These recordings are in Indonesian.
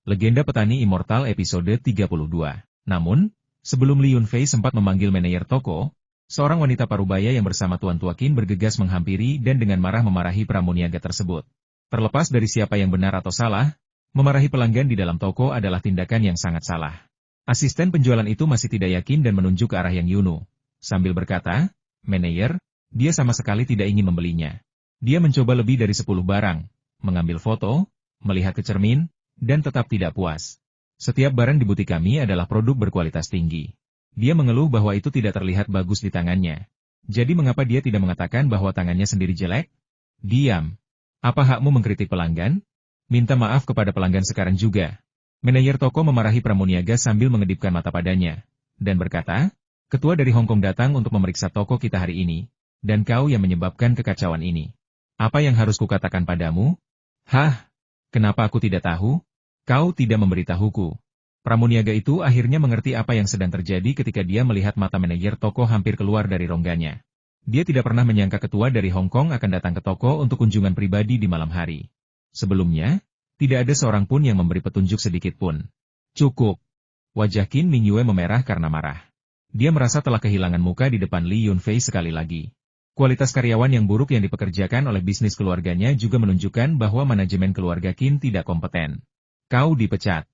Legenda Petani Immortal episode 32. Namun, sebelum Li Yunfei sempat memanggil manajer toko, seorang wanita parubaya yang bersama Tuan Tuakin bergegas menghampiri dan dengan marah memarahi pramuniaga tersebut. Terlepas dari siapa yang benar atau salah, memarahi pelanggan di dalam toko adalah tindakan yang sangat salah. Asisten penjualan itu masih tidak yakin dan menunjuk ke arah Yang Yunu, sambil berkata, "Manajer, dia sama sekali tidak ingin membelinya. Dia mencoba lebih dari 10 barang, mengambil foto, melihat ke cermin, dan tetap tidak puas. Setiap barang di butik kami adalah produk berkualitas tinggi. Dia mengeluh bahwa itu tidak terlihat bagus di tangannya. Jadi mengapa dia tidak mengatakan bahwa tangannya sendiri jelek? Diam. Apa hakmu mengkritik pelanggan? Minta maaf kepada pelanggan sekarang juga." Manajer toko memarahi pramuniaga sambil mengedipkan mata padanya, dan berkata, "Ketua dari Hong Kong datang untuk memeriksa toko kita hari ini, dan kau yang menyebabkan kekacauan ini. Apa yang harus kukatakan padamu?" "Hah? Kenapa aku tidak tahu? Kau tidak memberitahuku." Pramuniaga itu akhirnya mengerti apa yang sedang terjadi ketika dia melihat mata manajer toko hampir keluar dari rongganya. Dia tidak pernah menyangka ketua dari Hong Kong akan datang ke toko untuk kunjungan pribadi di malam hari. Sebelumnya, tidak ada seorang pun yang memberi petunjuk sedikit pun. "Cukup." Wajah Qin Mingyue memerah karena marah. Dia merasa telah kehilangan muka di depan Li Yunfei sekali lagi. Kualitas karyawan yang buruk yang dipekerjakan oleh bisnis keluarganya juga menunjukkan bahwa manajemen keluarga Qin tidak kompeten. "Kau dipecat.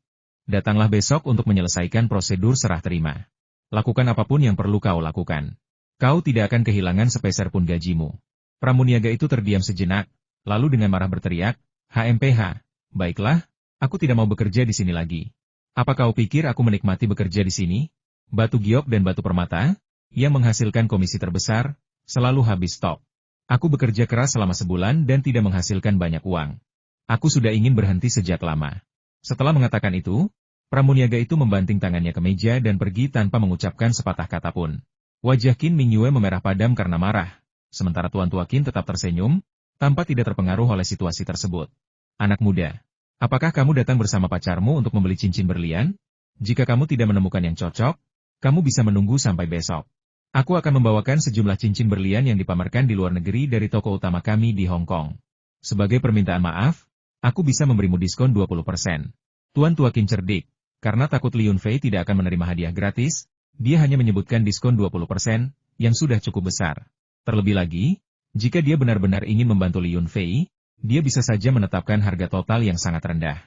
Datanglah besok untuk menyelesaikan prosedur serah terima. Lakukan apapun yang perlu kau lakukan. Kau tidak akan kehilangan sepeser pun gajimu." Pramuniaga itu terdiam sejenak, lalu dengan marah berteriak, "HMPH, baiklah, aku tidak mau bekerja di sini lagi. Apa kau pikir aku menikmati bekerja di sini? Batu giok dan batu permata, yang menghasilkan komisi terbesar, selalu habis stok. Aku bekerja keras selama sebulan dan tidak menghasilkan banyak uang. Aku sudah ingin berhenti sejak lama." Setelah mengatakan itu, pramuniaga itu membanting tangannya ke meja dan pergi tanpa mengucapkan sepatah kata pun. Wajah Qin Mingyue memerah padam karena marah, sementara Tuan Tuakin tetap tersenyum, tanpa tidak terpengaruh oleh situasi tersebut. "Anak muda, apakah kamu datang bersama pacarmu untuk membeli cincin berlian? Jika kamu tidak menemukan yang cocok, kamu bisa menunggu sampai besok. Aku akan membawakan sejumlah cincin berlian yang dipamerkan di luar negeri dari toko utama kami di Hong Kong. Sebagai permintaan maaf, aku bisa memberimu diskon 20%. Tuan Tuakin cerdik, karena takut Li Yunfei tidak akan menerima hadiah gratis, dia hanya menyebutkan diskon 20%, yang sudah cukup besar. Terlebih lagi, jika dia benar-benar ingin membantu Li Yunfei, dia bisa saja menetapkan harga total yang sangat rendah.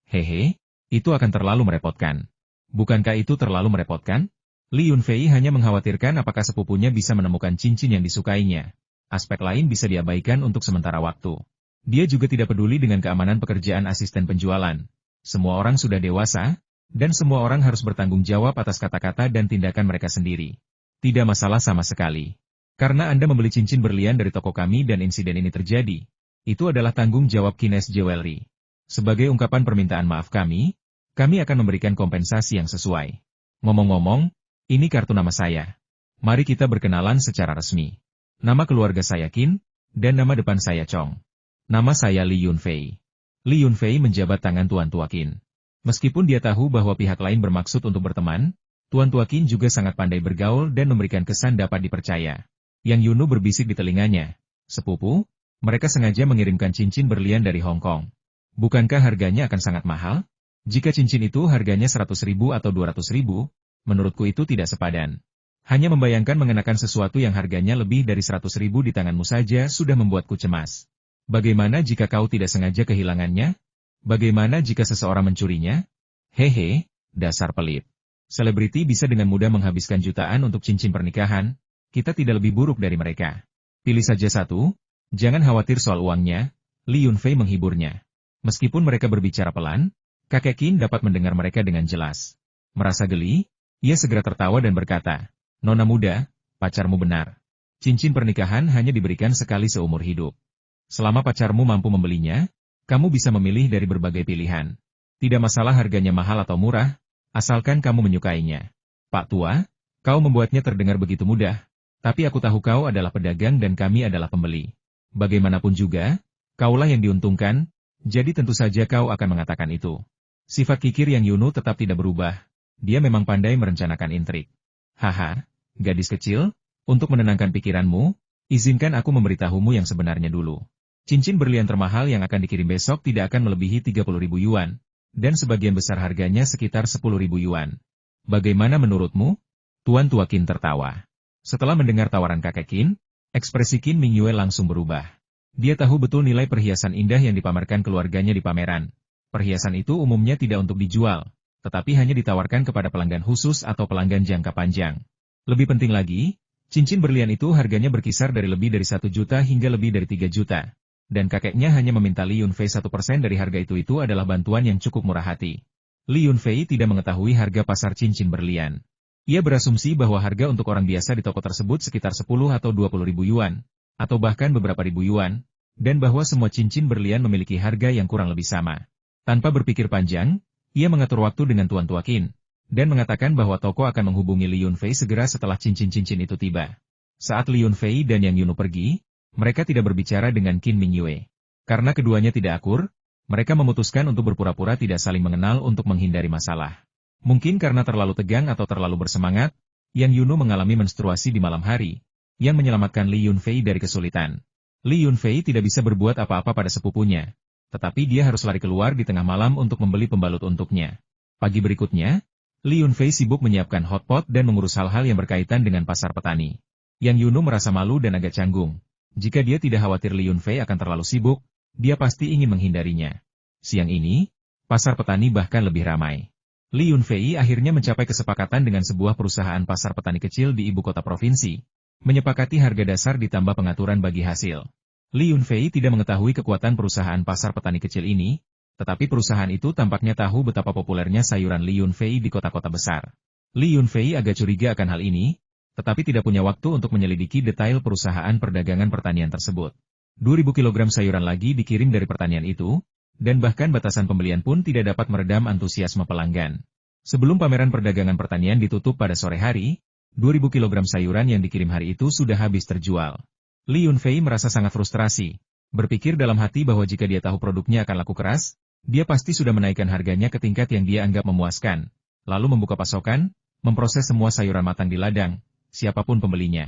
Hehe, itu akan terlalu merepotkan. Bukankah itu terlalu merepotkan? Li Yunfei hanya mengkhawatirkan apakah sepupunya bisa menemukan cincin yang disukainya. Aspek lain bisa diabaikan untuk sementara waktu. Dia juga tidak peduli dengan keamanan pekerjaan asisten penjualan. Semua orang sudah dewasa, dan semua orang harus bertanggung jawab atas kata-kata dan tindakan mereka sendiri. Tidak masalah sama sekali. Karena Anda membeli cincin berlian dari toko kami dan insiden ini terjadi, itu adalah tanggung jawab Kines Jewelry. Sebagai ungkapan permintaan maaf kami akan memberikan kompensasi yang sesuai. Ngomong-ngomong, ini kartu nama saya. Mari kita berkenalan secara resmi. Nama keluarga saya Qin, dan nama depan saya Chong. Nama saya Li Yunfei." Li Yunfei menjabat tangan Tuan Tuakin. Meskipun dia tahu bahwa pihak lain bermaksud untuk berteman, Tuan Tuakin juga sangat pandai bergaul dan memberikan kesan dapat dipercaya. Yang Yunu berbisik di telinganya, "Sepupu, mereka sengaja mengirimkan cincin berlian dari Hong Kong. Bukankah harganya akan sangat mahal? Jika cincin itu harganya 100.000 atau 200.000, menurutku itu tidak sepadan. Hanya membayangkan mengenakan sesuatu yang harganya lebih dari 100.000 di tanganmu saja sudah membuatku cemas. Bagaimana jika kau tidak sengaja kehilangannya? Bagaimana jika seseorang mencurinya? Hehe, dasar pelit. Selebriti bisa dengan mudah menghabiskan jutaan untuk cincin pernikahan, kita tidak lebih buruk dari mereka. Pilih saja satu, jangan khawatir soal uangnya." Li Yunfei menghiburnya. Meskipun mereka berbicara pelan, kakek Qin dapat mendengar mereka dengan jelas. Merasa geli, ia segera tertawa dan berkata, "Nona muda, pacarmu benar. Cincin pernikahan hanya diberikan sekali seumur hidup. Selama pacarmu mampu membelinya, kamu bisa memilih dari berbagai pilihan. Tidak masalah harganya mahal atau murah, asalkan kamu menyukainya. Pak Tua, kau membuatnya terdengar begitu mudah, tapi aku tahu kau adalah pedagang dan kami adalah pembeli. Bagaimanapun juga, kaulah yang diuntungkan, jadi tentu saja kau akan mengatakan itu." Sifat kikir Yang Yunu tetap tidak berubah. Dia memang pandai merencanakan intrik. "Haha, gadis kecil, untuk menenangkan pikiranmu, izinkan aku memberitahumu yang sebenarnya dulu. Cincin berlian termahal yang akan dikirim besok tidak akan melebihi 30.000 yuan, dan sebagian besar harganya sekitar 10.000 yuan. Bagaimana menurutmu? Tuan Tua Qin tertawa. Setelah mendengar tawaran kakek Qin, ekspresi Qin Mingyue langsung berubah. Dia tahu betul nilai perhiasan indah yang dipamerkan keluarganya di pameran. Perhiasan itu umumnya tidak untuk dijual, tetapi hanya ditawarkan kepada pelanggan khusus atau pelanggan jangka panjang. Lebih penting lagi, cincin berlian itu harganya berkisar dari lebih dari 1 juta hingga lebih dari 3 juta. Dan kakeknya hanya meminta Li Yunfei 1% dari harga itu adalah bantuan yang cukup murah hati. Li Yunfei tidak mengetahui harga pasar cincin berlian. Ia berasumsi bahwa harga untuk orang biasa di toko tersebut sekitar 10 atau 20 ribu yuan, atau bahkan beberapa ribu yuan, dan bahwa semua cincin berlian memiliki harga yang kurang lebih sama. Tanpa berpikir panjang, ia mengatur waktu dengan Tuan Tua Qin, dan mengatakan bahwa toko akan menghubungi Li Yunfei segera setelah cincin-cincin itu tiba. Saat Li Yunfei dan Yang Yunu pergi, mereka tidak berbicara dengan Qin Mingyue. Karena keduanya tidak akur, mereka memutuskan untuk berpura-pura tidak saling mengenal untuk menghindari masalah. Mungkin karena terlalu tegang atau terlalu bersemangat, Yang Yunu mengalami menstruasi di malam hari, yang menyelamatkan Li Yunfei dari kesulitan. Li Yunfei tidak bisa berbuat apa-apa pada sepupunya, tetapi dia harus lari keluar di tengah malam untuk membeli pembalut untuknya. Pagi berikutnya, Li Yunfei sibuk menyiapkan hotpot dan mengurus hal-hal yang berkaitan dengan pasar petani. Yang Yunu merasa malu dan agak canggung. Jika dia tidak khawatir Li Yunfei akan terlalu sibuk, dia pasti ingin menghindarinya. Siang ini, pasar petani bahkan lebih ramai. Li Yunfei akhirnya mencapai kesepakatan dengan sebuah perusahaan pasar petani kecil di ibu kota provinsi, menyepakati harga dasar ditambah pengaturan bagi hasil. Li Yunfei tidak mengetahui kekuatan perusahaan pasar petani kecil ini, tetapi perusahaan itu tampaknya tahu betapa populernya sayuran Li Yunfei di kota-kota besar. Li Yunfei agak curiga akan hal ini, tetapi tidak punya waktu untuk menyelidiki detail perusahaan perdagangan pertanian tersebut. 2.000 kg sayuran lagi dikirim dari pertanian itu, dan bahkan batasan pembelian pun tidak dapat meredam antusiasme pelanggan. Sebelum pameran perdagangan pertanian ditutup pada sore hari, 2.000 kg sayuran yang dikirim hari itu sudah habis terjual. Li Yunfei merasa sangat frustrasi, berpikir dalam hati bahwa jika dia tahu produknya akan laku keras, dia pasti sudah menaikkan harganya ke tingkat yang dia anggap memuaskan, lalu membuka pasokan, memproses semua sayuran matang di ladang, siapapun pembelinya.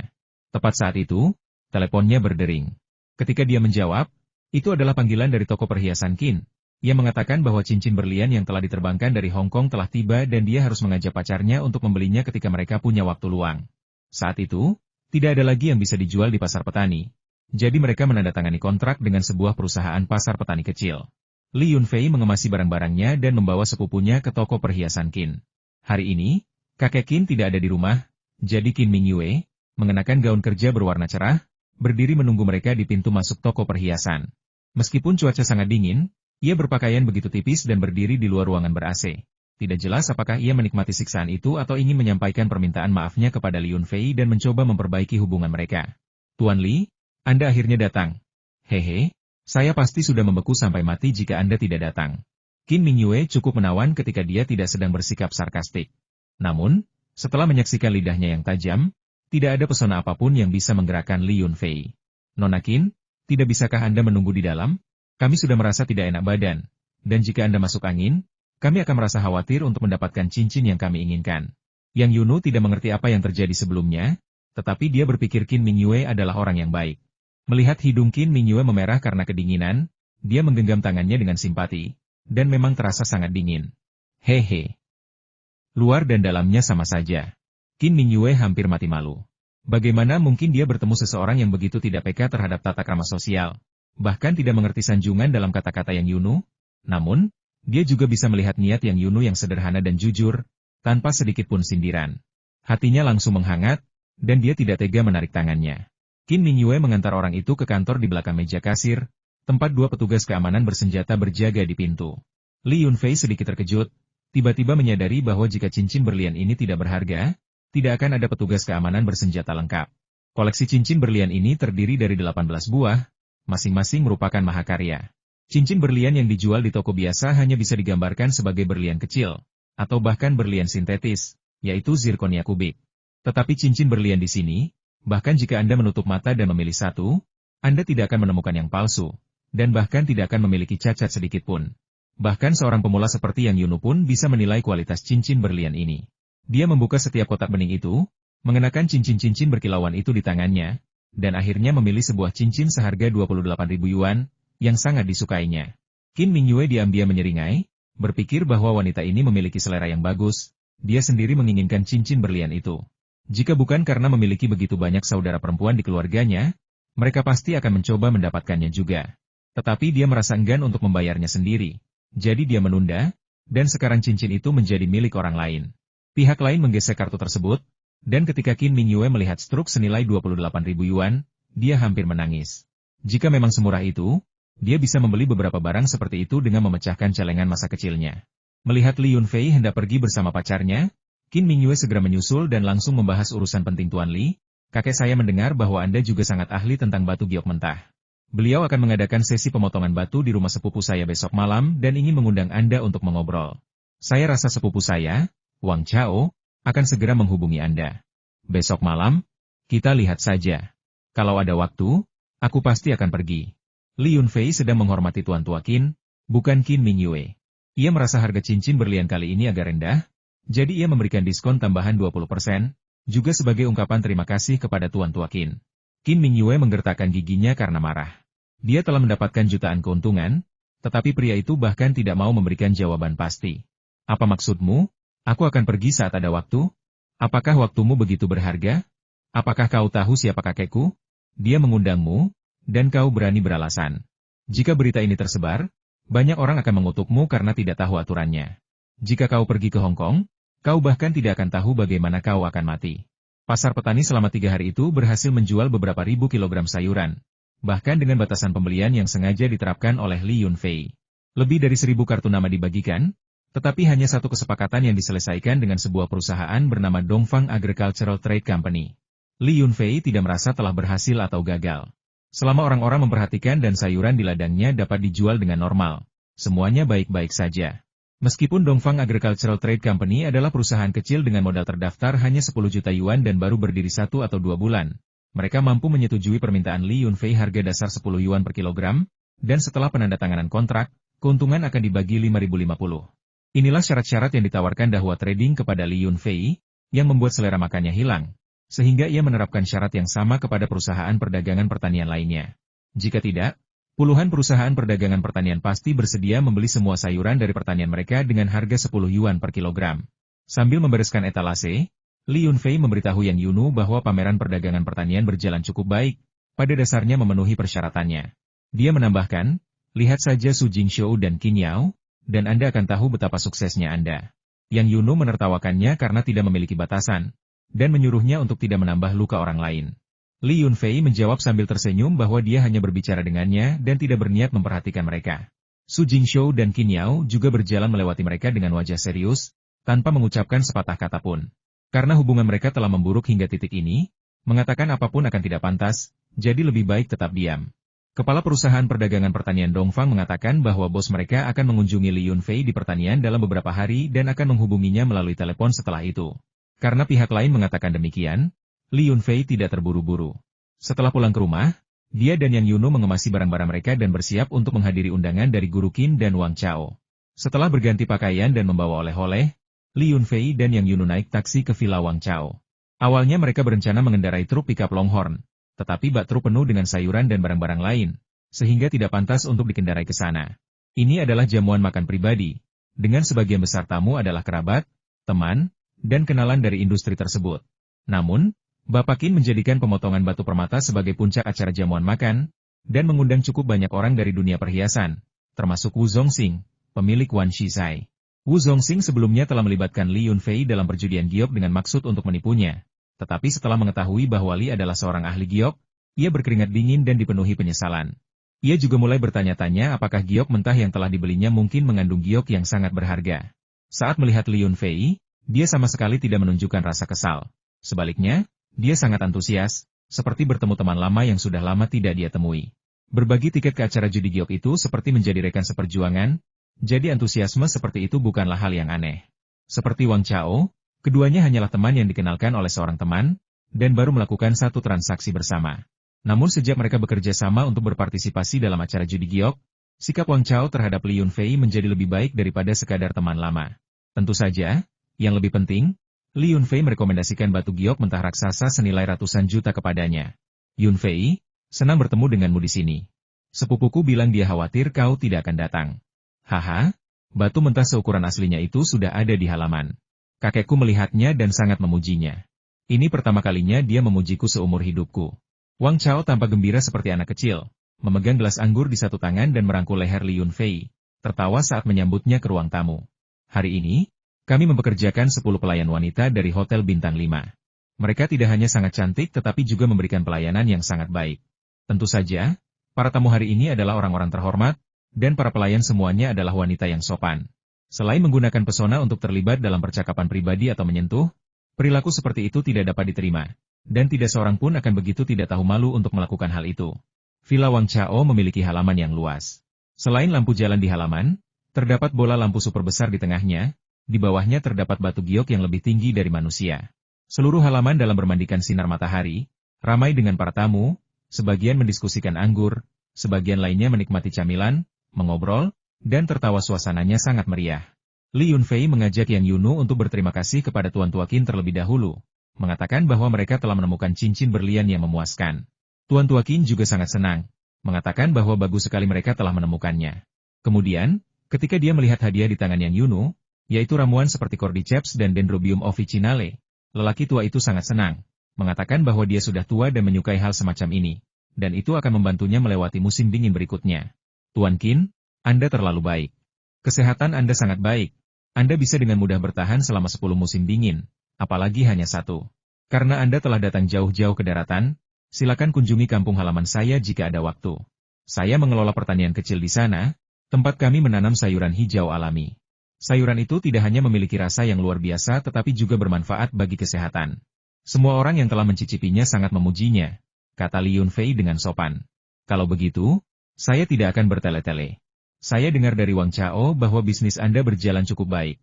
Tepat saat itu, teleponnya berdering. Ketika dia menjawab, itu adalah panggilan dari toko perhiasan Qin. Ia mengatakan bahwa cincin berlian yang telah diterbangkan dari Hong Kong telah tiba dan dia harus mengajak pacarnya untuk membelinya ketika mereka punya waktu luang. Saat itu, tidak ada lagi yang bisa dijual di pasar petani. Jadi mereka menandatangani kontrak dengan sebuah perusahaan pasar petani kecil. Li Yunfei mengemasi barang-barangnya dan membawa sepupunya ke toko perhiasan Qin. Hari ini, kakek Qin tidak ada di rumah. Jadi Qin Mingyue, mengenakan gaun kerja berwarna cerah, berdiri menunggu mereka di pintu masuk toko perhiasan. Meskipun cuaca sangat dingin, ia berpakaian begitu tipis dan berdiri di luar ruangan ber-AC. Tidak jelas apakah ia menikmati siksaan itu atau ingin menyampaikan permintaan maafnya kepada Li Yunfei dan mencoba memperbaiki hubungan mereka. Tuan Li, Anda akhirnya datang. Hehe, saya pasti sudah membeku sampai mati jika Anda tidak datang. Qin Mingyue cukup menawan ketika dia tidak sedang bersikap sarkastik. Namun, setelah menyaksikan lidahnya yang tajam, tidak ada pesona apapun yang bisa menggerakkan Li Yunfei. Nona Qin, tidak bisakah Anda menunggu di dalam? Kami sudah merasa tidak enak badan. Dan jika Anda masuk angin, kami akan merasa khawatir untuk mendapatkan cincin yang kami inginkan. Yang Yunu tidak mengerti apa yang terjadi sebelumnya, tetapi dia berpikir Qin Mingyue adalah orang yang baik. Melihat hidung Qin Mingyue memerah karena kedinginan, dia menggenggam tangannya dengan simpati, dan memang terasa sangat dingin. Hehe. Luar dan dalamnya sama saja. Qin Mingyue hampir mati malu. Bagaimana mungkin dia bertemu seseorang yang begitu tidak peka terhadap tata krama sosial, bahkan tidak mengerti sanjungan dalam kata-kata Yang Yunu? Namun, dia juga bisa melihat niat Yang Yunu yang sederhana dan jujur, tanpa sedikit pun sindiran. Hatinya langsung menghangat, dan dia tidak tega menarik tangannya. Qin Mingyue mengantar orang itu ke kantor di belakang meja kasir, tempat 2 petugas keamanan bersenjata berjaga di pintu. Li Yunfei sedikit terkejut, tiba-tiba menyadari bahwa jika cincin berlian ini tidak berharga, tidak akan ada petugas keamanan bersenjata lengkap. Koleksi cincin berlian ini terdiri dari 18 buah, masing-masing merupakan mahakarya. Cincin berlian yang dijual di toko biasa hanya bisa digambarkan sebagai berlian kecil, atau bahkan berlian sintetis, yaitu zirkonia kubik. Tetapi cincin berlian di sini, bahkan jika Anda menutup mata dan memilih satu, Anda tidak akan menemukan yang palsu, dan bahkan tidak akan memiliki cacat sedikit pun. Bahkan seorang pemula seperti Yang Yunu pun bisa menilai kualitas cincin berlian ini. Dia membuka setiap kotak bening itu, mengenakan cincin-cincin berkilauan itu di tangannya, dan akhirnya memilih sebuah cincin seharga 28.000 yuan, yang sangat disukainya. Qin Mingyue diam-diam menyeringai, Berpikir bahwa wanita ini memiliki selera yang bagus, dia sendiri menginginkan cincin berlian itu. Jika bukan karena memiliki begitu banyak saudara perempuan di keluarganya, mereka pasti akan mencoba mendapatkannya juga. Tetapi dia merasa enggan untuk membayarnya sendiri. Jadi dia menunda, dan sekarang cincin itu menjadi milik orang lain. Pihak lain menggesek kartu tersebut, dan ketika Qin Mingyue melihat struk senilai 28.000 yuan, dia hampir menangis. Jika memang semurah itu, dia bisa membeli beberapa barang seperti itu dengan memecahkan celengan masa kecilnya. Melihat Li Yunfei hendak pergi bersama pacarnya, Qin Mingyue segera menyusul dan langsung membahas urusan penting Tuan Li. Kakek saya mendengar bahwa Anda juga sangat ahli tentang batu giok mentah. Beliau akan mengadakan sesi pemotongan batu di rumah sepupu saya besok malam dan ingin mengundang Anda untuk mengobrol. Saya rasa sepupu saya, Wang Chao, akan segera menghubungi Anda. Besok malam, kita lihat saja. Kalau ada waktu, aku pasti akan pergi. Li Yunfei sedang menghormati Tuan Tua Qin, bukan Qin Mingyue. Ia merasa harga cincin berlian kali ini agak rendah, jadi ia memberikan diskon tambahan 20%, juga sebagai ungkapan terima kasih kepada Tuan Tua Qin. Qin Mingyue menggertakkan giginya karena marah. Dia telah mendapatkan jutaan keuntungan, tetapi pria itu bahkan tidak mau memberikan jawaban pasti. Apa maksudmu? Aku akan pergi saat ada waktu? Apakah waktumu begitu berharga? Apakah kau tahu siapa kakekku? Dia mengundangmu, dan kau berani beralasan. Jika berita ini tersebar, banyak orang akan mengutukmu karena tidak tahu aturannya. Jika kau pergi ke Hong Kong, kau bahkan tidak akan tahu bagaimana kau akan mati. Pasar petani selama 3 hari itu berhasil menjual beberapa ribu kilogram sayuran, bahkan dengan batasan pembelian yang sengaja diterapkan oleh Li Yunfei. Lebih dari 1.000 kartu nama dibagikan, tetapi hanya satu kesepakatan yang diselesaikan dengan sebuah perusahaan bernama Dongfang Agricultural Trade Company. Li Yunfei tidak merasa telah berhasil atau gagal. Selama orang-orang memperhatikan dan sayuran di ladangnya dapat dijual dengan normal, semuanya baik-baik saja. Meskipun Dongfang Agricultural Trade Company adalah perusahaan kecil dengan modal terdaftar hanya 10 juta yuan dan baru berdiri 1 atau 2 bulan, mereka mampu menyetujui permintaan Li Yunfei harga dasar 10 yuan per kilogram, dan setelah penandatanganan kontrak, keuntungan akan dibagi 5.050. Inilah syarat-syarat yang ditawarkan Dahua Trading kepada Li Yunfei, yang membuat selera makannya hilang, sehingga ia menerapkan syarat yang sama kepada perusahaan perdagangan pertanian lainnya. Jika tidak, puluhan perusahaan perdagangan pertanian pasti bersedia membeli semua sayuran dari pertanian mereka dengan harga 10 yuan per kilogram. Sambil membereskan etalase, Li Yunfei memberitahu Yan Yunu bahwa pameran perdagangan pertanian berjalan cukup baik, pada dasarnya memenuhi persyaratannya. Dia menambahkan, lihat saja Su Jingshou dan Qin Yao, dan Anda akan tahu betapa suksesnya Anda. Yang Yunu menertawakannya karena tidak memiliki batasan, dan menyuruhnya untuk tidak menambah luka orang lain. Li Yunfei menjawab sambil tersenyum bahwa dia hanya berbicara dengannya dan tidak berniat memperhatikan mereka. Su Jingshou dan Qin Yao juga berjalan melewati mereka dengan wajah serius, tanpa mengucapkan sepatah kata pun. Karena hubungan mereka telah memburuk hingga titik ini, mengatakan apapun akan tidak pantas, jadi lebih baik tetap diam. Kepala perusahaan perdagangan pertanian Dongfang mengatakan bahwa bos mereka akan mengunjungi Li Yunfei di pertanian dalam beberapa hari dan akan menghubunginya melalui telepon setelah itu. Karena pihak lain mengatakan demikian, Li Yunfei tidak terburu-buru. Setelah pulang ke rumah, dia dan Yang Yunu mengemasi barang-barang mereka dan bersiap untuk menghadiri undangan dari Guru Qin dan Wang Chao. Setelah berganti pakaian dan membawa oleh-oleh, Li Yunfei dan Yang Yunu naik taksi ke Villa Wang Chao. Awalnya mereka berencana mengendarai truk pickup Longhorn, tetapi bak truk penuh dengan sayuran dan barang-barang lain, sehingga tidak pantas untuk dikendarai ke sana. Ini adalah jamuan makan pribadi, dengan sebagian besar tamu adalah kerabat, teman, dan kenalan dari industri tersebut. Namun, Bapak Qin menjadikan pemotongan batu permata sebagai puncak acara jamuan makan, dan mengundang cukup banyak orang dari dunia perhiasan, termasuk Wu Zongxing, pemilik Wan Shizai. Wu Zongxing sebelumnya telah melibatkan Li Yunfei dalam perjudian giok dengan maksud untuk menipunya. Tetapi setelah mengetahui bahwa Li adalah seorang ahli giok, ia berkeringat dingin dan dipenuhi penyesalan. Ia juga mulai bertanya-tanya apakah giok mentah yang telah dibelinya mungkin mengandung giok yang sangat berharga. Saat melihat Li Yunfei, dia sama sekali tidak menunjukkan rasa kesal. Sebaliknya, dia sangat antusias, seperti bertemu teman lama yang sudah lama tidak dia temui. Berbagi tiket ke acara judi giok itu seperti menjadi rekan seperjuangan, jadi antusiasme seperti itu bukanlah hal yang aneh. Seperti Wang Chao, keduanya hanyalah teman yang dikenalkan oleh seorang teman, dan baru melakukan satu transaksi bersama. Namun sejak mereka bekerja sama untuk berpartisipasi dalam acara judi giok, sikap Wang Chao terhadap Li Yunfei menjadi lebih baik daripada sekadar teman lama. Tentu saja, yang lebih penting, Li Yunfei merekomendasikan batu giok mentah raksasa senilai ratusan juta kepadanya. Yunfei, senang bertemu denganmu di sini. Sepupuku bilang dia khawatir kau tidak akan datang. Haha, Batu mentah seukuran aslinya itu sudah ada di halaman. Kakekku melihatnya dan sangat memujinya. Ini pertama kalinya dia memujiku seumur hidupku. Wang Chao tampak gembira seperti anak kecil, memegang gelas anggur di satu tangan dan merangkul leher Li Yunfei, tertawa saat menyambutnya ke ruang tamu. Hari ini, kami mempekerjakan 10 pelayan wanita dari Hotel Bintang 5. Mereka tidak hanya sangat cantik tetapi juga memberikan pelayanan yang sangat baik. Tentu saja, para tamu hari ini adalah orang-orang terhormat, dan para pelayan semuanya adalah wanita yang sopan. Selain menggunakan pesona untuk terlibat dalam percakapan pribadi atau menyentuh, perilaku seperti itu tidak dapat diterima, dan tidak seorang pun akan begitu tidak tahu malu untuk melakukan hal itu. Villa Wang Chao memiliki halaman yang luas. Selain lampu jalan di halaman, terdapat bola lampu super besar di tengahnya, di bawahnya terdapat batu giok yang lebih tinggi dari manusia. Seluruh halaman dalam bermandikan sinar matahari, ramai dengan para tamu, sebagian mendiskusikan anggur, sebagian lainnya menikmati camilan, mengobrol, dan tertawa. Suasananya sangat meriah. Li Yunfei mengajak Yang Yunu untuk berterima kasih kepada Tuan Tua Qin terlebih dahulu, mengatakan bahwa mereka telah menemukan cincin berlian yang memuaskan. Tuan Tua Qin juga sangat senang, mengatakan bahwa bagus sekali mereka telah menemukannya. Kemudian, ketika dia melihat hadiah di tangan Yang Yunu, yaitu ramuan seperti Cordyceps dan Dendrobium officinale, lelaki tua itu sangat senang, mengatakan bahwa dia sudah tua dan menyukai hal semacam ini, dan itu akan membantunya melewati musim dingin berikutnya. Tuan Qin, Anda terlalu baik. Kesehatan Anda sangat baik. Anda bisa dengan mudah bertahan selama 10 musim dingin, apalagi hanya 1. Karena Anda telah datang jauh-jauh ke daratan, silakan kunjungi kampung halaman saya jika ada waktu. Saya mengelola pertanian kecil di sana, tempat kami menanam sayuran hijau alami. Sayuran itu tidak hanya memiliki rasa yang luar biasa tetapi juga bermanfaat bagi kesehatan. Semua orang yang telah mencicipinya sangat memujinya, kata Li Yunfei dengan sopan. Kalau begitu, saya tidak akan bertele-tele. Saya dengar dari Wang Chao bahwa bisnis Anda berjalan cukup baik.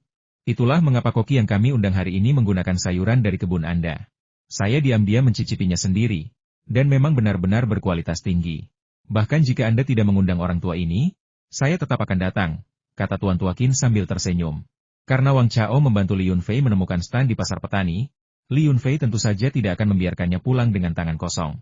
Itulah mengapa koki yang kami undang hari ini menggunakan sayuran dari kebun Anda. Saya diam-diam mencicipinya sendiri, dan memang benar-benar berkualitas tinggi. Bahkan jika Anda tidak mengundang orang tua ini, saya tetap akan datang, kata Tuan Tua Qin sambil tersenyum. Karena Wang Chao membantu Li Yunfei menemukan stand di pasar petani, Li Yunfei tentu saja tidak akan membiarkannya pulang dengan tangan kosong.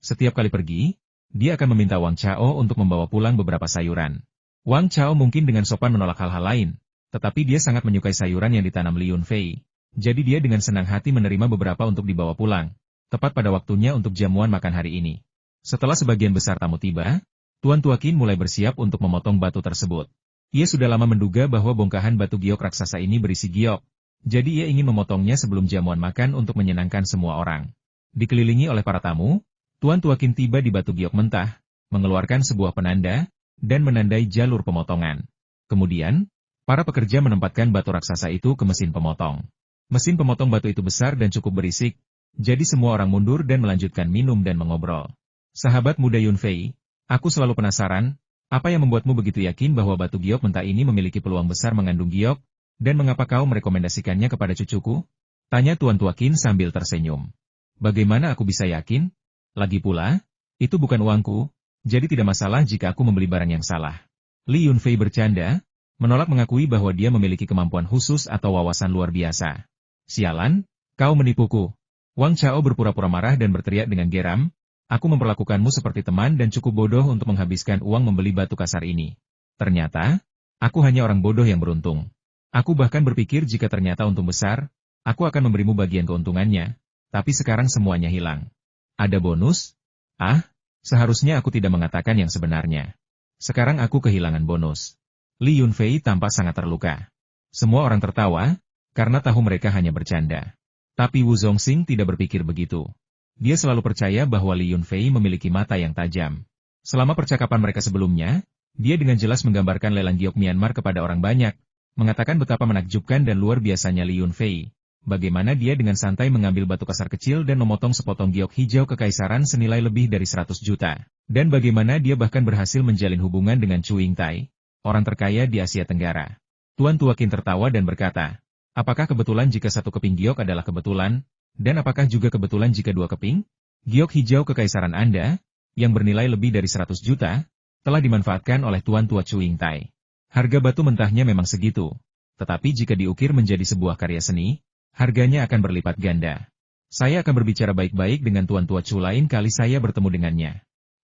Setiap kali pergi, dia akan meminta Wang Chao untuk membawa pulang beberapa sayuran. Wang Chao mungkin dengan sopan menolak hal-hal lain, tetapi dia sangat menyukai sayuran yang ditanam Li Yunfei. Jadi dia dengan senang hati menerima beberapa untuk dibawa pulang, tepat pada waktunya untuk jamuan makan hari ini. Setelah sebagian besar tamu tiba, Tuan Tua Qin mulai bersiap untuk memotong batu tersebut. Ia sudah lama menduga bahwa bongkahan batu giok raksasa ini berisi giok, jadi ia ingin memotongnya sebelum jamuan makan untuk menyenangkan semua orang. Dikelilingi oleh para tamu, Tuan Tua Qin tiba di batu giok mentah, mengeluarkan sebuah penanda, dan menandai jalur pemotongan. Kemudian, para pekerja menempatkan batu raksasa itu ke mesin pemotong. Mesin pemotong batu itu besar dan cukup berisik, jadi semua orang mundur dan melanjutkan minum dan mengobrol. Sahabat muda Yunfei, aku selalu penasaran, apa yang membuatmu begitu yakin bahwa batu giok mentah ini memiliki peluang besar mengandung giok, dan mengapa kau merekomendasikannya kepada cucuku? Tanya Tuan Tua Qin sambil tersenyum. Bagaimana aku bisa yakin? Lagi pula, itu bukan uangku, jadi tidak masalah jika aku membeli barang yang salah. Li Yunfei bercanda, menolak mengakui bahwa dia memiliki kemampuan khusus atau wawasan luar biasa. Sialan, kau menipuku. Wang Chao berpura-pura marah dan berteriak dengan geram, aku memperlakukanmu seperti teman dan cukup bodoh untuk menghabiskan uang membeli batu kasar ini. Ternyata, aku hanya orang bodoh yang beruntung. Aku bahkan berpikir jika ternyata untung besar, aku akan memberimu bagian keuntungannya, tapi sekarang semuanya hilang. Ada bonus? Ah, seharusnya aku tidak mengatakan yang sebenarnya. Sekarang aku kehilangan bonus. Li Yunfei tampak sangat terluka. Semua orang tertawa, karena tahu mereka hanya bercanda. Tapi Wu Zongxing tidak berpikir begitu. Dia selalu percaya bahwa Li Yunfei memiliki mata yang tajam. Selama percakapan mereka sebelumnya, dia dengan jelas menggambarkan lelang giok Myanmar kepada orang banyak, mengatakan betapa menakjubkan dan luar biasanya Li Yunfei. Bagaimana dia dengan santai mengambil batu kasar kecil dan memotong sepotong giok hijau kekaisaran senilai lebih dari 100 juta. Dan bagaimana dia bahkan berhasil menjalin hubungan dengan Chu Yingtai, orang terkaya di Asia Tenggara. Tuan Tua Qin tertawa dan berkata, apakah kebetulan jika 1 keping giok adalah kebetulan, dan apakah juga kebetulan jika 2 keping? Giok hijau kekaisaran Anda, yang bernilai lebih dari 100 juta, telah dimanfaatkan oleh Tuan Tua Chu Yingtai. Harga batu mentahnya memang segitu, tetapi jika diukir menjadi sebuah karya seni, harganya akan berlipat ganda. Saya akan berbicara baik-baik dengan Tuan Tua Chu lain kali saya bertemu dengannya.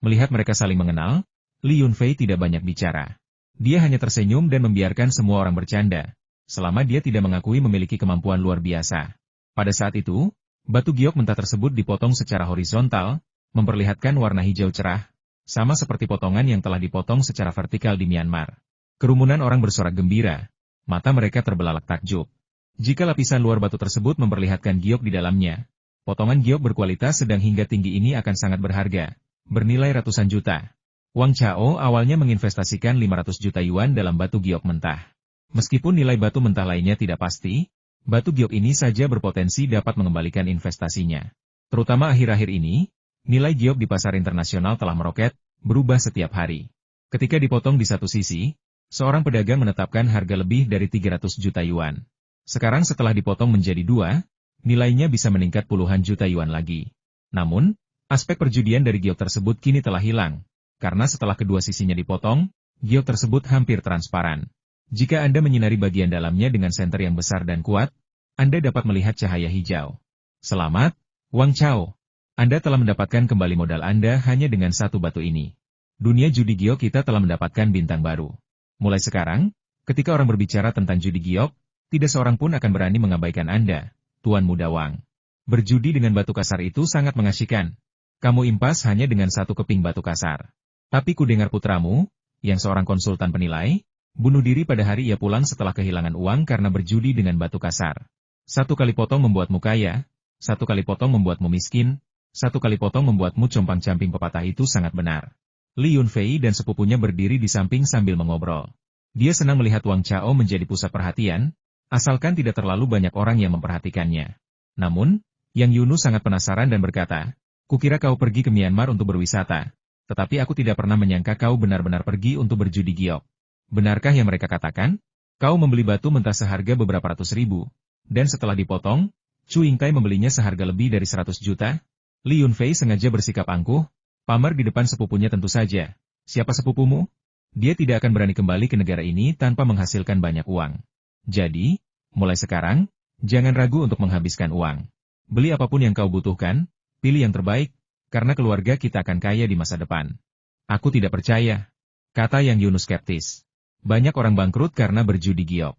Melihat mereka saling mengenal, Li Yunfei tidak banyak bicara. Dia hanya tersenyum dan membiarkan semua orang bercanda, selama dia tidak mengakui memiliki kemampuan luar biasa. Pada saat itu, batu giok mentah tersebut dipotong secara horizontal, memperlihatkan warna hijau cerah, sama seperti potongan yang telah dipotong secara vertikal di Myanmar. Kerumunan orang bersorak gembira, mata mereka terbelalak takjub. Jika lapisan luar batu tersebut memperlihatkan giok di dalamnya, potongan giok berkualitas sedang hingga tinggi ini akan sangat berharga, bernilai ratusan juta. Wang Chao awalnya menginvestasikan 500 juta yuan dalam batu giok mentah. Meskipun nilai batu mentah lainnya tidak pasti, batu giok ini saja berpotensi dapat mengembalikan investasinya. Terutama akhir-akhir ini, nilai giok di pasar internasional telah meroket, berubah setiap hari. Ketika dipotong di satu sisi, seorang pedagang menetapkan harga lebih dari 300 juta yuan. Sekarang setelah dipotong menjadi dua, nilainya bisa meningkat puluhan juta yuan lagi. Namun, aspek perjudian dari giok tersebut kini telah hilang. Karena setelah kedua sisinya dipotong, giok tersebut hampir transparan. Jika Anda menyinari bagian dalamnya dengan senter yang besar dan kuat, Anda dapat melihat cahaya hijau. Selamat, Wang Chao. Anda telah mendapatkan kembali modal Anda hanya dengan satu batu ini. Dunia judi giok kita telah mendapatkan bintang baru. Mulai sekarang, ketika orang berbicara tentang judi giok, tidak seorang pun akan berani mengabaikan Anda, Tuan Muda Wang. Berjudi dengan batu kasar itu sangat mengasyikan. Kamu impas hanya dengan satu keping batu kasar. Tapi ku dengar putramu, yang seorang konsultan penilai, bunuh diri pada hari ia pulang setelah kehilangan uang karena berjudi dengan batu kasar. Satu kali potong membuatmu kaya, satu kali potong membuatmu miskin, satu kali potong membuatmu compang-camping. Pepatah itu sangat benar. Li Yunfei dan sepupunya berdiri di samping sambil mengobrol. Dia senang melihat Wang Chao menjadi pusat perhatian, asalkan tidak terlalu banyak orang yang memperhatikannya. Namun, Yang Yunus sangat penasaran dan berkata, "Kukira kau pergi ke Myanmar untuk berwisata. Tetapi aku tidak pernah menyangka kau benar-benar pergi untuk berjudi giok. Benarkah yang mereka katakan? Kau membeli batu mentah seharga beberapa ratus ribu, dan setelah dipotong, Chu Yingtai membelinya seharga lebih dari 100 juta? Li Yunfei sengaja bersikap angkuh, pamer di depan sepupunya tentu saja. Siapa sepupumu? Dia tidak akan berani kembali ke negara ini tanpa menghasilkan banyak uang. Jadi, mulai sekarang, jangan ragu untuk menghabiskan uang. Beli apapun yang kau butuhkan, pilih yang terbaik, karena keluarga kita akan kaya di masa depan." "Aku tidak percaya," kata Yang Yunus skeptis. "Banyak orang bangkrut karena berjudi giok.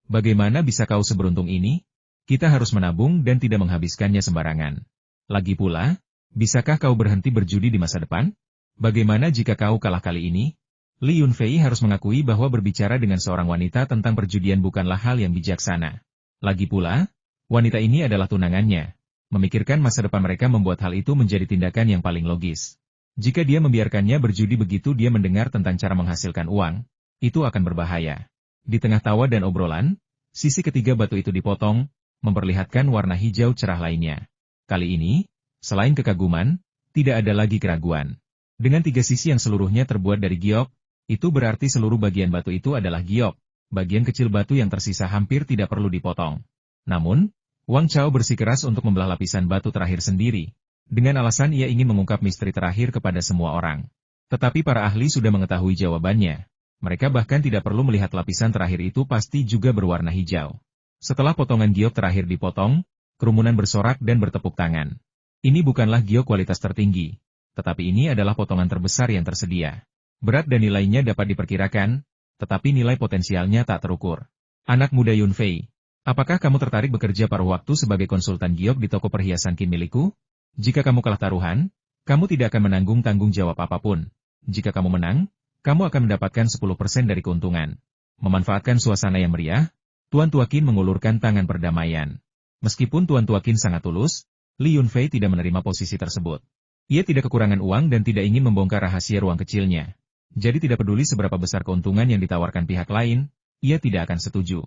Bagaimana bisa kau seberuntung ini? Kita harus menabung dan tidak menghabiskannya sembarangan. Lagi pula, bisakah kau berhenti berjudi di masa depan? Bagaimana jika kau kalah kali ini?" Li Yunfei harus mengakui bahwa berbicara dengan seorang wanita tentang perjudian bukanlah hal yang bijaksana. Lagi pula, wanita ini adalah tunangannya. Memikirkan masa depan mereka membuat hal itu menjadi tindakan yang paling logis. Jika dia membiarkannya berjudi begitu dia mendengar tentang cara menghasilkan uang, itu akan berbahaya. Di tengah tawa dan obrolan, sisi ketiga batu itu dipotong, memperlihatkan warna hijau cerah lainnya. Kali ini, selain kekaguman, tidak ada lagi keraguan. Dengan tiga sisi yang seluruhnya terbuat dari giok, itu berarti seluruh bagian batu itu adalah giok. Bagian kecil batu yang tersisa hampir tidak perlu dipotong. Namun, Wang Chao bersikeras untuk membelah lapisan batu terakhir sendiri, dengan alasan ia ingin mengungkap misteri terakhir kepada semua orang. Tetapi para ahli sudah mengetahui jawabannya. Mereka bahkan tidak perlu melihat lapisan terakhir itu pasti juga berwarna hijau. Setelah potongan giok terakhir dipotong, kerumunan bersorak dan bertepuk tangan. Ini bukanlah giok kualitas tertinggi, tetapi ini adalah potongan terbesar yang tersedia. Berat dan nilainya dapat diperkirakan, tetapi nilai potensialnya tak terukur. Anak muda Yunfei, apakah kamu tertarik bekerja paruh waktu sebagai konsultan giok di toko perhiasan Qin milikku? Jika kamu kalah taruhan, kamu tidak akan menanggung tanggung jawab apapun. Jika kamu menang, kamu akan mendapatkan 10% dari keuntungan. Memanfaatkan suasana yang meriah, Tuan Tua Qin mengulurkan tangan perdamaian. Meskipun Tuan Tua Qin sangat tulus, Li Yunfei tidak menerima posisi tersebut. Ia tidak kekurangan uang dan tidak ingin membongkar rahasia ruang kecilnya. Jadi tidak peduli seberapa besar keuntungan yang ditawarkan pihak lain, ia tidak akan setuju.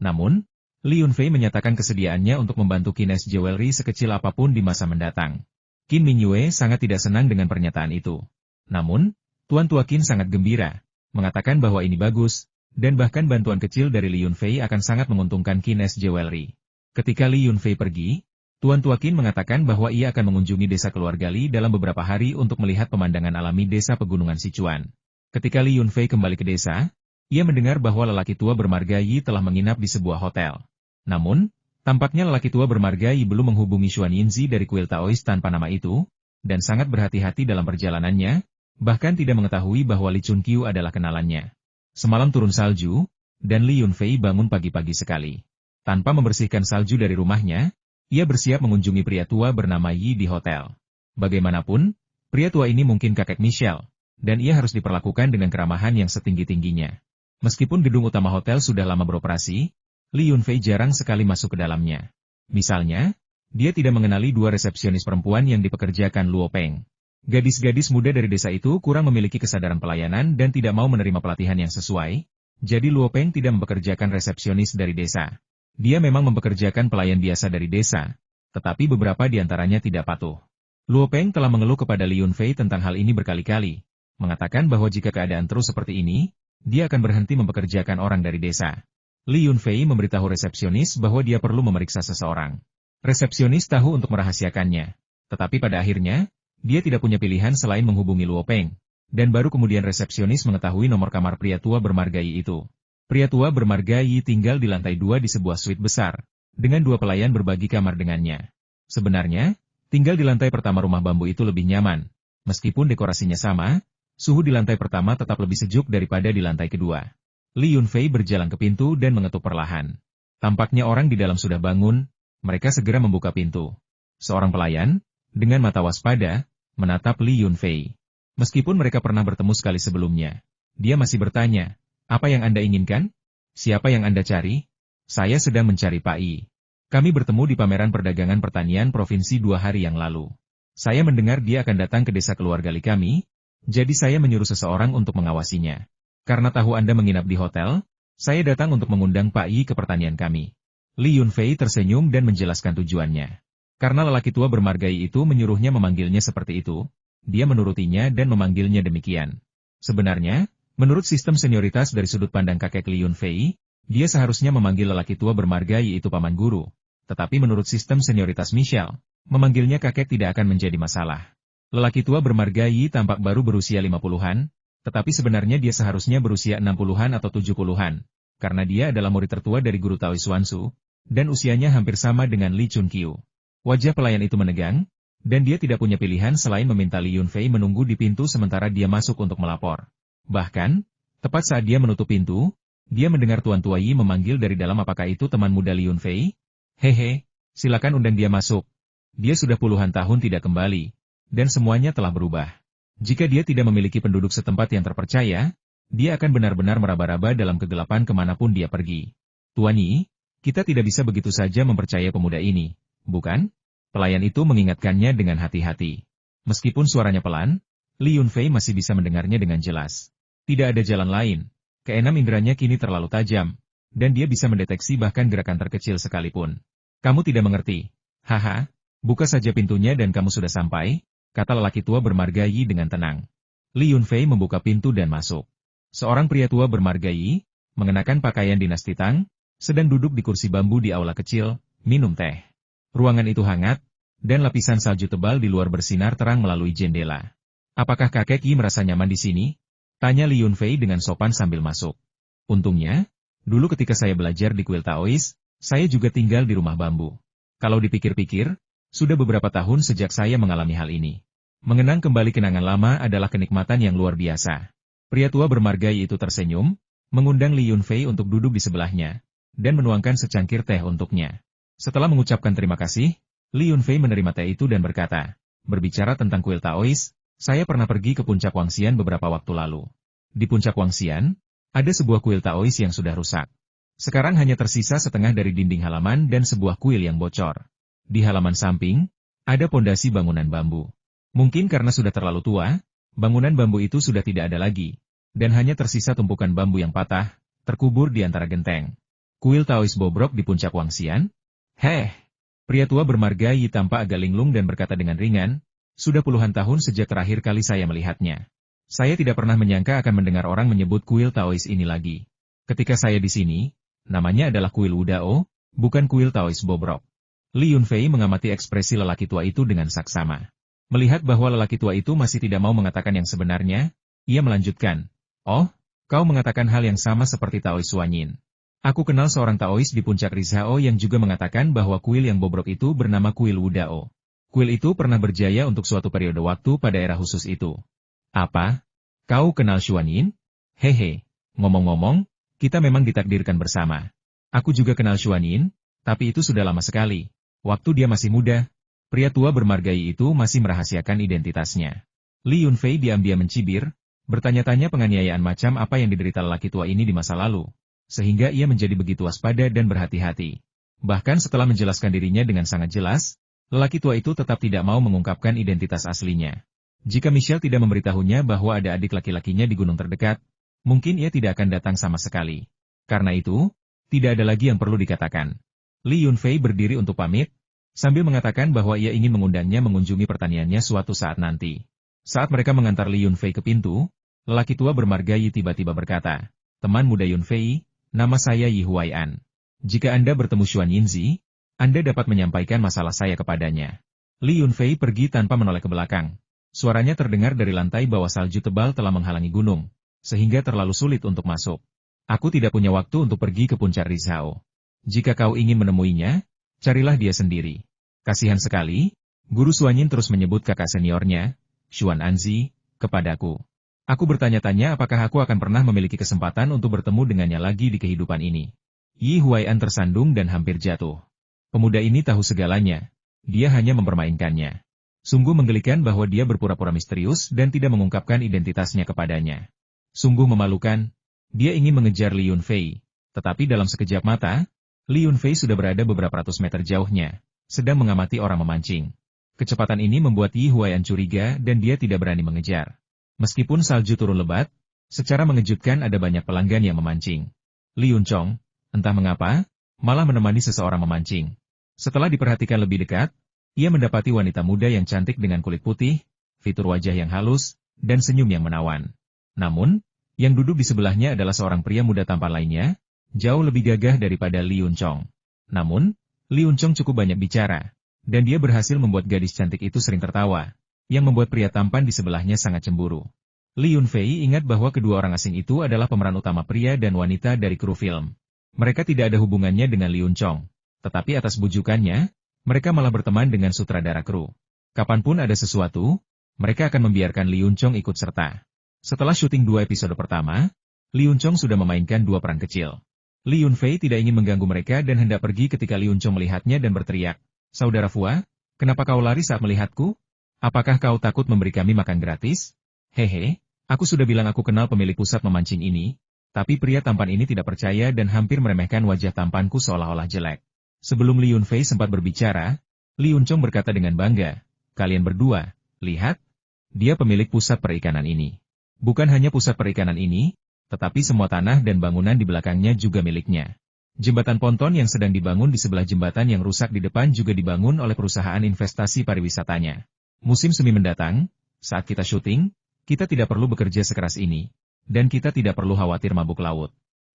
Namun, Li Yunfei menyatakan kesediaannya untuk membantu Qin S Jewelry sekecil apapun di masa mendatang. Qin Mingyue sangat tidak senang dengan pernyataan itu. Namun, Tuan Tua Qin sangat gembira, mengatakan bahwa ini bagus, dan bahkan bantuan kecil dari Li Yunfei akan sangat menguntungkan Qin S Jewelry. Ketika Li Yunfei pergi, Tuan Tua Qin mengatakan bahwa ia akan mengunjungi desa keluarga Li dalam beberapa hari untuk melihat pemandangan alami desa pegunungan Sichuan. Ketika Li Yunfei kembali ke desa, ia mendengar bahwa lelaki tua bermarga Yi telah menginap di sebuah hotel. Namun, tampaknya lelaki tua bermarga Yi belum menghubungi Xuan Yinzi dari kuil Taois tanpa nama itu, dan sangat berhati-hati dalam perjalanannya, bahkan tidak mengetahui bahwa Li Chunqiu adalah kenalannya. Semalam turun salju, dan Li Yunfei bangun pagi-pagi sekali. Tanpa membersihkan salju dari rumahnya, ia bersiap mengunjungi pria tua bernama Yi di hotel. Bagaimanapun, pria tua ini mungkin kakek Michelle, dan ia harus diperlakukan dengan keramahan yang setinggi-tingginya. Meskipun gedung utama hotel sudah lama beroperasi, Li Yunfei jarang sekali masuk ke dalamnya. Misalnya, dia tidak mengenali dua resepsionis perempuan yang dipekerjakan Luo Peng. Gadis-gadis muda dari desa itu kurang memiliki kesadaran pelayanan dan tidak mau menerima pelatihan yang sesuai, jadi Luo Peng tidak mempekerjakan resepsionis dari desa. Dia memang mempekerjakan pelayan biasa dari desa, tetapi beberapa di antaranya tidak patuh. Luo Peng telah mengeluh kepada Li Yunfei tentang hal ini berkali-kali, mengatakan bahwa jika keadaan terus seperti ini, dia akan berhenti mempekerjakan orang dari desa. Li Yunfei memberitahu resepsionis bahwa dia perlu memeriksa seseorang. Resepsionis tahu untuk merahasiakannya, tetapi pada akhirnya, dia tidak punya pilihan selain menghubungi Luo Peng, dan baru kemudian resepsionis mengetahui nomor kamar pria tua bermargai itu. Pria tua bermargai tinggal di lantai 2 di sebuah suite besar, dengan 2 pelayan berbagi kamar dengannya. Sebenarnya, tinggal di lantai pertama rumah bambu itu lebih nyaman. Meskipun dekorasinya sama, suhu di lantai pertama tetap lebih sejuk daripada di lantai kedua. Li Yunfei berjalan ke pintu dan mengetuk perlahan. Tampaknya orang di dalam sudah bangun, mereka segera membuka pintu. Seorang pelayan, dengan mata waspada, menatap Li Yunfei. Meskipun mereka pernah bertemu sekali sebelumnya, dia masih bertanya, "Apa yang Anda inginkan? Siapa yang Anda cari?" "Saya sedang mencari Pak Yi. Kami bertemu di pameran perdagangan pertanian provinsi 2 hari yang lalu. Saya mendengar dia akan datang ke desa keluarga Li kami, jadi saya menyuruh seseorang untuk mengawasinya. Karena tahu Anda menginap di hotel, saya datang untuk mengundang Pak Yi ke pertanian kami." Li Yunfei tersenyum dan menjelaskan tujuannya. Karena lelaki tua bermargai itu menyuruhnya memanggilnya seperti itu, dia menurutinya dan memanggilnya demikian. Sebenarnya, menurut sistem senioritas dari sudut pandang kakek Li Yunfei, dia seharusnya memanggil lelaki tua bermargai itu paman guru. Tetapi menurut sistem senioritas Michelle, memanggilnya kakek tidak akan menjadi masalah. Lelaki tua bermargai tampak baru berusia 50-an, tetapi sebenarnya dia seharusnya berusia 60-an atau 70-an, karena dia adalah murid tertua dari guru Taois Xuanzu, dan usianya hampir sama dengan Li Chunqiu. Wajah pelayan itu menegang, dan dia tidak punya pilihan selain meminta Li Yunfei menunggu di pintu sementara dia masuk untuk melapor. Bahkan, tepat saat dia menutup pintu, dia mendengar Tuan Tua Yi memanggil dari dalam. "Apakah itu teman muda Li Yunfei? Hehe, silakan undang dia masuk. Dia sudah puluhan tahun tidak kembali, dan semuanya telah berubah. Jika dia tidak memiliki penduduk setempat yang terpercaya, dia akan benar-benar meraba-raba dalam kegelapan kemanapun dia pergi. Tuan Yi, kita tidak bisa begitu saja mempercayai pemuda ini, bukan?" Pelayan itu mengingatkannya dengan hati-hati. Meskipun suaranya pelan, Li Yunfei masih bisa mendengarnya dengan jelas. Tidak ada jalan lain. Keenam inderanya kini terlalu tajam, dan dia bisa mendeteksi bahkan gerakan terkecil sekalipun. "Kamu tidak mengerti. Haha, buka saja pintunya dan kamu sudah sampai," kata lelaki tua bermargai dengan tenang. Li Yunfei membuka pintu dan masuk. Seorang pria tua bermargai, mengenakan pakaian dinasti Tang, sedang duduk di kursi bambu di aula kecil, minum teh. Ruangan itu hangat, dan lapisan salju tebal di luar bersinar terang melalui jendela. "Apakah kakek Yi merasa nyaman di sini?" tanya Li Yunfei dengan sopan sambil masuk. "Untungnya, dulu ketika saya belajar di kuil Taois, saya juga tinggal di rumah bambu. Kalau dipikir-pikir, sudah beberapa tahun sejak saya mengalami hal ini. Mengenang kembali kenangan lama adalah kenikmatan yang luar biasa." Pria tua bermargai itu tersenyum, mengundang Li Yunfei untuk duduk di sebelahnya, dan menuangkan secangkir teh untuknya. Setelah mengucapkan terima kasih, Li Yunfei menerima teh itu dan berkata, "Berbicara tentang kuil Taois, saya pernah pergi ke Puncak Wangxian beberapa waktu lalu. Di Puncak Wangxian, ada sebuah kuil Taois yang sudah rusak. Sekarang hanya tersisa setengah dari dinding halaman dan sebuah kuil yang bocor. Di halaman samping, ada pondasi bangunan bambu. Mungkin karena sudah terlalu tua, bangunan bambu itu sudah tidak ada lagi, dan hanya tersisa tumpukan bambu yang patah, terkubur di antara genteng. Kuil Taois bobrok di Puncak Wangxian? Heh." Pria tua bermargai tampak agak linglung dan berkata dengan ringan, "Sudah puluhan tahun sejak terakhir kali saya melihatnya. Saya tidak pernah menyangka akan mendengar orang menyebut kuil Taois ini lagi. Ketika saya di sini, namanya adalah kuil Wudao, bukan kuil Taois bobrok." Li Yunfei mengamati ekspresi lelaki tua itu dengan saksama. Melihat bahwa lelaki tua itu masih tidak mau mengatakan yang sebenarnya, ia melanjutkan, "Oh, kau mengatakan hal yang sama seperti Taois Suanyin. Aku kenal seorang Taois di Puncak Rizhao yang juga mengatakan bahwa kuil yang bobrok itu bernama kuil Wudao. Kuil itu pernah berjaya untuk suatu periode waktu pada era khusus itu." "Apa? Kau kenal Xuanyin?" "Hehe, Ngomong-ngomong, kita memang ditakdirkan bersama. Aku juga kenal Xuan Yin, tapi itu sudah lama sekali. Waktu dia masih muda, pria tua bermargai itu masih merahasiakan identitasnya. Li Yunfei diam-diam mencibir, bertanya-tanya penganiayaan macam apa yang diderita lelaki tua ini di masa lalu, sehingga ia menjadi begitu waspada dan berhati-hati. Bahkan setelah menjelaskan dirinya dengan sangat jelas, lelaki tua itu tetap tidak mau mengungkapkan identitas aslinya. Jika Michelle tidak memberitahunya bahwa ada adik laki-lakinya di gunung terdekat, mungkin ia tidak akan datang sama sekali. Karena itu, tidak ada lagi yang perlu dikatakan. Li Yunfei berdiri untuk pamit, sambil mengatakan bahwa ia ingin mengundangnya mengunjungi pertaniannya suatu saat nanti. Saat mereka mengantar Li Yunfei ke pintu, lelaki tua bermarga Yi tiba-tiba berkata, "Teman muda Yunfei, nama saya Yi Huai'an. Jika Anda bertemu Xuan Yinzi, Anda dapat menyampaikan masalah saya kepadanya." Li Yunfei pergi tanpa menoleh ke belakang. Suaranya terdengar dari lantai bawah salju tebal telah menghalangi gunung, sehingga terlalu sulit untuk masuk. "Aku tidak punya waktu untuk pergi ke puncak Rizhao. Jika kau ingin menemuinya, carilah dia sendiri." Kasihan sekali, Guru Xuan Yin terus menyebut kakak seniornya, Xuan Anzi, kepadaku. Aku bertanya-tanya apakah aku akan pernah memiliki kesempatan untuk bertemu dengannya lagi di kehidupan ini. Yi Huai'an tersandung dan hampir jatuh. Pemuda ini tahu segalanya. Dia hanya mempermainkannya. Sungguh menggelikan bahwa dia berpura-pura misterius dan tidak mengungkapkan identitasnya kepadanya. Sungguh memalukan. Dia ingin mengejar Li Yunfei, tetapi dalam sekejap mata, Li Yunfei sudah berada beberapa ratus meter jauhnya, sedang mengamati orang memancing. Kecepatan ini membuat Yi Huai'an curiga dan dia tidak berani mengejar. Meskipun salju turun lebat, secara mengejutkan ada banyak pelanggan yang memancing. Li Yunchong, entah mengapa, malah menemani seseorang memancing. Setelah diperhatikan lebih dekat, ia mendapati wanita muda yang cantik dengan kulit putih, fitur wajah yang halus, dan senyum yang menawan. Namun, yang duduk di sebelahnya adalah seorang pria muda tampan lainnya, jauh lebih gagah daripada Li Yunchong. Namun, Li Yunchong cukup banyak bicara, dan dia berhasil membuat gadis cantik itu sering tertawa, yang membuat pria tampan di sebelahnya sangat cemburu. Li Yunfei ingat bahwa kedua orang asing itu adalah pemeran utama pria dan wanita dari kru film. Mereka tidak ada hubungannya dengan Li Yunchong, tetapi atas bujukannya, mereka malah berteman dengan sutradara kru. Kapanpun ada sesuatu, mereka akan membiarkan Li Yunchong ikut serta. Setelah syuting 2 episode pertama, Li Yunchong sudah memainkan 2 peran kecil. Li Yunfei tidak ingin mengganggu mereka dan hendak pergi ketika Li Yunchong melihatnya dan berteriak, "Saudara Fua, kenapa kau lari saat melihatku? Apakah kau takut memberi kami makan gratis?" "Hehe, aku sudah bilang aku kenal pemilik pusat memancing ini." Tapi pria tampan ini tidak percaya dan hampir meremehkan wajah tampanku seolah-olah jelek. Sebelum Li Yunfei sempat berbicara, Li Yunchong berkata dengan bangga, "Kalian berdua, lihat, dia pemilik pusat perikanan ini. Bukan hanya pusat perikanan ini, tetapi semua tanah dan bangunan di belakangnya juga miliknya. Jembatan ponton yang sedang dibangun di sebelah jembatan yang rusak di depan juga dibangun oleh perusahaan investasi pariwisatanya. Musim semi mendatang, saat kita syuting, kita tidak perlu bekerja sekeras ini, dan kita tidak perlu khawatir mabuk laut.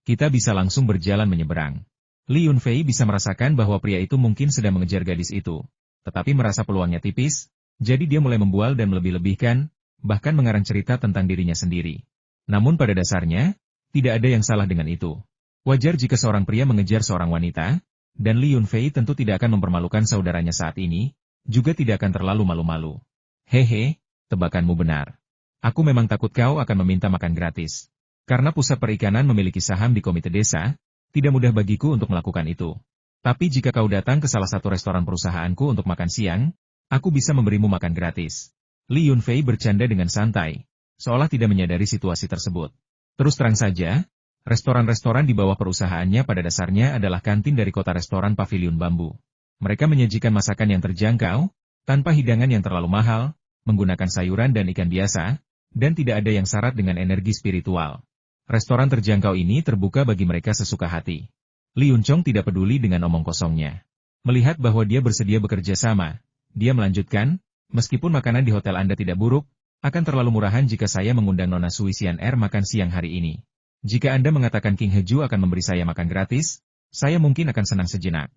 Kita bisa langsung berjalan menyeberang." Li Yunfei bisa merasakan bahwa pria itu mungkin sedang mengejar gadis itu, tetapi merasa peluangnya tipis, jadi dia mulai membual dan melebih-lebihkan, bahkan mengarang cerita tentang dirinya sendiri. Namun pada dasarnya, tidak ada yang salah dengan itu. Wajar jika seorang pria mengejar seorang wanita, dan Li Yunfei tentu tidak akan mempermalukan saudaranya saat ini, juga tidak akan terlalu malu-malu. "Hehe, tebakanmu benar. Aku memang takut kau akan meminta makan gratis. Karena pusat perikanan memiliki saham di komite desa, tidak mudah bagiku untuk melakukan itu. Tapi jika kau datang ke salah satu restoran perusahaanku untuk makan siang, aku bisa memberimu makan gratis." Li Yunfei bercanda dengan santai, seolah tidak menyadari situasi tersebut. Terus terang saja, restoran-restoran di bawah perusahaannya pada dasarnya adalah kantin dari kota restoran Pavilion Bambu. Mereka menyajikan masakan yang terjangkau, tanpa hidangan yang terlalu mahal, menggunakan sayuran dan ikan biasa, dan tidak ada yang syarat dengan energi spiritual. Restoran terjangkau ini terbuka bagi mereka sesuka hati. Li Yunchong tidak peduli dengan omong kosongnya. Melihat bahwa dia bersedia bekerja sama, dia melanjutkan, "Meskipun makanan di hotel Anda tidak buruk, akan terlalu murahan jika saya mengundang Nona Sui Sian Er makan siang hari ini. Jika Anda mengatakan King Heju akan memberi saya makan gratis, saya mungkin akan senang sejenak."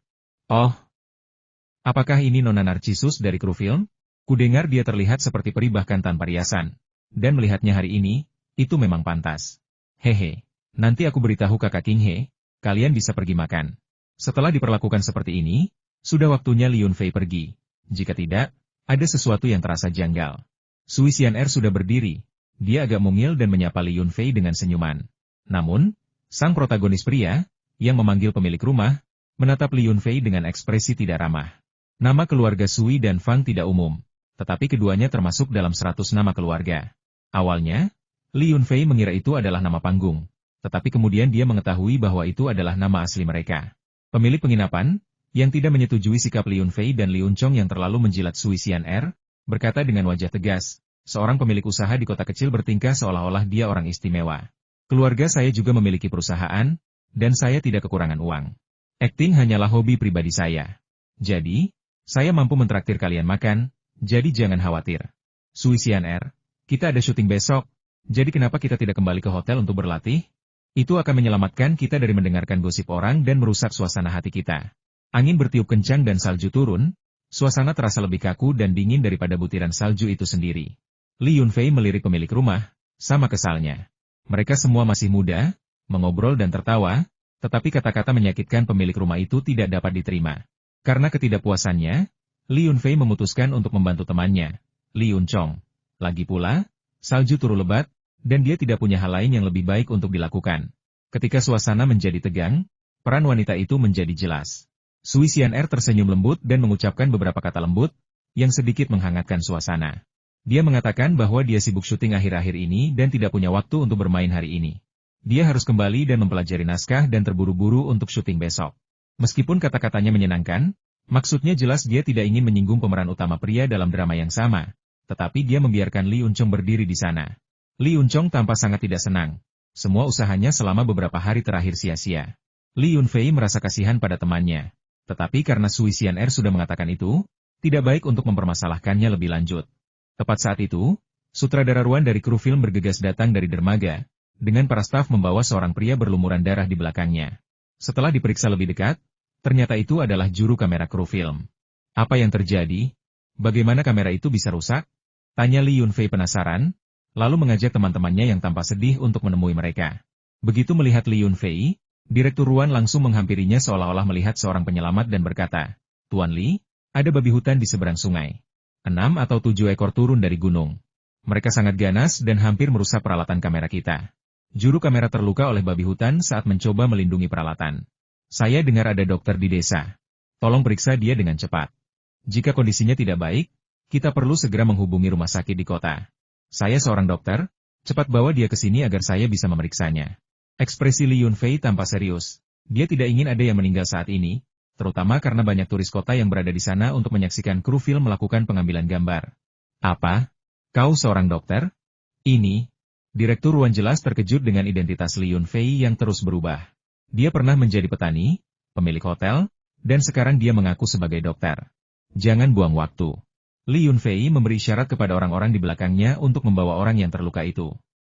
"Oh, apakah ini Nona Narcissus dari kru film? Kudengar dia terlihat seperti peri bahkan tanpa riasan. Dan melihatnya hari ini, itu memang pantas. Hehe, nanti aku beritahu kakak King He, kalian bisa pergi makan." Setelah diperlakukan seperti ini, sudah waktunya Li Yunfei pergi. Jika tidak, ada sesuatu yang terasa janggal. Sui Sian Er sudah berdiri. Dia agak mungil dan menyapa Li Yunfei dengan senyuman. Namun, sang protagonis pria, yang memanggil pemilik rumah, menatap Li Yunfei dengan ekspresi tidak ramah. Nama keluarga Sui dan Fang tidak umum, tetapi keduanya termasuk dalam 100 nama keluarga. Awalnya, Li Yunfei mengira itu adalah nama panggung, tetapi kemudian dia mengetahui bahwa itu adalah nama asli mereka. Pemilik penginapan, yang tidak menyetujui sikap Li Yunfei dan Li Yuncong yang terlalu menjilat Sui Xian'er, berkata dengan wajah tegas, seorang pemilik usaha di kota kecil bertingkah seolah-olah dia orang istimewa. Keluarga saya juga memiliki perusahaan, dan saya tidak kekurangan uang. Akting hanyalah hobi pribadi saya. Jadi, saya mampu mentraktir kalian makan, jadi jangan khawatir. Sui Xian'er, kita ada syuting besok, jadi kenapa kita tidak kembali ke hotel untuk berlatih? Itu akan menyelamatkan kita dari mendengarkan gosip orang dan merusak suasana hati kita. Angin bertiup kencang dan salju turun, suasana terasa lebih kaku dan dingin daripada butiran salju itu sendiri. Li Yunfei melirik pemilik rumah, sama kesalnya. Mereka semua masih muda, mengobrol dan tertawa, tetapi kata-kata menyakitkan pemilik rumah itu tidak dapat diterima. Karena ketidakpuasannya, Li Yunfei memutuskan untuk membantu temannya, Li Yuncong. Lagi pula, salju turun lebat, dan dia tidak punya hal lain yang lebih baik untuk dilakukan. Ketika suasana menjadi tegang, peran wanita itu menjadi jelas. Sui Xian'er tersenyum lembut dan mengucapkan beberapa kata lembut, yang sedikit menghangatkan suasana. Dia mengatakan bahwa dia sibuk syuting akhir-akhir ini dan tidak punya waktu untuk bermain hari ini. Dia harus kembali dan mempelajari naskah dan terburu-buru untuk syuting besok. Meskipun kata-katanya menyenangkan, maksudnya jelas dia tidak ingin menyinggung pemeran utama pria dalam drama yang sama, tetapi dia membiarkan Li Yuncong berdiri di sana. Li Yuncong tampak sangat tidak senang. Semua usahanya selama beberapa hari terakhir sia-sia. Li Yunfei merasa kasihan pada temannya. Tetapi karena Sui Xian'er sudah mengatakan itu, tidak baik untuk mempermasalahkannya lebih lanjut. Tepat saat itu, sutradara Ruan dari kru film bergegas datang dari dermaga, dengan para staf membawa seorang pria berlumuran darah di belakangnya. Setelah diperiksa lebih dekat, ternyata itu adalah juru kamera kru film. Apa yang terjadi? Bagaimana kamera itu bisa rusak? Tanya Li Yunfei penasaran, lalu mengajak teman-temannya yang tampak sedih untuk menemui mereka. Begitu melihat Li Yunfei, Direktur Ruan langsung menghampirinya seolah-olah melihat seorang penyelamat dan berkata, Tuan Li, ada babi hutan di seberang sungai. 6 atau 7 ekor turun dari gunung. Mereka sangat ganas dan hampir merusak peralatan kamera kita. Juru kamera terluka oleh babi hutan saat mencoba melindungi peralatan. Saya dengar ada dokter di desa. Tolong periksa dia dengan cepat. Jika kondisinya tidak baik, kita perlu segera menghubungi rumah sakit di kota. Saya seorang dokter, cepat bawa dia ke sini agar saya bisa memeriksanya. Ekspresi Li Yunfei tampak serius. Dia tidak ingin ada yang meninggal saat ini, terutama karena banyak turis kota yang berada di sana untuk menyaksikan kru film melakukan pengambilan gambar. Apa? Kau seorang dokter? Ini? Direktur Ruan jelas terkejut dengan identitas Li Yunfei yang terus berubah. Dia pernah menjadi petani, pemilik hotel, dan sekarang dia mengaku sebagai dokter. Jangan buang waktu. Li Yunfei memberi isyarat kepada orang-orang di belakangnya untuk membawa orang yang terluka itu.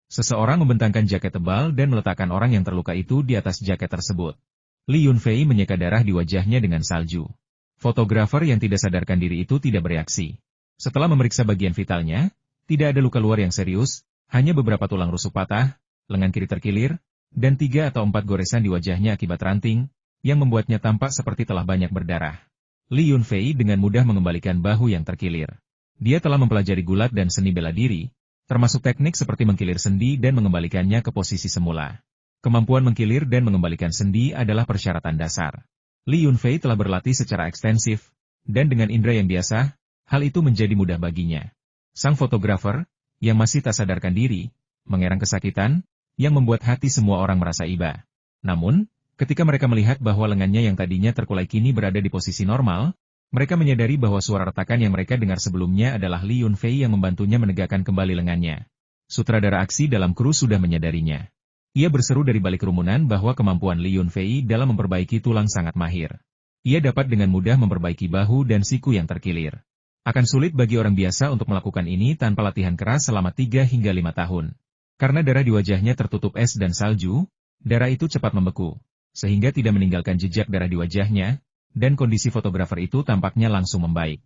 Seseorang membentangkan jaket tebal dan meletakkan orang yang terluka itu di atas jaket tersebut. Li Yunfei menyeka darah di wajahnya dengan salju. Fotografer yang tidak sadarkan diri itu tidak bereaksi. Setelah memeriksa bagian vitalnya, tidak ada luka luar yang serius, hanya beberapa tulang rusuk patah, lengan kiri terkilir, dan 3 atau 4 goresan di wajahnya akibat ranting, yang membuatnya tampak seperti telah banyak berdarah. Li Yunfei dengan mudah mengembalikan bahu yang terkilir. Dia telah mempelajari gulat dan seni bela diri, termasuk teknik seperti mengkilir sendi dan mengembalikannya ke posisi semula. Kemampuan mengkilir dan mengembalikan sendi adalah persyaratan dasar. Li Yunfei telah berlatih secara ekstensif, dan dengan indera yang biasa, hal itu menjadi mudah baginya. Sang fotografer, yang masih tak sadarkan diri, mengerang kesakitan, yang membuat hati semua orang merasa iba. Namun, ketika mereka melihat bahwa lengannya yang tadinya terkulai kini berada di posisi normal, mereka menyadari bahwa suara retakan yang mereka dengar sebelumnya adalah Li Yunfei yang membantunya menegakkan kembali lengannya. Sutradara aksi dalam kru sudah menyadarinya. Ia berseru dari balik kerumunan bahwa kemampuan Li Yunfei dalam memperbaiki tulang sangat mahir. Ia dapat dengan mudah memperbaiki bahu dan siku yang terkilir. Akan sulit bagi orang biasa untuk melakukan ini tanpa latihan keras selama 3 hingga 5 tahun. Karena darah di wajahnya tertutup es dan salju, darah itu cepat membeku, sehingga tidak meninggalkan jejak darah di wajahnya, dan kondisi fotografer itu tampaknya langsung membaik.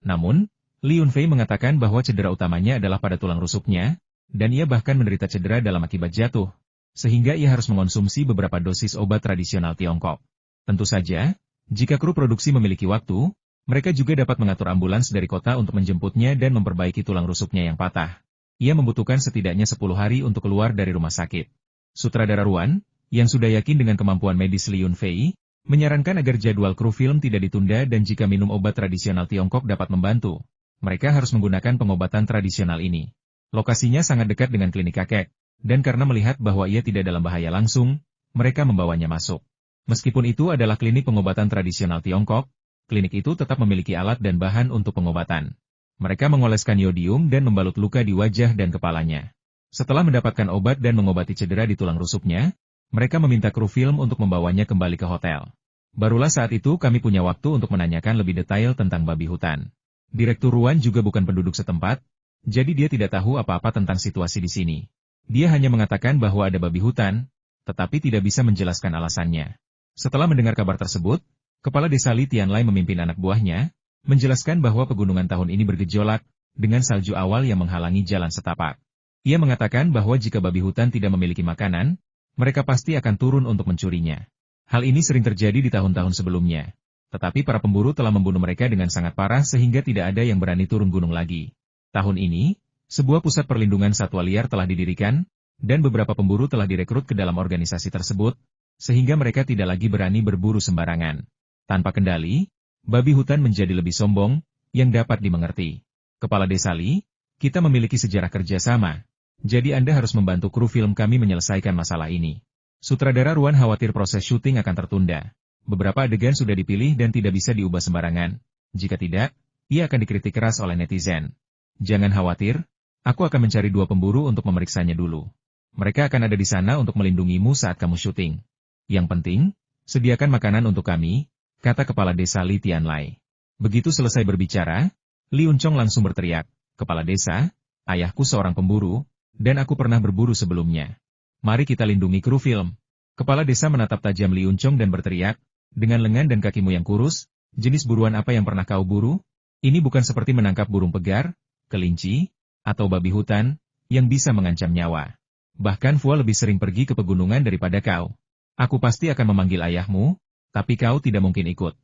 Namun, Li Yunfei mengatakan bahwa cedera utamanya adalah pada tulang rusuknya, dan ia bahkan menderita cedera dalam akibat jatuh, sehingga ia harus mengonsumsi beberapa dosis obat tradisional Tiongkok. Tentu saja, jika kru produksi memiliki waktu, mereka juga dapat mengatur ambulans dari kota untuk menjemputnya dan memperbaiki tulang rusuknya yang patah. Ia membutuhkan setidaknya 10 hari untuk keluar dari rumah sakit. Sutradara Ruan, yang sudah yakin dengan kemampuan medis Li Yunfei, menyarankan agar jadwal kru film tidak ditunda dan jika minum obat tradisional Tiongkok dapat membantu, mereka harus menggunakan pengobatan tradisional ini. Lokasinya sangat dekat dengan klinik kakek, dan karena melihat bahwa ia tidak dalam bahaya langsung, mereka membawanya masuk. Meskipun itu adalah klinik pengobatan tradisional Tiongkok, klinik itu tetap memiliki alat dan bahan untuk pengobatan. Mereka mengoleskan yodium dan membalut luka di wajah dan kepalanya. Setelah mendapatkan obat dan mengobati cedera di tulang rusuknya, mereka meminta kru film untuk membawanya kembali ke hotel. Barulah saat itu kami punya waktu untuk menanyakan lebih detail tentang babi hutan. Direktur Ruan juga bukan penduduk setempat, jadi dia tidak tahu apa-apa tentang situasi di sini. Dia hanya mengatakan bahwa ada babi hutan, tetapi tidak bisa menjelaskan alasannya. Setelah mendengar kabar tersebut, Kepala Desa Li Tianlai memimpin anak buahnya, menjelaskan bahwa pegunungan tahun ini bergejolak, dengan salju awal yang menghalangi jalan setapak. Ia mengatakan bahwa jika babi hutan tidak memiliki makanan, mereka pasti akan turun untuk mencurinya. Hal ini sering terjadi di tahun-tahun sebelumnya. Tetapi para pemburu telah membunuh mereka dengan sangat parah sehingga tidak ada yang berani turun gunung lagi. Tahun ini, sebuah pusat perlindungan satwa liar telah didirikan, dan beberapa pemburu telah direkrut ke dalam organisasi tersebut, sehingga mereka tidak lagi berani berburu sembarangan. Tanpa kendali, babi hutan menjadi lebih sombong, yang dapat dimengerti. Kepala Desa Li, kita memiliki sejarah kerjasama, jadi Anda harus membantu kru film kami menyelesaikan masalah ini. Sutradara Ruan khawatir proses syuting akan tertunda. Beberapa adegan sudah dipilih dan tidak bisa diubah sembarangan. Jika tidak, ia akan dikritik keras oleh netizen. Jangan khawatir, aku akan mencari 2 pemburu untuk memeriksanya dulu. Mereka akan ada di sana untuk melindungimu saat kamu syuting. Yang penting, sediakan makanan untuk kami, kata Kepala Desa Li Tianlai. Begitu selesai berbicara, Li Uncong langsung berteriak, Kepala Desa, ayahku seorang pemburu, dan aku pernah berburu sebelumnya. Mari kita lindungi kru film. Kepala Desa menatap tajam Li Uncong dan berteriak, dengan lengan dan kakimu yang kurus, jenis buruan apa yang pernah kau buru? Ini bukan seperti menangkap burung pegar, kelinci, atau babi hutan, yang bisa mengancam nyawa. Bahkan Fua lebih sering pergi ke pegunungan daripada kau. Aku pasti akan memanggil ayahmu, tapi kau tidak mungkin ikut.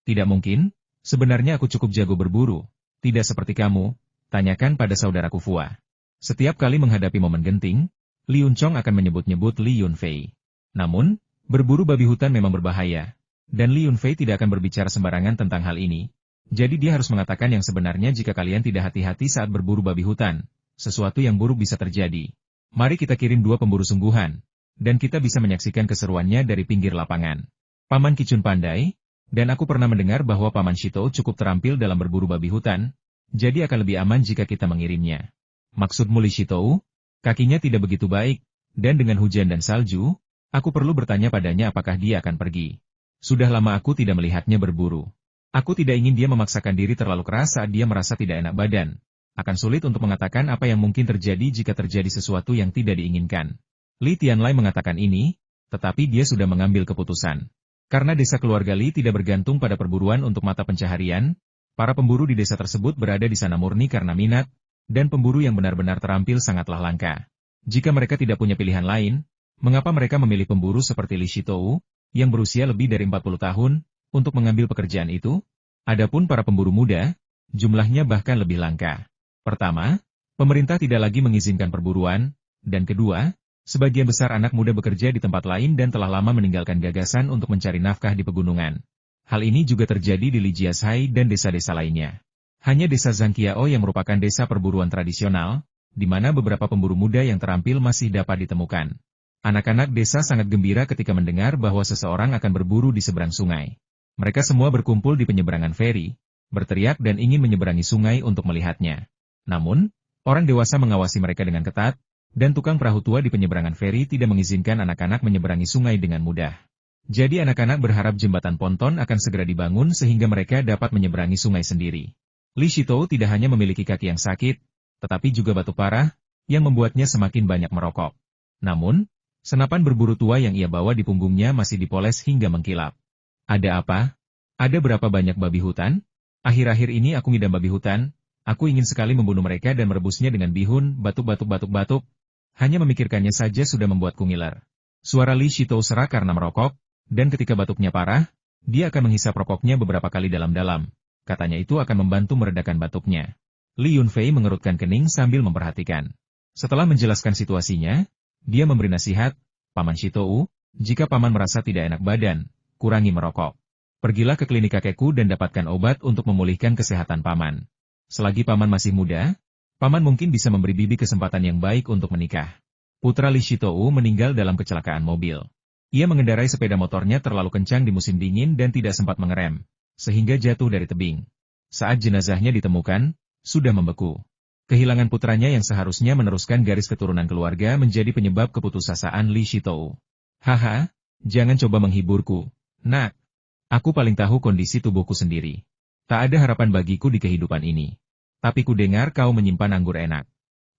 Tidak mungkin, sebenarnya aku cukup jago berburu. Tidak seperti kamu, tanyakan pada saudaraku Fua. Setiap kali menghadapi momen genting, Li Uncong akan menyebut-nyebut Li Yunfei. Namun, berburu babi hutan memang berbahaya, dan Li Yunfei tidak akan berbicara sembarangan tentang hal ini. Jadi dia harus mengatakan yang sebenarnya jika kalian tidak hati-hati saat berburu babi hutan, sesuatu yang buruk bisa terjadi. Mari kita kirim 2 pemburu sungguhan, dan kita bisa menyaksikan keseruannya dari pinggir lapangan. Paman Kicun pandai, dan aku pernah mendengar bahwa Paman Shito cukup terampil dalam berburu babi hutan, jadi akan lebih aman jika kita mengirimnya. Maksudmu Li Shito? Kakinya tidak begitu baik, dan dengan hujan dan salju, aku perlu bertanya padanya apakah dia akan pergi. Sudah lama aku tidak melihatnya berburu. Aku tidak ingin dia memaksakan diri terlalu keras saat dia merasa tidak enak badan. Akan sulit untuk mengatakan apa yang mungkin terjadi jika terjadi sesuatu yang tidak diinginkan. Li Tianlai mengatakan ini, tetapi dia sudah mengambil keputusan. Karena desa keluarga Li tidak bergantung pada perburuan untuk mata pencaharian, para pemburu di desa tersebut berada di sana murni karena minat, dan pemburu yang benar-benar terampil sangatlah langka. Jika mereka tidak punya pilihan lain, mengapa mereka memilih pemburu seperti Li Shitou, yang berusia lebih dari 40 tahun, untuk mengambil pekerjaan itu? Adapun para pemburu muda, jumlahnya bahkan lebih langka. Pertama, pemerintah tidak lagi mengizinkan perburuan, dan kedua, sebagian besar anak muda bekerja di tempat lain dan telah lama meninggalkan gagasan untuk mencari nafkah di pegunungan. Hal ini juga terjadi di Lijiashai dan desa-desa lainnya. Hanya desa Zhangqiao yang merupakan desa perburuan tradisional, di mana beberapa pemburu muda yang terampil masih dapat ditemukan. Anak-anak desa sangat gembira ketika mendengar bahwa seseorang akan berburu di seberang sungai. Mereka semua berkumpul di penyeberangan feri, berteriak dan ingin menyeberangi sungai untuk melihatnya. Namun, orang dewasa mengawasi mereka dengan ketat, dan tukang perahu tua di penyeberangan feri tidak mengizinkan anak-anak menyeberangi sungai dengan mudah. Jadi anak-anak berharap jembatan ponton akan segera dibangun sehingga mereka dapat menyeberangi sungai sendiri. Li Shitou tidak hanya memiliki kaki yang sakit, tetapi juga batuk parah, yang membuatnya semakin banyak merokok. Namun, senapan berburu tua yang ia bawa di punggungnya masih dipoles hingga mengkilap. Ada apa? Ada berapa banyak babi hutan? Akhir-akhir ini aku ngidam babi hutan, aku ingin sekali membunuh mereka dan merebusnya dengan bihun, batuk. Hanya memikirkannya saja sudah membuatku ngiler. Suara Li Shitou serak karena merokok, dan ketika batuknya parah, dia akan menghisap rokoknya beberapa kali dalam-dalam. Katanya itu akan membantu meredakan batuknya. Li Yunfei mengerutkan kening sambil memperhatikan. Setelah menjelaskan situasinya, dia memberi nasihat, Paman Shitou, jika paman merasa tidak enak badan, kurangi merokok. Pergilah ke klinik kakekku dan dapatkan obat untuk memulihkan kesehatan paman. Selagi paman masih muda, paman mungkin bisa memberi bibi kesempatan yang baik untuk menikah. Putra Li Shitou meninggal dalam kecelakaan mobil. Ia mengendarai sepeda motornya terlalu kencang di musim dingin dan tidak sempat mengerem, sehingga jatuh dari tebing. Saat jenazahnya ditemukan, sudah membeku. Kehilangan putranya yang seharusnya meneruskan garis keturunan keluarga menjadi penyebab keputusasaan Li Shitou. Haha, jangan coba menghiburku, nak. Aku paling tahu kondisi tubuhku sendiri. Tak ada harapan bagiku di kehidupan ini. Tapi ku dengar kau menyimpan anggur enak.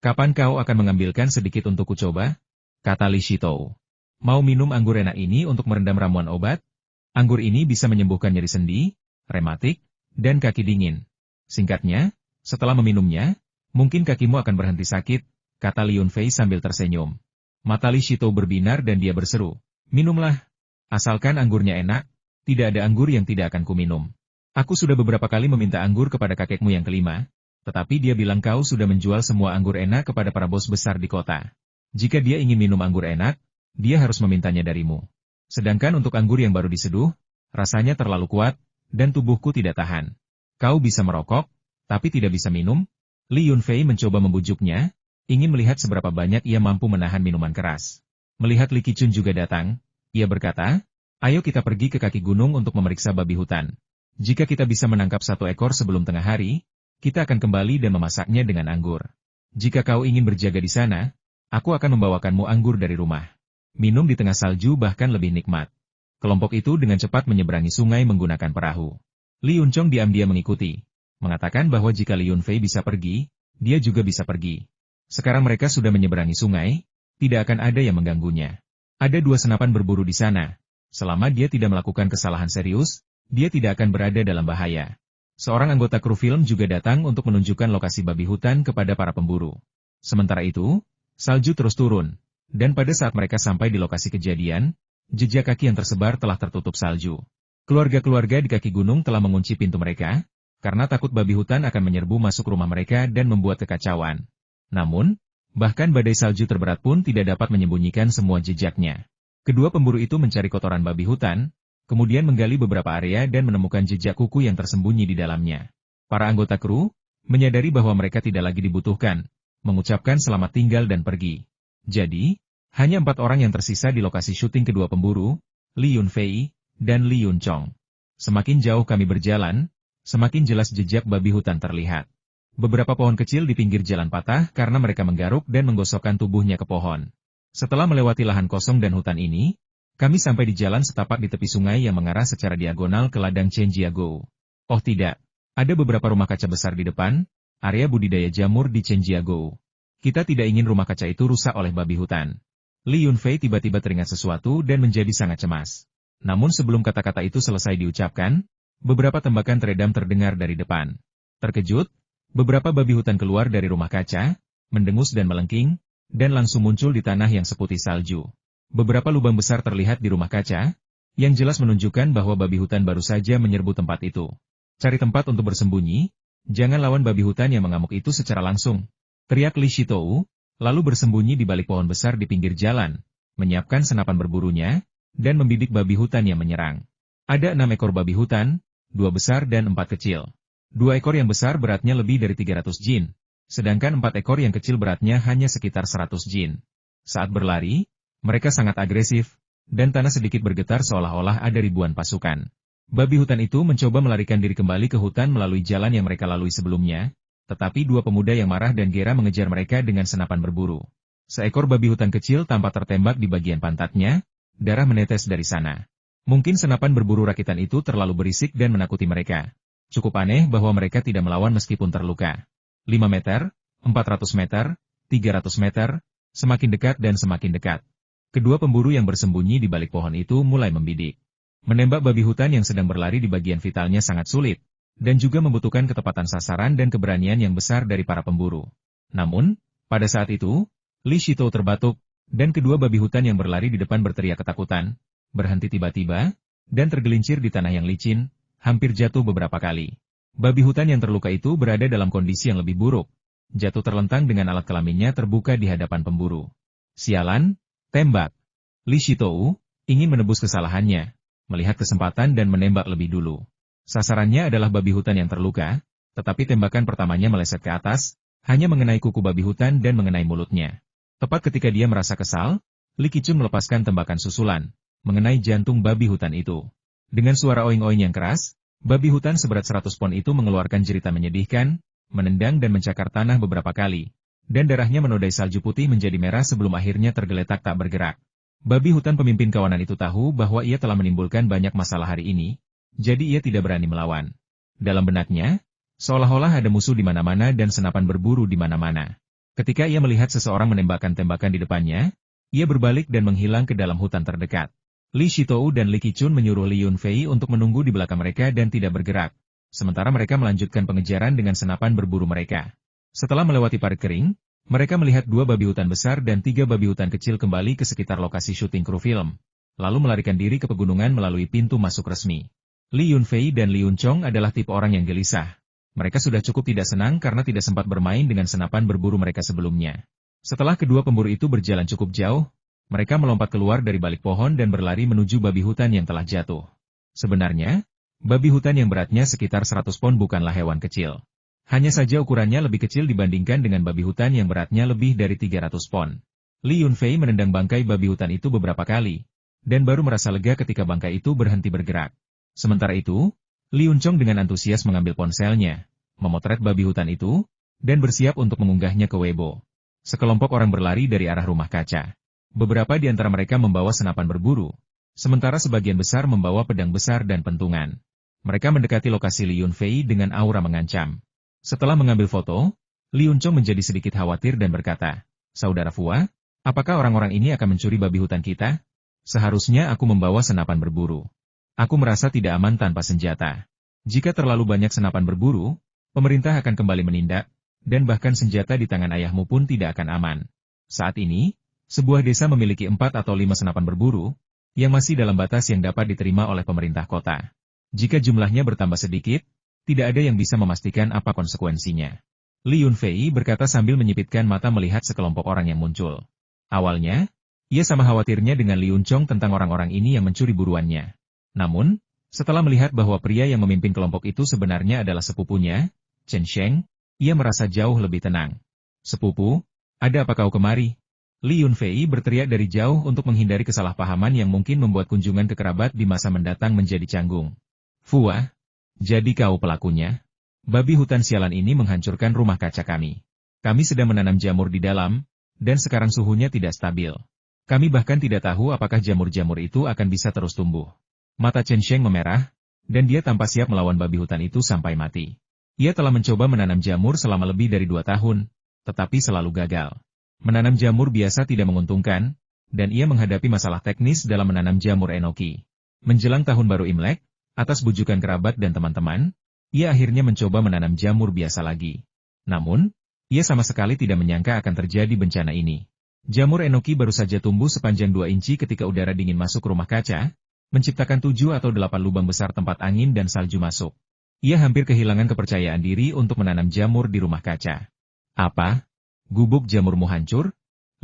Kapan kau akan mengambilkan sedikit untuk ku coba? Kata Li Shitou. Mau minum anggur enak ini untuk merendam ramuan obat? Anggur ini bisa menyembuhkan nyeri sendi, rematik, dan kaki dingin. Singkatnya, setelah meminumnya, mungkin kakimu akan berhenti sakit, kata Li Yunfei sambil tersenyum. Mata Li Shitou berbinar dan dia berseru, minumlah. Asalkan anggurnya enak, tidak ada anggur yang tidak akan kuminum. Aku sudah beberapa kali meminta anggur kepada kakekmu yang kelima, tetapi dia bilang kau sudah menjual semua anggur enak kepada para bos besar di kota. Jika dia ingin minum anggur enak, dia harus memintanya darimu. Sedangkan untuk anggur yang baru diseduh, rasanya terlalu kuat, dan tubuhku tidak tahan. Kau bisa merokok, tapi tidak bisa minum? Li Yunfei mencoba membujuknya, ingin melihat seberapa banyak ia mampu menahan minuman keras. Melihat Li Qichun juga datang, ia berkata, ayo kita pergi ke kaki gunung untuk memeriksa babi hutan. Jika kita bisa menangkap 1 ekor sebelum tengah hari, kita akan kembali dan memasaknya dengan anggur. Jika kau ingin berjaga di sana, aku akan membawakanmu anggur dari rumah. Minum di tengah salju bahkan lebih nikmat. Kelompok itu dengan cepat menyeberangi sungai menggunakan perahu. Li Yunchong diam-diam mengikuti, mengatakan bahwa jika Li Yunfei bisa pergi, dia juga bisa pergi. Sekarang mereka sudah menyeberangi sungai, tidak akan ada yang mengganggunya. Ada 2 senapan berburu di sana. Selama dia tidak melakukan kesalahan serius, dia tidak akan berada dalam bahaya. Seorang anggota kru film juga datang untuk menunjukkan lokasi babi hutan kepada para pemburu. Sementara itu, salju terus turun, dan pada saat mereka sampai di lokasi kejadian, jejak kaki yang tersebar telah tertutup salju. Keluarga-keluarga di kaki gunung telah mengunci pintu mereka, karena takut babi hutan akan menyerbu masuk rumah mereka dan membuat kekacauan. Namun, bahkan badai salju terberat pun tidak dapat menyembunyikan semua jejaknya. Kedua pemburu itu mencari kotoran babi hutan, kemudian menggali beberapa area dan menemukan jejak kuku yang tersembunyi di dalamnya. Para anggota kru menyadari bahwa mereka tidak lagi dibutuhkan, mengucapkan selamat tinggal dan pergi. Jadi, hanya 4 orang yang tersisa di lokasi syuting kedua pemburu, Li Yunfei dan Li Yunchong. Semakin jauh kami berjalan, semakin jelas jejak babi hutan terlihat. Beberapa pohon kecil di pinggir jalan patah karena mereka menggaruk dan menggosokkan tubuhnya ke pohon. Setelah melewati lahan kosong dan hutan ini, kami sampai di jalan setapak di tepi sungai yang mengarah secara diagonal ke ladang Chenjiagou. Oh tidak, ada beberapa rumah kaca besar di depan, area budidaya jamur di Chenjiagou. Kita tidak ingin rumah kaca itu rusak oleh babi hutan. Li Yunfei tiba-tiba teringat sesuatu dan menjadi sangat cemas. Namun sebelum kata-kata itu selesai diucapkan, beberapa tembakan teredam terdengar dari depan. Terkejut, beberapa babi hutan keluar dari rumah kaca, mendengus dan melengking, dan langsung muncul di tanah yang seputih salju. Beberapa lubang besar terlihat di rumah kaca, yang jelas menunjukkan bahwa babi hutan baru saja menyerbu tempat itu. Cari tempat untuk bersembunyi, jangan lawan babi hutan yang mengamuk itu secara langsung. Teriak Li Shitou, lalu bersembunyi di balik pohon besar di pinggir jalan, menyiapkan senapan berburunya, dan membidik babi hutan yang menyerang. Ada 6 ekor babi hutan, 2 besar dan 4 kecil. 2 ekor yang besar beratnya lebih dari 300 jin, sedangkan 4 ekor yang kecil beratnya hanya sekitar 100 jin. Saat berlari, mereka sangat agresif, dan tanah sedikit bergetar seolah-olah ada ribuan pasukan. Babi hutan itu mencoba melarikan diri kembali ke hutan melalui jalan yang mereka lalui sebelumnya, tetapi 2 pemuda yang marah dan gera mengejar mereka dengan senapan berburu. Seekor babi hutan kecil tampak tertembak di bagian pantatnya, darah menetes dari sana. Mungkin senapan berburu rakitan itu terlalu berisik dan menakuti mereka. Cukup aneh bahwa mereka tidak melawan meskipun terluka. 5 meter, 400 meter, 300 meter, semakin dekat dan semakin dekat. Kedua pemburu yang bersembunyi di balik pohon itu mulai membidik. Menembak babi hutan yang sedang berlari di bagian vitalnya sangat sulit, dan juga membutuhkan ketepatan sasaran dan keberanian yang besar dari para pemburu. Namun, pada saat itu, Li Shitou terbatuk, dan kedua babi hutan yang berlari di depan berteriak ketakutan, berhenti tiba-tiba, dan tergelincir di tanah yang licin, hampir jatuh beberapa kali. Babi hutan yang terluka itu berada dalam kondisi yang lebih buruk, jatuh terlentang dengan alat kelaminnya terbuka di hadapan pemburu. Sialan, tembak. Li Shitou ingin menebus kesalahannya, melihat kesempatan dan menembak lebih dulu. Sasarannya adalah babi hutan yang terluka, tetapi tembakan pertamanya meleset ke atas, hanya mengenai kuku babi hutan dan mengenai mulutnya. Tepat ketika dia merasa kesal, Li Qichun melepaskan tembakan susulan, mengenai jantung babi hutan itu. Dengan suara oing-oing yang keras, babi hutan seberat 100 pon itu mengeluarkan jerita menyedihkan, menendang dan mencakar tanah beberapa kali, dan darahnya menodai salju putih menjadi merah sebelum akhirnya tergeletak tak bergerak. Babi hutan pemimpin kawanan itu tahu bahwa ia telah menimbulkan banyak masalah hari ini, jadi ia tidak berani melawan. Dalam benaknya, seolah-olah ada musuh di mana-mana dan senapan berburu di mana-mana. Ketika ia melihat seseorang menembakkan tembakan di depannya, ia berbalik dan menghilang ke dalam hutan terdekat. Li Shitou dan Li Qichun menyuruh Li Yunfei untuk menunggu di belakang mereka dan tidak bergerak, sementara mereka melanjutkan pengejaran dengan senapan berburu mereka. Setelah melewati parit kering, mereka melihat 2 babi hutan besar dan 3 babi hutan kecil kembali ke sekitar lokasi syuting kru film, lalu melarikan diri ke pegunungan melalui pintu masuk resmi. Li Yunfei dan Li Yunchong adalah tipe orang yang gelisah. Mereka sudah cukup tidak senang karena tidak sempat bermain dengan senapan berburu mereka sebelumnya. Setelah kedua pemburu itu berjalan cukup jauh, mereka melompat keluar dari balik pohon dan berlari menuju babi hutan yang telah jatuh. Sebenarnya, babi hutan yang beratnya sekitar 100 pon bukanlah hewan kecil. Hanya saja ukurannya lebih kecil dibandingkan dengan babi hutan yang beratnya lebih dari 300 pon. Li Yunfei menendang bangkai babi hutan itu beberapa kali, dan baru merasa lega ketika bangkai itu berhenti bergerak. Sementara itu, Li Yunchong dengan antusias mengambil ponselnya, memotret babi hutan itu, dan bersiap untuk mengunggahnya ke Weibo. Sekelompok orang berlari dari arah rumah kaca. Beberapa di antara mereka membawa senapan berburu, sementara sebagian besar membawa pedang besar dan pentungan. Mereka mendekati lokasi Li Yunfei dengan aura mengancam. Setelah mengambil foto, Li Yunchong menjadi sedikit khawatir dan berkata, "Saudara Fua, apakah orang-orang ini akan mencuri babi hutan kita? Seharusnya aku membawa senapan berburu. Aku merasa tidak aman tanpa senjata. Jika terlalu banyak senapan berburu, pemerintah akan kembali menindak, dan bahkan senjata di tangan ayahmu pun tidak akan aman." Saat ini, sebuah desa memiliki 4 atau 5 senapan berburu, yang masih dalam batas yang dapat diterima oleh pemerintah kota. Jika jumlahnya bertambah sedikit, tidak ada yang bisa memastikan apa konsekuensinya. Li Yunfei berkata sambil menyipitkan mata melihat sekelompok orang yang muncul. Awalnya, ia sama khawatirnya dengan Li Yunchong tentang orang-orang ini yang mencuri buruannya. Namun, setelah melihat bahwa pria yang memimpin kelompok itu sebenarnya adalah sepupunya, Chen Sheng, ia merasa jauh lebih tenang. "Sepupu, ada apa kau kemari?" Li Yunfei berteriak dari jauh untuk menghindari kesalahpahaman yang mungkin membuat kunjungan ke kerabat di masa mendatang menjadi canggung. "Fua, jadi kau pelakunya? Babi hutan sialan ini menghancurkan rumah kaca kami. Kami sedang menanam jamur di dalam, dan sekarang suhunya tidak stabil. Kami bahkan tidak tahu apakah jamur-jamur itu akan bisa terus tumbuh." Mata Chen Sheng memerah, dan dia tanpa siap melawan babi hutan itu sampai mati. Ia telah mencoba menanam jamur selama lebih dari 2 tahun, tetapi selalu gagal. Menanam jamur biasa tidak menguntungkan, dan ia menghadapi masalah teknis dalam menanam jamur enoki. Menjelang tahun baru Imlek, atas bujukan kerabat dan teman-teman, ia akhirnya mencoba menanam jamur biasa lagi. Namun, ia sama sekali tidak menyangka akan terjadi bencana ini. Jamur enoki baru saja tumbuh sepanjang 2 inci ketika udara dingin masuk rumah kaca, menciptakan 7 atau 8 lubang besar tempat angin dan salju masuk. Ia hampir kehilangan kepercayaan diri untuk menanam jamur di rumah kaca. "Apa? Gubuk jamurmu hancur?"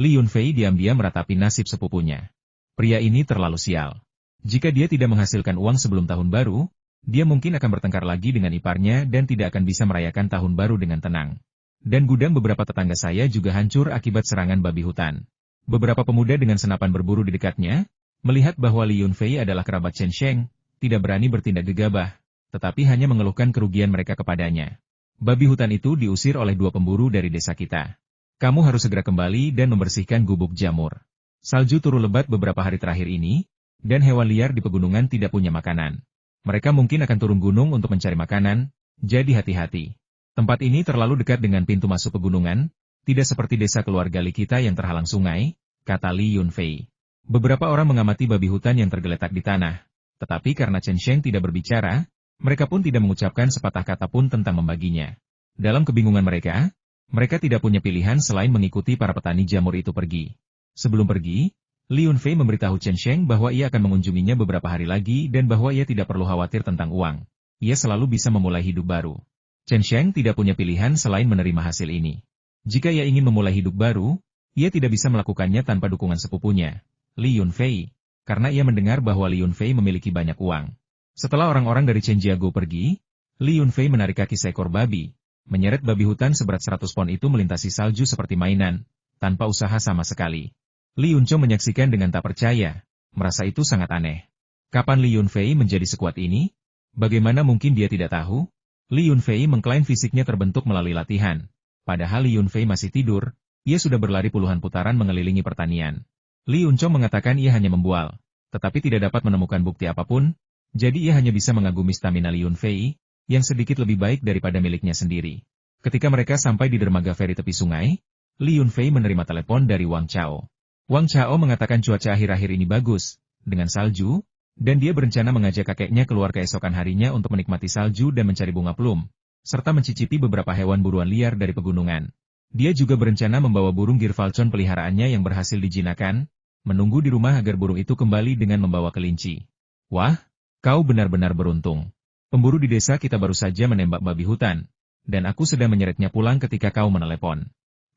Li Yunfei diam-diam meratapi nasib sepupunya. Pria ini terlalu sial. Jika dia tidak menghasilkan uang sebelum tahun baru, dia mungkin akan bertengkar lagi dengan iparnya dan tidak akan bisa merayakan tahun baru dengan tenang. Dan gudang beberapa tetangga saya juga hancur akibat serangan babi hutan. Beberapa pemuda dengan senapan berburu di dekatnya, melihat bahwa Li Yunfei adalah kerabat Chen Sheng, tidak berani bertindak gegabah, tetapi hanya mengeluhkan kerugian mereka kepadanya. "Babi hutan itu diusir oleh 2 pemburu dari desa kita. Kamu harus segera kembali dan membersihkan gubuk jamur. Salju turun lebat beberapa hari terakhir ini, dan hewan liar di pegunungan tidak punya makanan. Mereka mungkin akan turun gunung untuk mencari makanan, jadi hati-hati. Tempat ini terlalu dekat dengan pintu masuk pegunungan, tidak seperti desa keluarga Li kita yang terhalang sungai," kata Li Yunfei. Beberapa orang mengamati babi hutan yang tergeletak di tanah, tetapi karena Chen Sheng tidak berbicara, mereka pun tidak mengucapkan sepatah kata pun tentang membaginya. Dalam kebingungan mereka tidak punya pilihan selain mengikuti para petani jamur itu pergi. Sebelum pergi, Li Yunfei memberitahu Chen Sheng bahwa ia akan mengunjunginya beberapa hari lagi dan bahwa ia tidak perlu khawatir tentang uang. Ia selalu bisa memulai hidup baru. Chen Sheng tidak punya pilihan selain menerima hasil ini. Jika ia ingin memulai hidup baru, ia tidak bisa melakukannya tanpa dukungan sepupunya. Li Yunfei, karena ia mendengar bahwa Li Yunfei memiliki banyak uang. Setelah orang-orang dari Chenjiago pergi, Li Yunfei menarik kaki seekor babi, menyeret babi hutan seberat 100 pon itu melintasi salju seperti mainan, tanpa usaha sama sekali. Li Yunchong menyaksikan dengan tak percaya, merasa itu sangat aneh. Kapan Li Yunfei menjadi sekuat ini? Bagaimana mungkin dia tidak tahu? Li Yunfei mengklaim fisiknya terbentuk melalui latihan. Padahal Li Yunfei masih tidur, ia sudah berlari puluhan putaran mengelilingi pertanian. Li Yunchong mengatakan ia hanya membual, tetapi tidak dapat menemukan bukti apapun, jadi ia hanya bisa mengagumi stamina Li Yunfei, yang sedikit lebih baik daripada miliknya sendiri. Ketika mereka sampai di dermaga feri tepi sungai, Li Yunfei menerima telepon dari Wang Chao. Wang Chao mengatakan cuaca akhir-akhir ini bagus, dengan salju, dan dia berencana mengajak kakeknya keluar keesokan harinya untuk menikmati salju dan mencari bunga plum, serta mencicipi beberapa hewan buruan liar dari pegunungan. Dia juga berencana membawa burung Girfalcon peliharaannya yang berhasil dijinakkan, menunggu di rumah agar burung itu kembali dengan membawa kelinci. Wah, kau benar-benar beruntung. Pemburu di desa kita baru saja menembak babi hutan, dan aku sedang menyeretnya pulang ketika kau menelepon.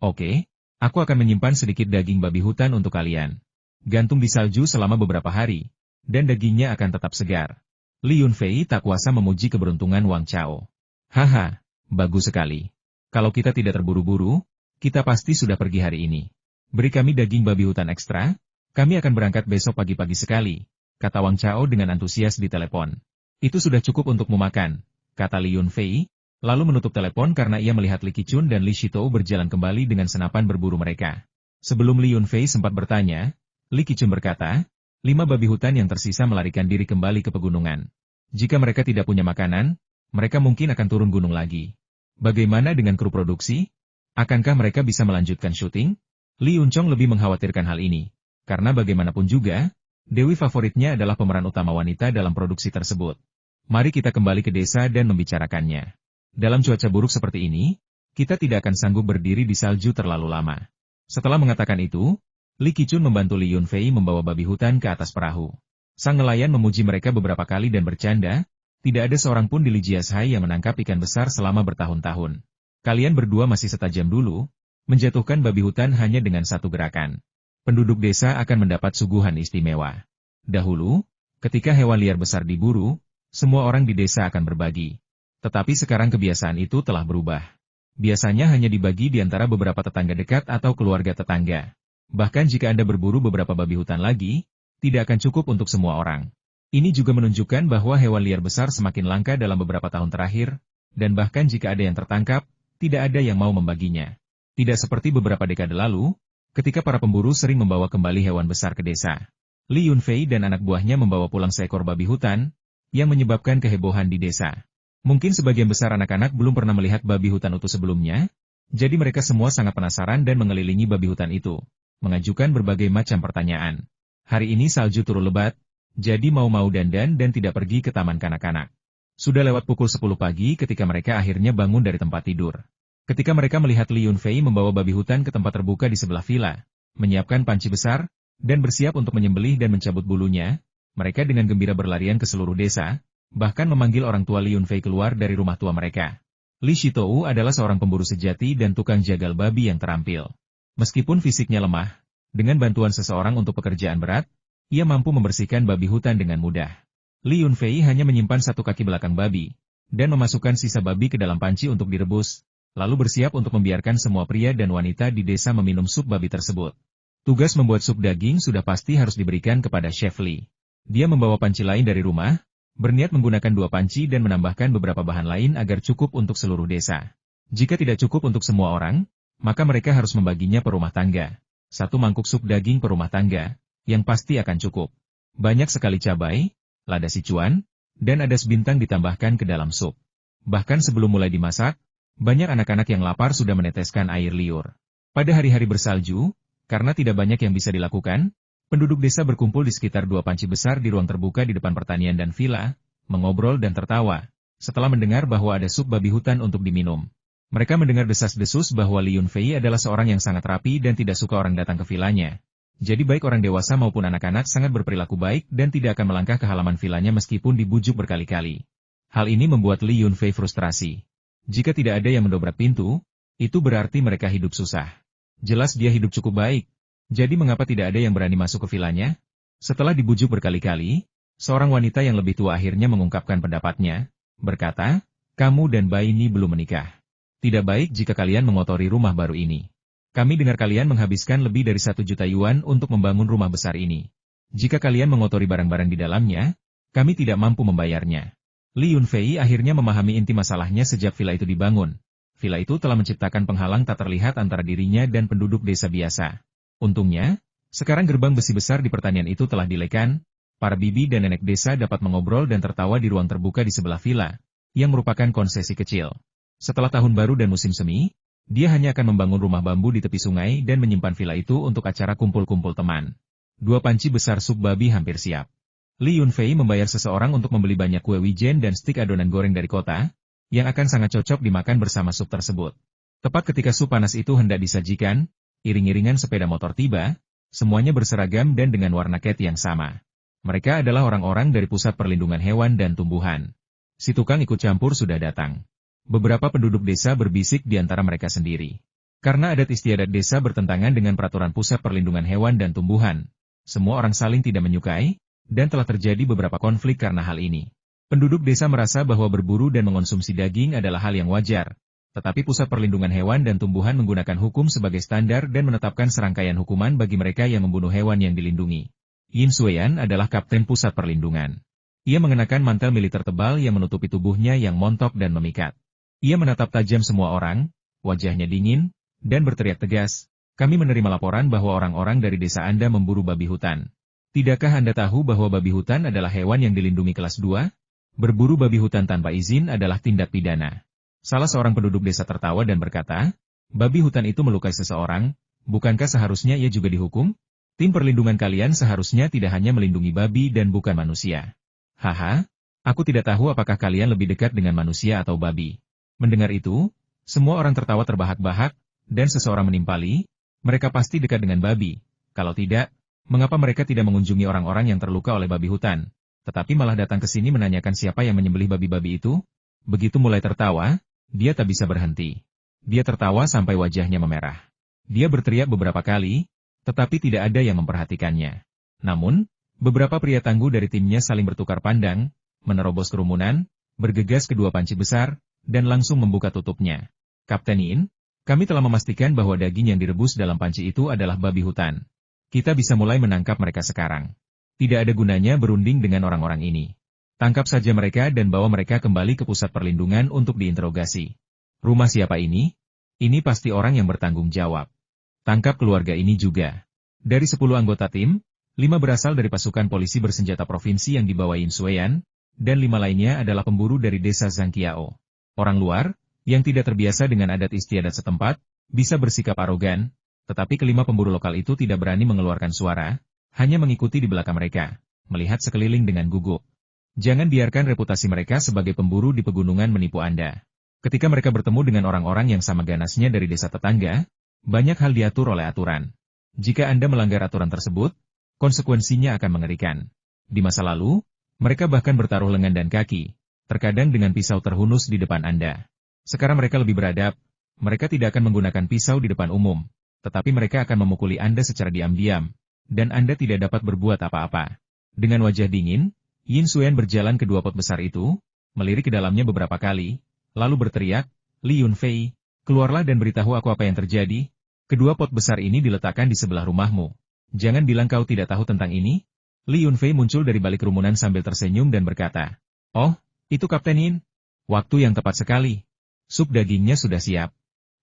Oke, aku akan menyimpan sedikit daging babi hutan untuk kalian. Gantung di salju selama beberapa hari, dan dagingnya akan tetap segar. Li Yunfei tak kuasa memuji keberuntungan Wang Chao. Haha, bagus sekali. Kalau kita tidak terburu-buru, kita pasti sudah pergi hari ini. Beri kami daging babi hutan ekstra, kami akan berangkat besok pagi-pagi sekali, kata Wang Chao dengan antusias di telepon. Itu sudah cukup untukmu makan, kata Li Yunfei, lalu menutup telepon karena ia melihat Li Qichun dan Li Shitou berjalan kembali dengan senapan berburu mereka. Sebelum Li Yunfei sempat bertanya, Li Qichun berkata, 5 babi hutan yang tersisa melarikan diri kembali ke pegunungan. Jika mereka tidak punya makanan, mereka mungkin akan turun gunung lagi. Bagaimana dengan kru produksi? Akankah mereka bisa melanjutkan syuting? Li Yunchong lebih mengkhawatirkan hal ini, karena bagaimanapun juga, dewi favoritnya adalah pemeran utama wanita dalam produksi tersebut. Mari kita kembali ke desa dan membicarakannya. Dalam cuaca buruk seperti ini, kita tidak akan sanggup berdiri di salju terlalu lama. Setelah mengatakan itu, Li Qichun membantu Li Yunfei membawa babi hutan ke atas perahu. Sang nelayan memuji mereka beberapa kali dan bercanda, tidak ada seorang pun di Li Jiashai yang menangkap ikan besar selama bertahun-tahun. Kalian berdua masih setajam dulu, menjatuhkan babi hutan hanya dengan satu gerakan. Penduduk desa akan mendapat suguhan istimewa. Dahulu, ketika hewan liar besar diburu, semua orang di desa akan berbagi. Tetapi sekarang kebiasaan itu telah berubah. Biasanya hanya dibagi di antara beberapa tetangga dekat atau keluarga tetangga. Bahkan jika Anda berburu beberapa babi hutan lagi, tidak akan cukup untuk semua orang. Ini juga menunjukkan bahwa hewan liar besar semakin langka dalam beberapa tahun terakhir, dan bahkan jika ada yang tertangkap, tidak ada yang mau membaginya. Tidak seperti beberapa dekade lalu, ketika para pemburu sering membawa kembali hewan besar ke desa. Li Yunfei dan anak buahnya membawa pulang seekor babi hutan, yang menyebabkan kehebohan di desa. Mungkin sebagian besar anak-anak belum pernah melihat babi hutan utuh sebelumnya, jadi mereka semua sangat penasaran dan mengelilingi babi hutan itu, mengajukan berbagai macam pertanyaan. Hari ini salju turun lebat, jadi mau-mau dandan dan tidak pergi ke taman kanak-kanak. Sudah lewat pukul 10 pagi ketika mereka akhirnya bangun dari tempat tidur. Ketika mereka melihat Li Yunfei membawa babi hutan ke tempat terbuka di sebelah villa, menyiapkan panci besar, dan bersiap untuk menyembelih dan mencabut bulunya, mereka dengan gembira berlarian ke seluruh desa, bahkan memanggil orang tua Li Yunfei keluar dari rumah tua mereka. Li Shitou adalah seorang pemburu sejati dan tukang jagal babi yang terampil. Meskipun fisiknya lemah, dengan bantuan seseorang untuk pekerjaan berat, ia mampu membersihkan babi hutan dengan mudah. Li Yunfei hanya menyimpan satu kaki belakang babi, dan memasukkan sisa babi ke dalam panci untuk direbus, lalu bersiap untuk membiarkan semua pria dan wanita di desa meminum sup babi tersebut. Tugas membuat sup daging sudah pasti harus diberikan kepada Chef Li. Dia membawa panci lain dari rumah, berniat menggunakan 2 panci dan menambahkan beberapa bahan lain agar cukup untuk seluruh desa. Jika tidak cukup untuk semua orang, maka mereka harus membaginya per rumah tangga. 1 mangkuk sup daging per rumah tangga, yang pasti akan cukup. Banyak sekali cabai, lada sichuan, dan adas bintang ditambahkan ke dalam sup. Bahkan sebelum mulai dimasak, banyak anak-anak yang lapar sudah meneteskan air liur. Pada hari-hari bersalju, karena tidak banyak yang bisa dilakukan, penduduk desa berkumpul di sekitar 2 panci besar di ruang terbuka di depan pertanian dan villa, mengobrol dan tertawa, setelah mendengar bahwa ada sup babi hutan untuk diminum. Mereka mendengar desas-desus bahwa Li Yunfei adalah seorang yang sangat rapi dan tidak suka orang datang ke villanya. Jadi baik orang dewasa maupun anak-anak sangat berperilaku baik dan tidak akan melangkah ke halaman villanya meskipun dibujuk berkali-kali. Hal ini membuat Li Yunfei frustrasi. Jika tidak ada yang mendobrak pintu, itu berarti mereka hidup susah. Jelas dia hidup cukup baik. Jadi mengapa tidak ada yang berani masuk ke vilanya? Setelah dibujuk berkali-kali, seorang wanita yang lebih tua akhirnya mengungkapkan pendapatnya, berkata, kamu dan Baini belum menikah. Tidak baik jika kalian mengotori rumah baru ini. Kami dengar kalian menghabiskan lebih dari 1 juta yuan untuk membangun rumah besar ini. Jika kalian mengotori barang-barang di dalamnya, kami tidak mampu membayarnya. Li Yunfei akhirnya memahami inti masalahnya sejak villa itu dibangun. Villa itu telah menciptakan penghalang tak terlihat antara dirinya dan penduduk desa biasa. Untungnya, sekarang gerbang besi besar di pertanian itu telah dilekan, para bibi dan nenek desa dapat mengobrol dan tertawa di ruang terbuka di sebelah villa, yang merupakan konsesi kecil. Setelah tahun baru dan musim semi, dia hanya akan membangun rumah bambu di tepi sungai dan menyimpan villa itu untuk acara kumpul-kumpul teman. 2 panci besar sup babi hampir siap. Li Yunfei membayar seseorang untuk membeli banyak kue wijen dan stik adonan goreng dari kota, yang akan sangat cocok dimakan bersama sup tersebut. Tepat ketika sup panas itu hendak disajikan, iring-iringan sepeda motor tiba, semuanya berseragam dan dengan warna cat yang sama. Mereka adalah orang-orang dari Pusat Perlindungan Hewan dan Tumbuhan. Si tukang ikut campur sudah datang. Beberapa penduduk desa berbisik di antara mereka sendiri. Karena adat istiadat desa bertentangan dengan peraturan Pusat Perlindungan Hewan dan Tumbuhan, semua orang saling tidak menyukai, dan telah terjadi beberapa konflik karena hal ini. Penduduk desa merasa bahwa berburu dan mengonsumsi daging adalah hal yang wajar. Tetapi Pusat Perlindungan Hewan dan Tumbuhan menggunakan hukum sebagai standar dan menetapkan serangkaian hukuman bagi mereka yang membunuh hewan yang dilindungi. Yin Sueyan adalah Kapten Pusat Perlindungan. Ia mengenakan mantel militer tebal yang menutupi tubuhnya yang montok dan memikat. Ia menatap tajam semua orang, wajahnya dingin, dan berteriak tegas, kami menerima laporan bahwa orang-orang dari desa Anda memburu babi hutan. Tidakkah Anda tahu bahwa babi hutan adalah hewan yang dilindungi kelas 2? Berburu babi hutan tanpa izin adalah tindak pidana. Salah seorang penduduk desa tertawa dan berkata, babi hutan itu melukai seseorang, bukankah seharusnya ia juga dihukum? Tim perlindungan kalian seharusnya tidak hanya melindungi babi dan bukan manusia. Haha, aku tidak tahu apakah kalian lebih dekat dengan manusia atau babi. Mendengar itu, semua orang tertawa terbahak-bahak, dan seseorang menimpali, mereka pasti dekat dengan babi. Kalau tidak, mengapa mereka tidak mengunjungi orang-orang yang terluka oleh babi hutan, tetapi malah datang ke sini menanyakan siapa yang menyembelih babi-babi itu? Begitu mulai tertawa, dia tak bisa berhenti. Dia tertawa sampai wajahnya memerah. Dia berteriak beberapa kali, tetapi tidak ada yang memperhatikannya. Namun, beberapa pria tangguh dari timnya saling bertukar pandang, menerobos kerumunan, bergegas ke 2 panci besar, dan langsung membuka tutupnya. Kapten Yin, kami telah memastikan bahwa daging yang direbus dalam panci itu adalah babi hutan. Kita bisa mulai menangkap mereka sekarang. Tidak ada gunanya berunding dengan orang-orang ini. Tangkap saja mereka dan bawa mereka kembali ke pusat perlindungan untuk diinterogasi. Rumah siapa ini? Ini pasti orang yang bertanggung jawab. Tangkap keluarga ini juga. Dari 10 anggota tim, 5 berasal dari pasukan polisi bersenjata provinsi yang dibawa Yin Sueyan, dan 5 lainnya adalah pemburu dari desa Zhangqiao. Orang luar, yang tidak terbiasa dengan adat istiadat setempat, bisa bersikap arogan, tetapi kelima pemburu lokal itu tidak berani mengeluarkan suara, hanya mengikuti di belakang mereka, melihat sekeliling dengan gugup. Jangan biarkan reputasi mereka sebagai pemburu di pegunungan menipu Anda. Ketika mereka bertemu dengan orang-orang yang sama ganasnya dari desa tetangga, banyak hal diatur oleh aturan. Jika Anda melanggar aturan tersebut, konsekuensinya akan mengerikan. Di masa lalu, mereka bahkan bertaruh lengan dan kaki, terkadang dengan pisau terhunus di depan Anda. Sekarang mereka lebih beradab, mereka tidak akan menggunakan pisau di depan umum, tetapi mereka akan memukuli Anda secara diam-diam, dan Anda tidak dapat berbuat apa-apa. Dengan wajah dingin, Yin Sueyan berjalan ke 2 pot besar itu, melirik ke dalamnya beberapa kali, lalu berteriak, Li Yunfei, keluarlah dan beritahu aku apa yang terjadi. Kedua pot besar ini diletakkan di sebelah rumahmu. Jangan bilang kau tidak tahu tentang ini. Li Yunfei muncul dari balik kerumunan sambil tersenyum dan berkata, oh, itu Kapten Yin. Waktu yang tepat sekali. Sup dagingnya sudah siap.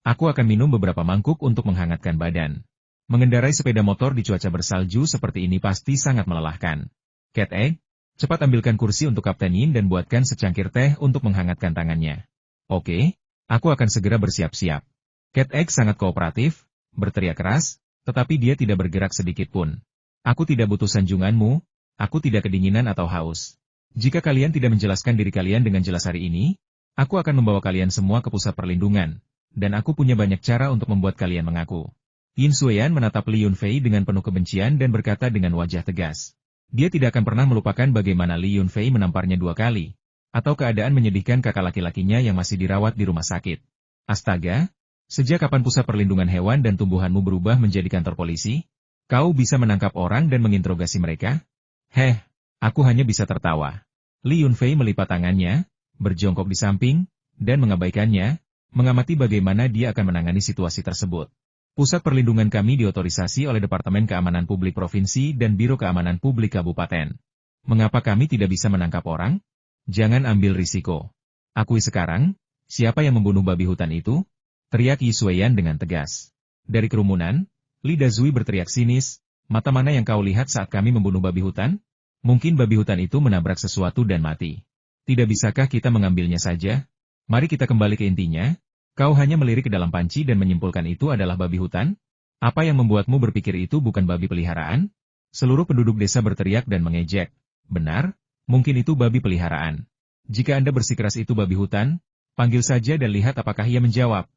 Aku akan minum beberapa mangkuk untuk menghangatkan badan. Mengendarai sepeda motor di cuaca bersalju seperti ini pasti sangat melelahkan. Cat Egg, cepat ambilkan kursi untuk Kapten Yin dan buatkan secangkir teh untuk menghangatkan tangannya. Oke, aku akan segera bersiap-siap. Cat Egg sangat kooperatif, berteriak keras, tetapi dia tidak bergerak sedikit pun. Aku tidak butuh sanjunganmu, aku tidak kedinginan atau haus. Jika kalian tidak menjelaskan diri kalian dengan jelas hari ini, aku akan membawa kalian semua ke pusat perlindungan, dan aku punya banyak cara untuk membuat kalian mengaku. Yin Sueyan menatap Li Yunfei dengan penuh kebencian dan berkata dengan wajah tegas. Dia tidak akan pernah melupakan bagaimana Li Yunfei menamparnya 2 kali, atau keadaan menyedihkan kakak laki-lakinya yang masih dirawat di rumah sakit. Astaga, sejak kapan pusat perlindungan hewan dan tumbuhanmu berubah menjadi kantor polisi? Kau bisa menangkap orang dan menginterogasi mereka? Heh, aku hanya bisa tertawa. Li Yunfei melipat tangannya, berjongkok di samping, dan mengabaikannya, mengamati bagaimana dia akan menangani situasi tersebut. Pusat perlindungan kami diotorisasi oleh Departemen Keamanan Publik Provinsi dan Biro Keamanan Publik Kabupaten. Mengapa kami tidak bisa menangkap orang? Jangan ambil risiko. Akui sekarang, siapa yang membunuh babi hutan itu? Teriak Yi Sueyan dengan tegas. Dari kerumunan, Li Dazui berteriak sinis, mata mana yang kau lihat saat kami membunuh babi hutan? Mungkin babi hutan itu menabrak sesuatu dan mati. Tidak bisakah kita mengambilnya saja? Mari kita kembali ke intinya. Kau hanya melirik ke dalam panci dan menyimpulkan itu adalah babi hutan? Apa yang membuatmu berpikir itu bukan babi peliharaan? Seluruh penduduk desa berteriak dan mengejek. Benar, mungkin itu babi peliharaan. Jika Anda bersikeras itu babi hutan, panggil saja dan lihat apakah ia menjawab.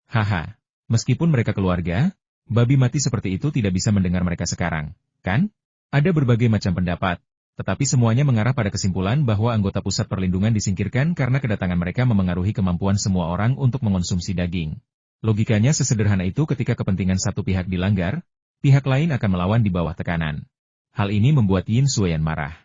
Haha, meskipun mereka keluarga, babi mati seperti itu tidak bisa mendengar mereka sekarang, kan? Ada berbagai macam pendapat, tetapi semuanya mengarah pada kesimpulan bahwa anggota pusat perlindungan disingkirkan karena kedatangan mereka memengaruhi kemampuan semua orang untuk mengonsumsi daging. Logikanya sesederhana itu ketika kepentingan satu pihak dilanggar, pihak lain akan melawan di bawah tekanan. Hal ini membuat Yin Sueyan marah.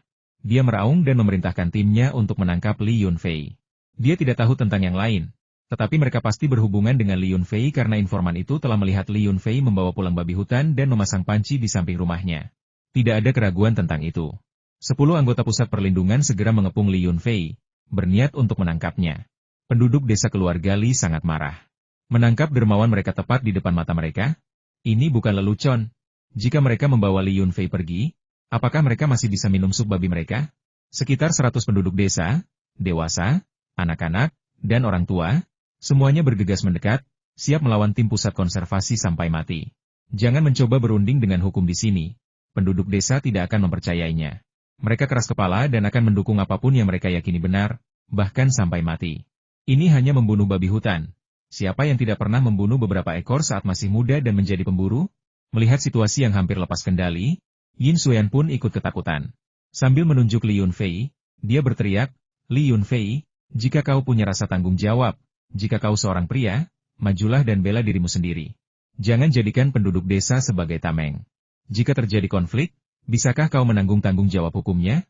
Dia meraung dan memerintahkan timnya untuk menangkap Li Yunfei. Dia tidak tahu tentang yang lain. Tetapi mereka pasti berhubungan dengan Li Yunfei karena informan itu telah melihat Li Yunfei membawa pulang babi hutan dan memasang panci di samping rumahnya. Tidak ada keraguan tentang itu. 10 anggota pusat perlindungan segera mengepung Li Yunfei, berniat untuk menangkapnya. Penduduk desa keluarga Li sangat marah. Menangkap dermawan mereka tepat di depan mata mereka? Ini bukan lelucon. Jika mereka membawa Li Yunfei pergi, apakah mereka masih bisa minum sup babi mereka? Sekitar 100 penduduk desa, dewasa, anak-anak, dan orang tua, semuanya bergegas mendekat, siap melawan tim pusat konservasi sampai mati. Jangan mencoba berunding dengan hukum di sini. Penduduk desa tidak akan mempercayainya. Mereka keras kepala dan akan mendukung apapun yang mereka yakini benar, bahkan sampai mati. Ini hanya membunuh babi hutan. Siapa yang tidak pernah membunuh beberapa ekor saat masih muda dan menjadi pemburu? Melihat situasi yang hampir lepas kendali, Yin Sueyan pun ikut ketakutan. Sambil menunjuk Li Yunfei, dia berteriak, Li Yunfei, jika kau punya rasa tanggung jawab, jika kau seorang pria, majulah dan bela dirimu sendiri. Jangan jadikan penduduk desa sebagai tameng. Jika terjadi konflik, bisakah kau menanggung tanggung jawab hukumnya?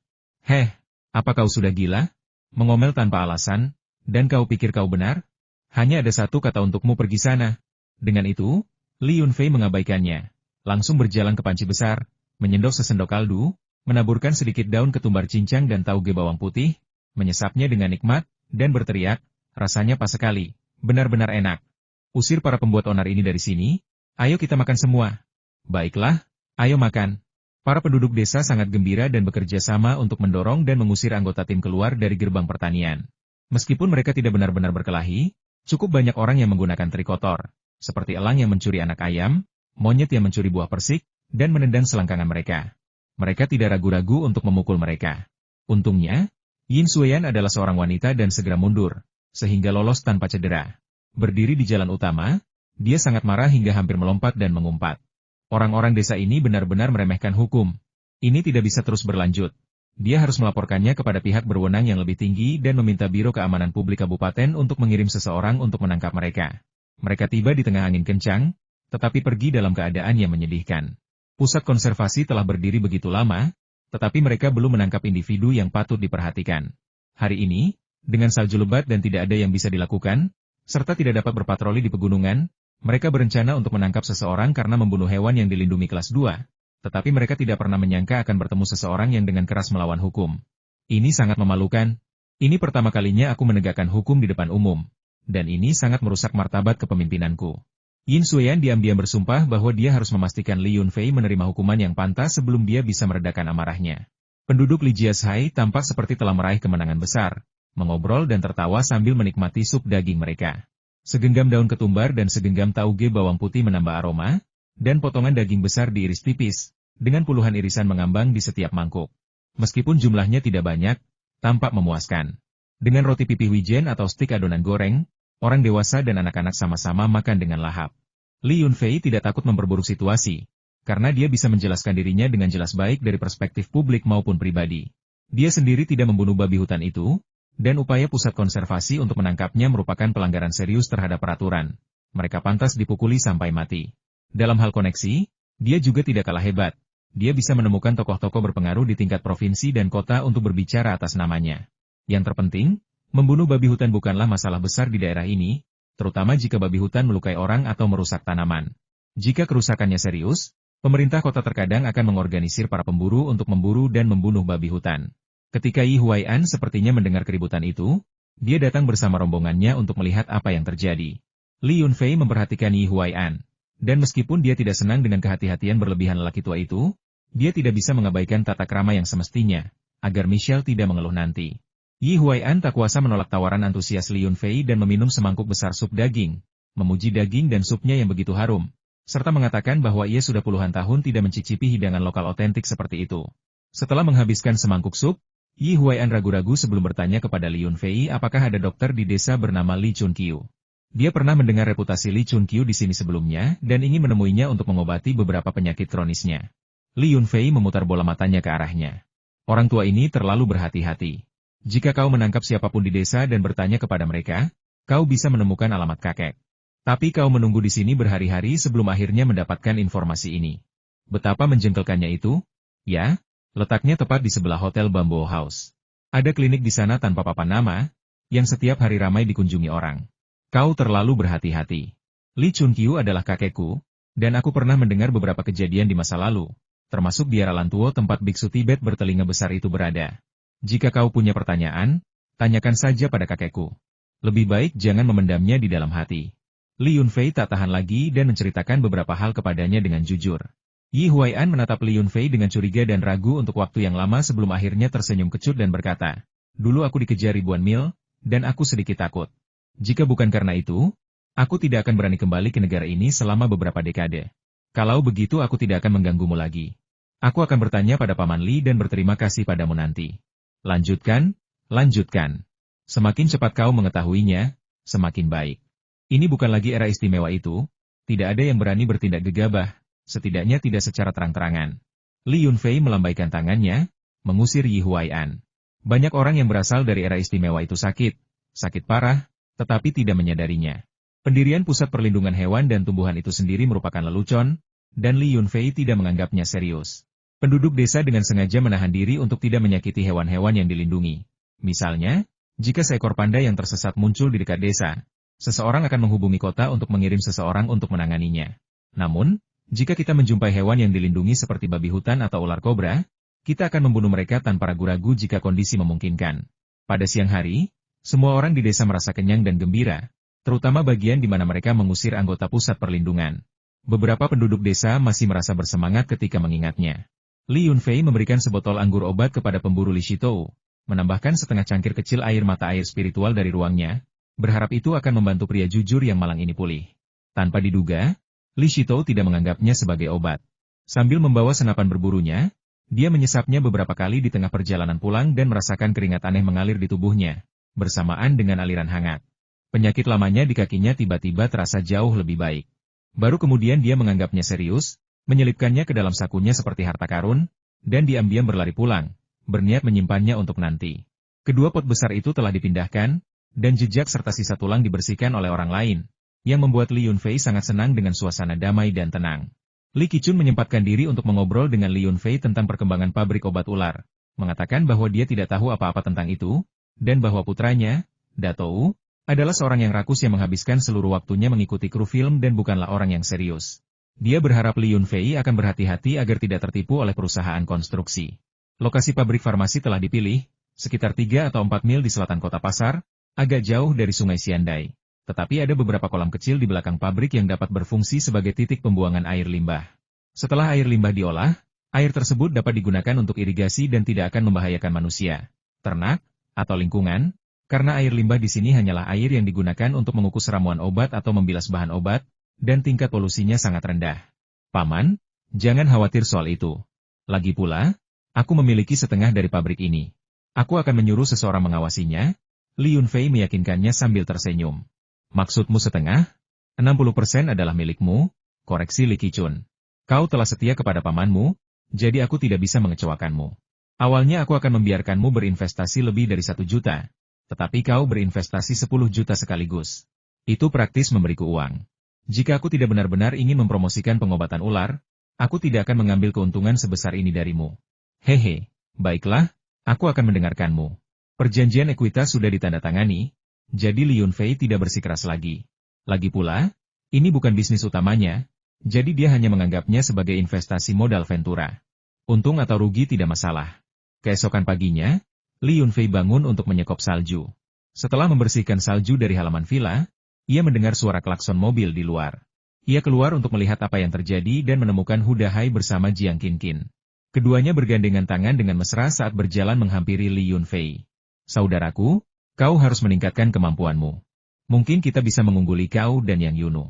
Heh, apa kau sudah gila? Mengomel tanpa alasan, dan kau pikir kau benar? Hanya ada satu kata untukmu pergi sana. Dengan itu, Li Yunfei mengabaikannya. Langsung berjalan ke panci besar, menyendok sesendok kaldu, menaburkan sedikit daun ketumbar cincang dan tauge bawang putih, menyesapnya dengan nikmat, dan berteriak, rasanya pas sekali, benar-benar enak. Usir para pembuat onar ini dari sini, ayo kita makan semua. Baiklah, ayo makan. Para penduduk desa sangat gembira dan bekerja sama untuk mendorong dan mengusir anggota tim keluar dari gerbang pertanian. Meskipun mereka tidak benar-benar berkelahi, cukup banyak orang yang menggunakan trik kotor, seperti elang yang mencuri anak ayam, monyet yang mencuri buah persik, dan menendang selangkangan mereka. Mereka tidak ragu-ragu untuk memukul mereka. Untungnya, Yin Sueyan adalah seorang wanita dan segera mundur, sehingga lolos tanpa cedera. Berdiri di jalan utama, dia sangat marah hingga hampir melompat dan mengumpat. Orang-orang desa ini benar-benar meremehkan hukum. Ini tidak bisa terus berlanjut. Dia harus melaporkannya kepada pihak berwenang yang lebih tinggi dan meminta Biro Keamanan Publik Kabupaten untuk mengirim seseorang untuk menangkap mereka. Mereka tiba di tengah angin kencang, tetapi pergi dalam keadaan yang menyedihkan. Pusat konservasi telah berdiri begitu lama, tetapi mereka belum menangkap individu yang patut diperhatikan. Hari ini, dengan salju lebat dan tidak ada yang bisa dilakukan, serta tidak dapat berpatroli di pegunungan, mereka berencana untuk menangkap seseorang karena membunuh hewan yang dilindungi kelas 2. Tetapi mereka tidak pernah menyangka akan bertemu seseorang yang dengan keras melawan hukum. Ini sangat memalukan. Ini pertama kalinya aku menegakkan hukum di depan umum. Dan ini sangat merusak martabat kepemimpinanku. Yin Sueyan diam-diam bersumpah bahwa dia harus memastikan Li Yunfei menerima hukuman yang pantas sebelum dia bisa meredakan amarahnya. Penduduk Li Jiashai tampak seperti telah meraih kemenangan besar, mengobrol dan tertawa sambil menikmati sup daging mereka. Segenggam daun ketumbar dan segenggam tauge bawang putih menambah aroma, dan potongan daging besar diiris tipis, dengan puluhan irisan mengambang di setiap mangkuk. Meskipun jumlahnya tidak banyak, tampak memuaskan. Dengan roti pipi wijen atau stik adonan goreng, orang dewasa dan anak-anak sama-sama makan dengan lahap. Li Yunfei tidak takut memperburuk situasi, karena dia bisa menjelaskan dirinya dengan jelas baik dari perspektif publik maupun pribadi. Dia sendiri tidak membunuh babi hutan itu, dan upaya pusat konservasi untuk menangkapnya merupakan pelanggaran serius terhadap peraturan. Mereka pantas dipukuli sampai mati. Dalam hal koneksi, Dia juga tidak kalah hebat. Dia bisa menemukan tokoh-tokoh berpengaruh di tingkat provinsi dan kota untuk berbicara atas namanya. Yang terpenting, membunuh babi hutan bukanlah masalah besar di daerah ini, terutama jika babi hutan melukai orang atau merusak tanaman. Jika kerusakannya serius, pemerintah kota terkadang akan mengorganisir para pemburu untuk memburu dan membunuh babi hutan. Ketika Yi Huai'an sepertinya mendengar keributan itu, dia datang bersama rombongannya untuk melihat apa yang terjadi. Li Yunfei memperhatikan Yi Huai'an. Dan meskipun dia tidak senang dengan kehati-hatian berlebihan lelaki tua itu, dia tidak bisa mengabaikan tata krama yang semestinya, agar Michelle tidak mengeluh nanti. Yi Huai'an tak kuasa menolak tawaran antusias Li Yunfei dan meminum semangkuk besar sup daging, memuji daging dan supnya yang begitu harum, serta mengatakan bahwa ia sudah puluhan tahun tidak mencicipi hidangan lokal otentik seperti itu. Setelah menghabiskan semangkuk sup, Yi Huai'an ragu-ragu sebelum bertanya kepada Li Yunfei apakah ada dokter di desa bernama Li Chunqiu. Dia pernah mendengar reputasi Li Chunqiu di sini sebelumnya dan ingin menemuinya untuk mengobati beberapa penyakit kronisnya. Li Yunfei memutar bola matanya ke arahnya. Orang tua ini terlalu berhati-hati. Jika kau menangkap siapapun di desa dan bertanya kepada mereka, kau bisa menemukan alamat kakek. Tapi kau menunggu di sini berhari-hari sebelum akhirnya mendapatkan informasi ini. Betapa menjengkelkannya itu? Ya, letaknya tepat di sebelah Hotel Bamboo House. Ada klinik di sana tanpa papan nama, yang setiap hari ramai dikunjungi orang. Kau terlalu berhati-hati. Li Chunqiu adalah kakekku, dan aku pernah mendengar beberapa kejadian di masa lalu, termasuk biara Lantuo tempat biksu Tibet bertelinga besar itu berada. Jika kau punya pertanyaan, tanyakan saja pada kakekku. Lebih baik jangan memendamnya di dalam hati. Li Yunfei tak tahan lagi dan menceritakan beberapa hal kepadanya dengan jujur. Yi Huai'an menatap Li Yunfei dengan curiga dan ragu untuk waktu yang lama sebelum akhirnya tersenyum kecut dan berkata, "Dulu aku dikejar ribuan mil, dan aku sedikit takut. Jika bukan karena itu, aku tidak akan berani kembali ke negara ini selama beberapa dekade. Kalau begitu aku tidak akan mengganggumu lagi. Aku akan bertanya pada Paman Li dan berterima kasih padamu nanti." Lanjutkan, lanjutkan. Semakin cepat kau mengetahuinya, semakin baik. Ini bukan lagi era istimewa itu, tidak ada yang berani bertindak gegabah, setidaknya tidak secara terang-terangan. Li Yunfei melambaikan tangannya, mengusir Yi Huai'an. Banyak orang yang berasal dari era istimewa itu sakit parah, tetapi tidak menyadarinya. Pendirian pusat perlindungan hewan dan tumbuhan itu sendiri merupakan lelucon, dan Li Yunfei tidak menganggapnya serius. Penduduk desa dengan sengaja menahan diri untuk tidak menyakiti hewan-hewan yang dilindungi. Misalnya, jika seekor panda yang tersesat muncul di dekat desa, seseorang akan menghubungi kota untuk mengirim seseorang untuk menanganinya. Namun, jika kita menjumpai hewan yang dilindungi seperti babi hutan atau ular kobra, kita akan membunuh mereka tanpa ragu-ragu jika kondisi memungkinkan. Pada siang hari, semua orang di desa merasa kenyang dan gembira, terutama bagian di mana mereka mengusir anggota pusat perlindungan. Beberapa penduduk desa masih merasa bersemangat ketika mengingatnya. Li Yunfei memberikan sebotol anggur obat kepada pemburu Li Shitou, menambahkan setengah cangkir kecil air mata air spiritual dari ruangnya, berharap itu akan membantu pria jujur yang malang ini pulih. Tanpa diduga, Li Shitou tidak menganggapnya sebagai obat. Sambil membawa senapan berburunya, dia menyesapnya beberapa kali di tengah perjalanan pulang dan merasakan keringat aneh mengalir di tubuhnya, bersamaan dengan aliran hangat. Penyakit lamanya di kakinya tiba-tiba terasa jauh lebih baik. Baru kemudian dia menganggapnya serius, menyelipkannya ke dalam sakunya seperti harta karun, dan diam-diam berlari pulang, berniat menyimpannya untuk nanti. Kedua pot besar itu telah dipindahkan, dan jejak serta sisa tulang dibersihkan oleh orang lain, yang membuat Li Yunfei sangat senang dengan suasana damai dan tenang. Li Qichun menyempatkan diri untuk mengobrol dengan Li Yunfei tentang perkembangan pabrik obat ular, mengatakan bahwa dia tidak tahu apa-apa tentang itu, dan bahwa putranya, Datou, adalah seorang yang rakus yang menghabiskan seluruh waktunya mengikuti kru film dan bukanlah orang yang serius. Dia berharap Li Yunfei akan berhati-hati agar tidak tertipu oleh perusahaan konstruksi. Lokasi pabrik farmasi telah dipilih, sekitar 3 atau 4 mil di selatan kota pasar, agak jauh dari sungai Xiandai. Tetapi ada beberapa kolam kecil di belakang pabrik yang dapat berfungsi sebagai titik pembuangan air limbah. Setelah air limbah diolah, air tersebut dapat digunakan untuk irigasi dan tidak akan membahayakan manusia, ternak, atau lingkungan, karena air limbah di sini hanyalah air yang digunakan untuk mengukus ramuan obat atau membilas bahan obat, dan tingkat polusinya sangat rendah. Paman, jangan khawatir soal itu. Lagi pula, aku memiliki setengah dari pabrik ini. Aku akan menyuruh seseorang mengawasinya. Li Yunfei meyakinkannya sambil tersenyum. Maksudmu setengah? 60% adalah milikmu, koreksi Li Qichun. Kau telah setia kepada pamanmu, jadi aku tidak bisa mengecewakanmu. Awalnya aku akan membiarkanmu berinvestasi lebih dari 1 juta, tetapi kau berinvestasi 10 juta sekaligus. Itu praktis memberiku uang. Jika aku tidak benar-benar ingin mempromosikan pengobatan ular, Aku tidak akan mengambil keuntungan sebesar ini darimu. Hehe, baiklah, aku akan mendengarkanmu. Perjanjian ekuitas sudah ditandatangani, jadi Li Yunfei tidak bersikeras lagi. Lagi pula, ini bukan bisnis utamanya, jadi dia hanya menganggapnya sebagai investasi modal Ventura. Untung atau rugi tidak masalah. Keesokan paginya, Li Yunfei bangun untuk menyekop salju. Setelah membersihkan salju dari halaman villa, ia mendengar suara klakson mobil di luar. Ia keluar untuk melihat apa yang terjadi dan menemukan Hu Dahai bersama Jiang Qinqin. Keduanya bergandengan tangan dengan mesra saat berjalan menghampiri Li Yunfei. Saudaraku, kau harus meningkatkan kemampuanmu. Mungkin kita bisa mengungguli kau dan Yang Yunu.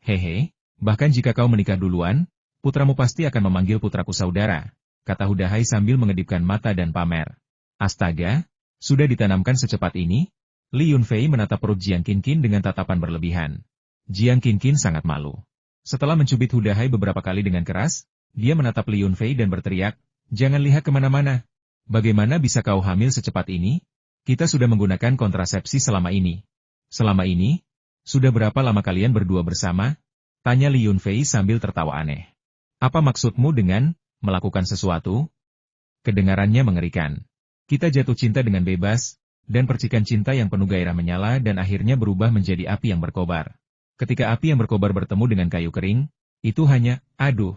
Hehe, bahkan jika kau menikah duluan, putramu pasti akan memanggil putraku saudara, kata Hu Dahai sambil mengedipkan mata dan pamer. Astaga, sudah ditanamkan secepat ini? Li Yunfei menatap perut Jiang Qinqin dengan tatapan berlebihan. Jiang Qinqin sangat malu. Setelah mencubit Hu Dahai beberapa kali dengan keras, dia menatap Li Yunfei dan berteriak, "Jangan lihat kemana-mana. Bagaimana bisa kau hamil secepat ini? Kita sudah menggunakan kontrasepsi selama ini." "Selama ini? Sudah berapa lama kalian berdua bersama?" tanya Li Yunfei sambil tertawa aneh. "Apa maksudmu dengan melakukan sesuatu?" Kedengarannya mengerikan. Kita jatuh cinta dengan bebas, dan percikan cinta yang penuh gairah menyala dan akhirnya berubah menjadi api yang berkobar. Ketika api yang berkobar bertemu dengan kayu kering, itu hanya, aduh.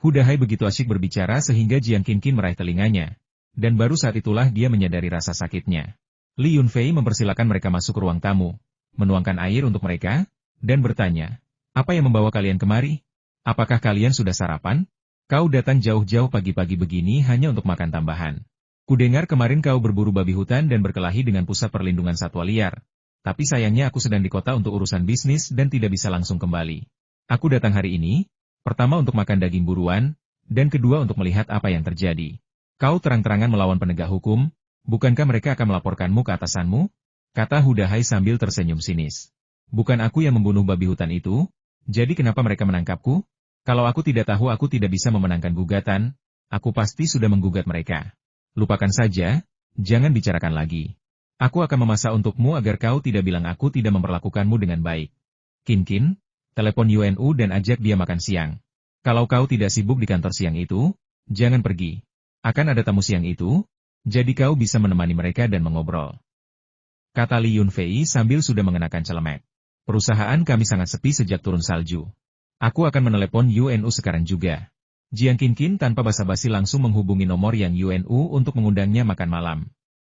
Hu Dahai begitu asyik berbicara sehingga Jiang Qinqin meraih telinganya. Dan baru saat itulah dia menyadari rasa sakitnya. Li Yunfei mempersilakan mereka masuk ke ruang tamu, menuangkan air untuk mereka, dan bertanya, "Apa yang membawa kalian kemari? Apakah kalian sudah sarapan? Kau datang jauh-jauh pagi-pagi begini hanya untuk makan tambahan. Kudengar kemarin kau berburu babi hutan dan berkelahi dengan pusat perlindungan satwa liar. Tapi sayangnya aku sedang di kota untuk urusan bisnis dan tidak bisa langsung kembali. Aku datang hari ini, pertama untuk makan daging buruan, dan kedua untuk melihat apa yang terjadi. Kau terang-terangan melawan penegak hukum, bukankah mereka akan melaporkanmu ke atasanmu?" kata Hu Dahai sambil tersenyum sinis. "Bukan aku yang membunuh babi hutan itu, jadi kenapa mereka menangkapku? Kalau aku tidak tahu aku tidak bisa memenangkan gugatan, aku pasti sudah menggugat mereka. Lupakan saja, jangan bicarakan lagi. Aku akan memasak untukmu agar kau tidak bilang aku tidak memperlakukanmu dengan baik. Qinqin, telepon UNU dan ajak dia makan siang. Kalau kau tidak sibuk di kantor siang itu, jangan pergi. Akan ada tamu siang itu, jadi kau bisa menemani mereka dan mengobrol," kata Li Yunfei sambil sudah mengenakan celemek. "Perusahaan kami sangat sepi sejak turun salju. Aku akan menelepon UNU sekarang juga." Jiang Qinqin tanpa basa-basi langsung menghubungi nomor yang UNU untuk mengundangnya makan malam.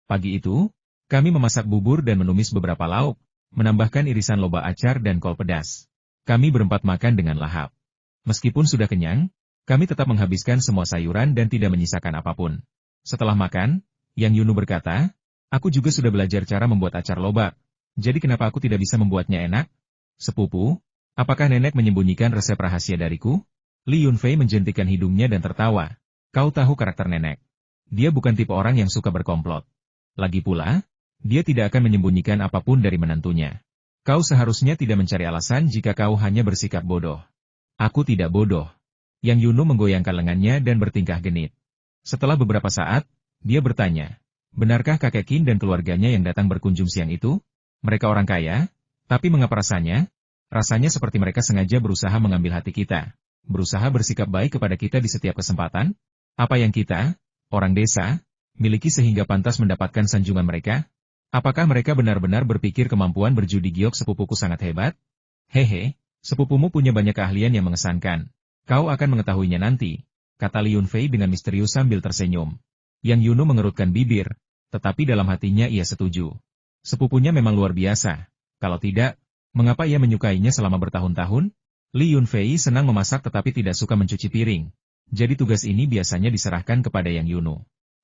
Pagi itu, kami memasak bubur dan menumis beberapa lauk, menambahkan irisan loba acar dan kol pedas. Kami berempat makan dengan lahap. Meskipun sudah kenyang, kami tetap menghabiskan semua sayuran dan tidak menyisakan apapun. Setelah makan, Yang Yunu berkata, "Aku juga sudah belajar cara membuat acar lobak. Jadi kenapa aku tidak bisa membuatnya enak? Sepupu, apakah nenek menyembunyikan resep rahasia dariku?" Li Yunfei menjentikan hidungnya dan tertawa. "Kau tahu karakter nenek. Dia bukan tipe orang yang suka berkomplot. Lagi pula, dia tidak akan menyembunyikan apapun dari menantunya. Kau seharusnya tidak mencari alasan jika kau hanya bersikap bodoh." "Aku tidak bodoh." Yang Yunu menggoyangkan lengannya dan bertingkah genit. Setelah beberapa saat, dia bertanya, "Benarkah kakek Qin dan keluarganya yang datang berkunjung siang itu? Mereka orang kaya, tapi mengapa rasanya? Rasanya seperti mereka sengaja berusaha mengambil hati kita. Berusaha bersikap baik kepada kita di setiap kesempatan? Apa yang kita, orang desa, miliki sehingga pantas mendapatkan sanjungan mereka? Apakah mereka benar-benar berpikir kemampuan berjudi giok sepupuku sangat hebat? Hehe, sepupumu punya banyak keahlian yang mengesankan. Kau akan mengetahuinya nanti," kata Li Yunfei dengan misterius sambil tersenyum. Yang Yunu mengerutkan bibir, tetapi dalam hatinya ia setuju. Sepupunya memang luar biasa. Kalau tidak, mengapa ia menyukainya selama bertahun-tahun? Li Yunfei senang memasak tetapi tidak suka mencuci piring. Jadi tugas ini biasanya diserahkan kepada Yang Yunu.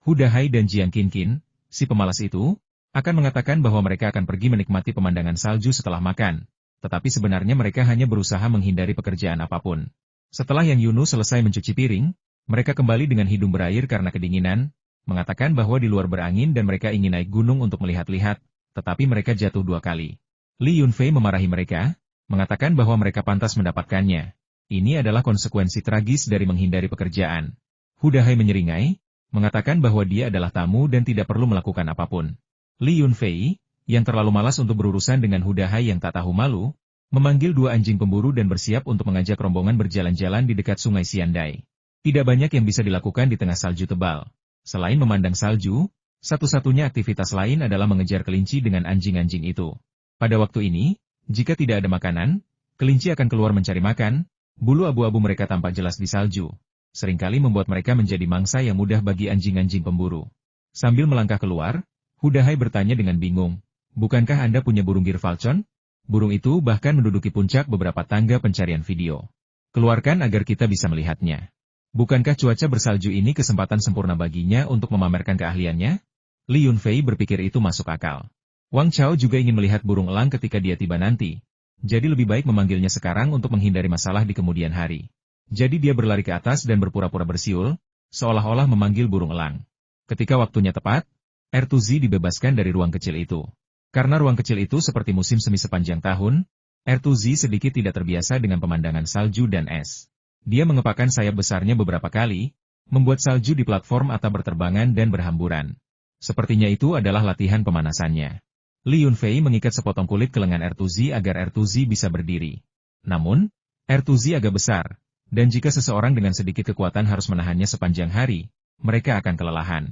Hu Dahai dan Jiang Qinqin, si pemalas itu, akan mengatakan bahwa mereka akan pergi menikmati pemandangan salju setelah makan. Tetapi sebenarnya mereka hanya berusaha menghindari pekerjaan apapun. Setelah Yang Yunu selesai mencuci piring, mereka kembali dengan hidung berair karena kedinginan, mengatakan bahwa di luar berangin dan mereka ingin naik gunung untuk melihat-lihat, tetapi mereka jatuh 2 kali. Li Yunfei memarahi mereka, mengatakan bahwa mereka pantas mendapatkannya. Ini adalah konsekuensi tragis dari menghindari pekerjaan. Hu Dahai menyeringai, mengatakan bahwa dia adalah tamu dan tidak perlu melakukan apapun. Li Yunfei, yang terlalu malas untuk berurusan dengan Hu Dahai yang tak tahu malu, memanggil 2 anjing pemburu dan bersiap untuk mengajak rombongan berjalan-jalan di dekat sungai Xiandai. Tidak banyak yang bisa dilakukan di tengah salju tebal. Selain memandang salju, satu-satunya aktivitas lain adalah mengejar kelinci dengan anjing-anjing itu. Pada waktu ini, jika tidak ada makanan, kelinci akan keluar mencari makan. Bulu abu-abu mereka tampak jelas di salju, seringkali membuat mereka menjadi mangsa yang mudah bagi anjing-anjing pemburu. Sambil melangkah keluar, Hudahai bertanya dengan bingung, "Bukankah Anda punya burung Girfalcon?" Burung itu bahkan menduduki puncak beberapa tangga pencarian video. "Keluarkan agar kita bisa melihatnya. Bukankah cuaca bersalju ini kesempatan sempurna baginya untuk memamerkan keahliannya?" Li Yunfei berpikir itu masuk akal. Wang Chao juga ingin melihat burung elang ketika dia tiba nanti. Jadi lebih baik memanggilnya sekarang untuk menghindari masalah di kemudian hari. Jadi dia berlari ke atas dan berpura-pura bersiul, seolah-olah memanggil burung elang. Ketika waktunya tepat, Ertuzi dibebaskan dari ruang kecil itu. Karena ruang kecil itu seperti musim semi sepanjang tahun, Ertuzi sedikit tidak terbiasa dengan pemandangan salju dan es. Dia mengepakkan sayap besarnya beberapa kali, membuat salju di platform atap berterbangan dan berhamburan. Sepertinya itu adalah latihan pemanasannya. Li Yunfei mengikat sepotong kulit ke lengan Ertuzi agar Ertuzi bisa berdiri. Namun, Ertuzi agak besar, dan jika seseorang dengan sedikit kekuatan harus menahannya sepanjang hari, mereka akan kelelahan.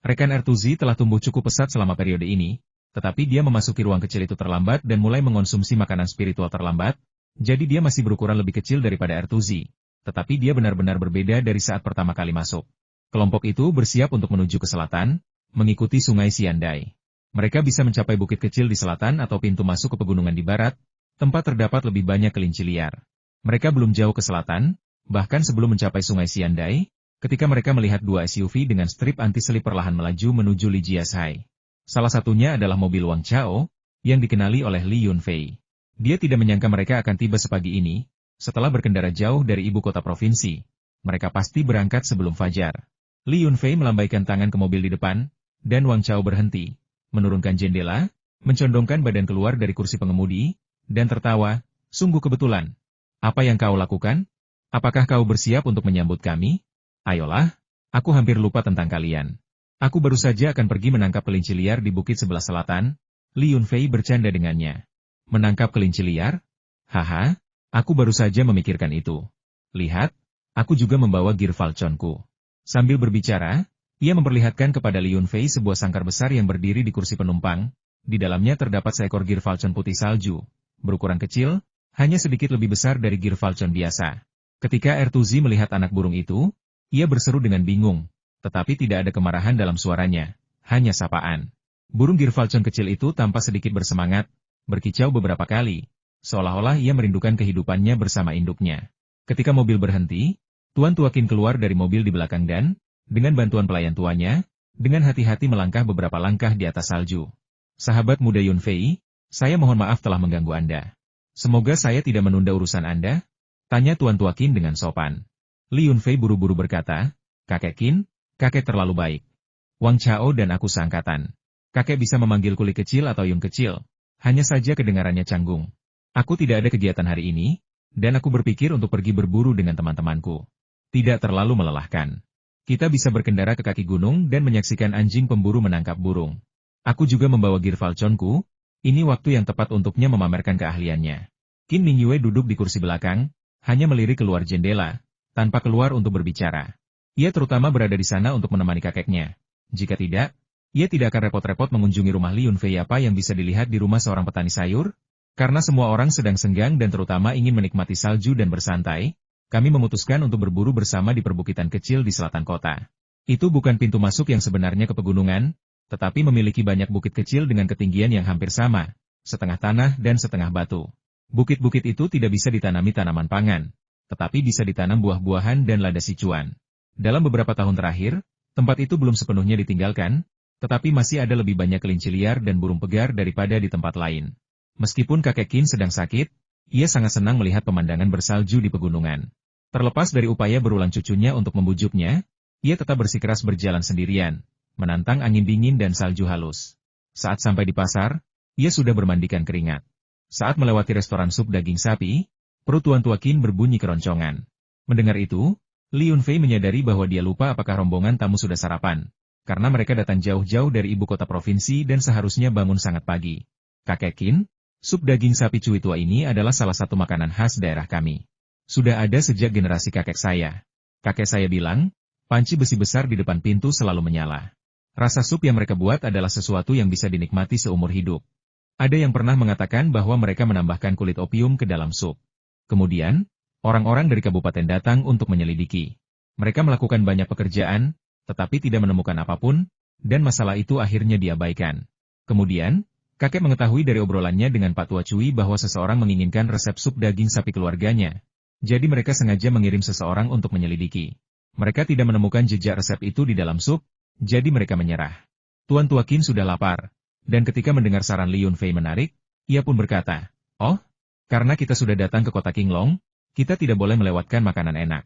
Rekan Ertuzi telah tumbuh cukup pesat selama periode ini, tetapi dia memasuki ruang kecil itu terlambat dan mulai mengonsumsi makanan spiritual terlambat, jadi dia masih berukuran lebih kecil daripada Ertuzi. Tetapi dia benar-benar berbeda dari saat pertama kali masuk. Kelompok itu bersiap untuk menuju ke selatan, mengikuti sungai Xiandai. Mereka bisa mencapai bukit kecil di selatan atau pintu masuk ke pegunungan di barat, tempat terdapat lebih banyak kelinci liar. Mereka belum jauh ke selatan, bahkan sebelum mencapai sungai Xiandai, ketika mereka melihat dua SUV dengan strip anti-selip perlahan melaju menuju Li Jiashai. Salah satunya adalah mobil Wang Chao, yang dikenali oleh Li Yunfei. Dia tidak menyangka mereka akan tiba sepagi ini, setelah berkendara jauh dari ibu kota provinsi. Mereka pasti berangkat sebelum fajar. Li Yunfei melambaikan tangan ke mobil di depan, dan Wang Chao berhenti, menurunkan jendela, mencondongkan badan keluar dari kursi pengemudi, dan tertawa, "Sungguh kebetulan. Apa yang kau lakukan? Apakah kau bersiap untuk menyambut kami? Ayolah, aku hampir lupa tentang kalian. Aku baru saja akan pergi menangkap kelinci liar di bukit sebelah selatan." Li Yunfei bercanda dengannya. "Menangkap kelinci liar? Haha, aku baru saja memikirkan itu. Lihat, aku juga membawa Girfalconku." Sambil berbicara, ia memperlihatkan kepada Li Yunfei sebuah sangkar besar yang berdiri di kursi penumpang. Di dalamnya terdapat seekor Girfalcon putih salju, berukuran kecil, hanya sedikit lebih besar dari Girfalcon biasa. Ketika Ertuzi melihat anak burung itu, ia berseru dengan bingung, tetapi tidak ada kemarahan dalam suaranya, hanya sapaan. Burung Girfalcon kecil itu tampak sedikit bersemangat, berkicau beberapa kali, seolah-olah ia merindukan kehidupannya bersama induknya. Ketika mobil berhenti, Tuan Tuakin keluar dari mobil di belakang dan, dengan bantuan pelayan tuanya, dengan hati-hati melangkah beberapa langkah di atas salju. "Sahabat muda Yunfei, saya mohon maaf telah mengganggu Anda. Semoga saya tidak menunda urusan Anda?" tanya Tuan Tuakin dengan sopan. Li Yunfei buru-buru berkata, "Kakek Qin, kakek terlalu baik. Wang Chao dan aku seangkatan. Kakek bisa memanggil kulit kecil atau Yun kecil, hanya saja kedengarannya canggung. Aku tidak ada kegiatan hari ini, dan aku berpikir untuk pergi berburu dengan teman-temanku. Tidak terlalu melelahkan. Kita bisa berkendara ke kaki gunung dan menyaksikan anjing pemburu menangkap burung. Aku juga membawa Girfalconku, ini waktu yang tepat untuknya memamerkan keahliannya." Qin Mingyue duduk di kursi belakang, hanya melirik keluar jendela, tanpa keluar untuk berbicara. Ia terutama berada di sana untuk menemani kakeknya. Jika tidak, ia tidak akan repot-repot mengunjungi rumah Li Yunfei. Apa yang bisa dilihat di rumah seorang petani sayur? Karena semua orang sedang senggang dan terutama ingin menikmati salju dan bersantai, kami memutuskan untuk berburu bersama di perbukitan kecil di selatan kota. Itu bukan pintu masuk yang sebenarnya ke pegunungan, tetapi memiliki banyak bukit kecil dengan ketinggian yang hampir sama, setengah tanah dan setengah batu. Bukit-bukit itu tidak bisa ditanami tanaman pangan, tetapi bisa ditanam buah-buahan dan lada sicuan. Dalam beberapa tahun terakhir, tempat itu belum sepenuhnya ditinggalkan, tetapi masih ada lebih banyak kelinci liar dan burung pegar daripada di tempat lain. Meskipun kakek Qin sedang sakit, ia sangat senang melihat pemandangan bersalju di pegunungan. Terlepas dari upaya berulang cucunya untuk membujuknya, ia tetap bersikeras berjalan sendirian, menantang angin dingin dan salju halus. Saat sampai di pasar, ia sudah bermandikan keringat. Saat melewati restoran sup daging sapi, perut Tuan Tuakin berbunyi keroncongan. Mendengar itu, Li Yunfei menyadari bahwa dia lupa apakah rombongan tamu sudah sarapan, karena mereka datang jauh-jauh dari ibu kota provinsi dan seharusnya bangun sangat pagi. "Kakek Qin, sup daging sapi cui tua ini adalah salah satu makanan khas daerah kami. Sudah ada sejak generasi kakek saya. Kakek saya bilang, panci besi besar di depan pintu selalu menyala. Rasa sup yang mereka buat adalah sesuatu yang bisa dinikmati seumur hidup. Ada yang pernah mengatakan bahwa mereka menambahkan kulit opium ke dalam sup. Kemudian, orang-orang dari kabupaten datang untuk menyelidiki. Mereka melakukan banyak pekerjaan, tetapi tidak menemukan apapun, dan masalah itu akhirnya diabaikan. Kemudian, kakek mengetahui dari obrolannya dengan Pak Tua Cui bahwa seseorang menginginkan resep sup daging sapi keluarganya. Jadi mereka sengaja mengirim seseorang untuk menyelidiki. Mereka tidak menemukan jejak resep itu di dalam sup, jadi mereka menyerah. Tuan Tua Qin sudah lapar, dan ketika mendengar saran Li Yunfei menarik, ia pun berkata, "Oh, karena kita sudah datang ke kota Qinglong, kita tidak boleh melewatkan makanan enak.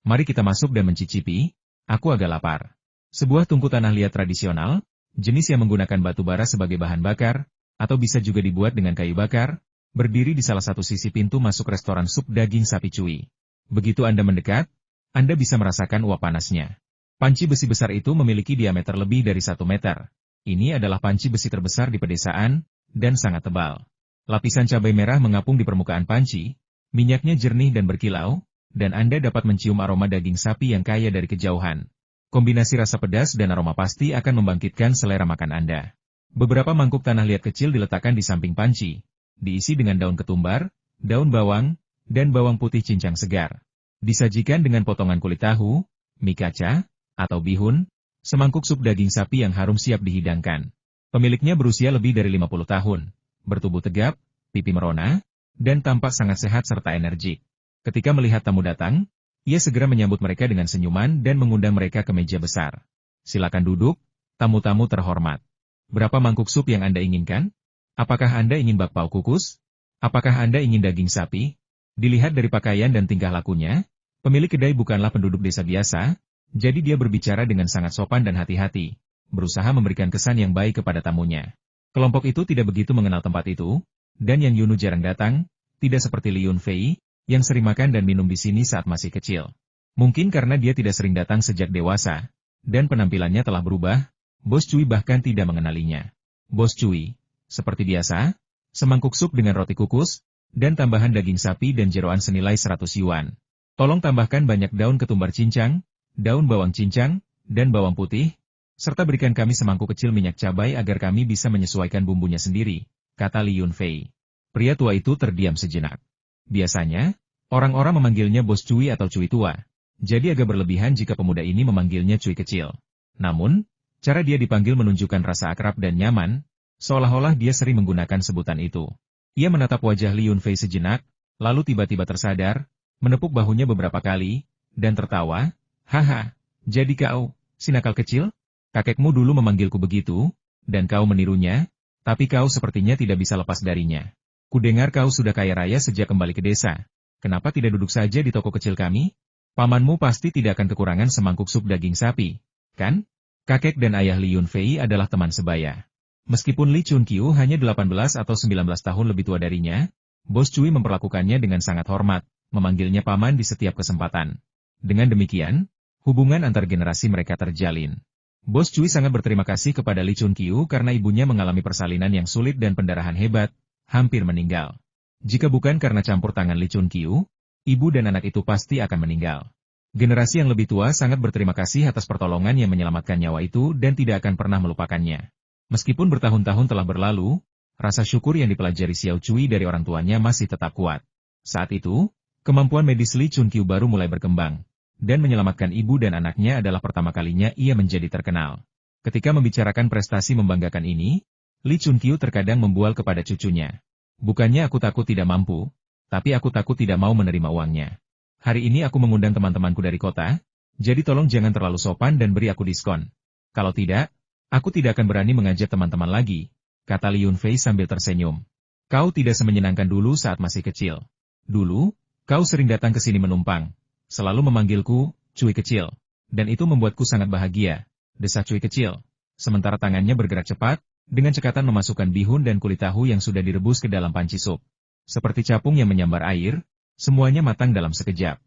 Mari kita masuk dan mencicipi, aku agak lapar." Sebuah tungku tanah liat tradisional, jenis yang menggunakan batu bara sebagai bahan bakar, atau bisa juga dibuat dengan kayu bakar, berdiri di salah satu sisi pintu masuk restoran sup daging sapi Cui. Begitu Anda mendekat, Anda bisa merasakan uap panasnya. Panci besi besar itu memiliki diameter lebih dari 1 meter. Ini adalah panci besi terbesar di pedesaan, dan sangat tebal. Lapisan cabai merah mengapung di permukaan panci, minyaknya jernih dan berkilau, dan Anda dapat mencium aroma daging sapi yang kaya dari kejauhan. Kombinasi rasa pedas dan aroma pasti akan membangkitkan selera makan Anda. Beberapa mangkuk tanah liat kecil diletakkan di samping panci, diisi dengan daun ketumbar, daun bawang, dan bawang putih cincang segar. Disajikan dengan potongan kulit tahu, mie kaca, atau bihun, semangkuk sup daging sapi yang harum siap dihidangkan. Pemiliknya berusia lebih dari 50 tahun, bertubuh tegap, pipi merona, dan tampak sangat sehat serta energik. Ketika melihat tamu datang, ia segera menyambut mereka dengan senyuman dan mengundang mereka ke meja besar. "Silakan duduk, tamu-tamu terhormat. Berapa mangkuk sup yang Anda inginkan? Apakah Anda ingin bakpao kukus? Apakah Anda ingin daging sapi?" Dilihat dari pakaian dan tingkah lakunya, pemilik kedai bukanlah penduduk desa biasa, jadi dia berbicara dengan sangat sopan dan hati-hati, berusaha memberikan kesan yang baik kepada tamunya. Kelompok itu tidak begitu mengenal tempat itu, dan Yang Yunu jarang datang, tidak seperti Li Yunfei, yang sering makan dan minum di sini saat masih kecil. Mungkin karena dia tidak sering datang sejak dewasa, dan penampilannya telah berubah, Bos Cui bahkan tidak mengenalinya. "Bos Cui, seperti biasa, semangkuk sup dengan roti kukus, dan tambahan daging sapi dan jeroan senilai 100 yuan. Tolong tambahkan banyak daun ketumbar cincang, daun bawang cincang, dan bawang putih, serta berikan kami semangkuk kecil minyak cabai agar kami bisa menyesuaikan bumbunya sendiri," kata Li Yunfei. Pria tua itu terdiam sejenak. Biasanya, orang-orang memanggilnya Bos Cui atau Cui tua, jadi agak berlebihan jika pemuda ini memanggilnya Cui kecil. Namun, cara dia dipanggil menunjukkan rasa akrab dan nyaman, seolah-olah dia sering menggunakan sebutan itu. Ia menatap wajah Li Yunfei sejenak, lalu tiba-tiba tersadar, menepuk bahunya beberapa kali, dan tertawa, "Haha, jadi kau, si nakal kecil? Kakekmu dulu memanggilku begitu, dan kau menirunya, tapi kau sepertinya tidak bisa lepas darinya. Kudengar kau sudah kaya raya sejak kembali ke desa. Kenapa tidak duduk saja di toko kecil kami? Pamanmu pasti tidak akan kekurangan semangkuk sup daging sapi, kan?" Kakek dan ayah Li Yunfei adalah teman sebaya. Meskipun Li Chunqiu hanya 18 atau 19 tahun lebih tua darinya, Bos Cui memperlakukannya dengan sangat hormat, memanggilnya paman di setiap kesempatan. Dengan demikian, hubungan antar generasi mereka terjalin. Bos Cui sangat berterima kasih kepada Li Chunqiu karena ibunya mengalami persalinan yang sulit dan pendarahan hebat, hampir meninggal. Jika bukan karena campur tangan Li Chunqiu, ibu dan anak itu pasti akan meninggal. Generasi yang lebih tua sangat berterima kasih atas pertolongan yang menyelamatkan nyawa itu dan tidak akan pernah melupakannya. Meskipun bertahun-tahun telah berlalu, rasa syukur yang dipelajari Xiao Cui dari orang tuanya masih tetap kuat. Saat itu, kemampuan medis Li Chunqiu baru mulai berkembang, dan menyelamatkan ibu dan anaknya adalah pertama kalinya ia menjadi terkenal. Ketika membicarakan prestasi membanggakan ini, Li Chunqiu terkadang membual kepada cucunya. "Bukannya aku takut tidak mampu, tapi aku takut tidak mau menerima uangnya. Hari ini aku mengundang teman-temanku dari kota, jadi tolong jangan terlalu sopan dan beri aku diskon. Kalau tidak, aku tidak akan berani mengajak teman-teman lagi," kata Li Yunfei sambil tersenyum. "Kau tidak semenyenangkan dulu saat masih kecil. Dulu, kau sering datang ke sini menumpang, selalu memanggilku, Cui kecil, dan itu membuatku sangat bahagia," desah Cui kecil. Sementara tangannya bergerak cepat, dengan cekatan memasukkan bihun dan kulit tahu yang sudah direbus ke dalam panci sup. Seperti capung yang menyambar air, semuanya matang dalam sekejap.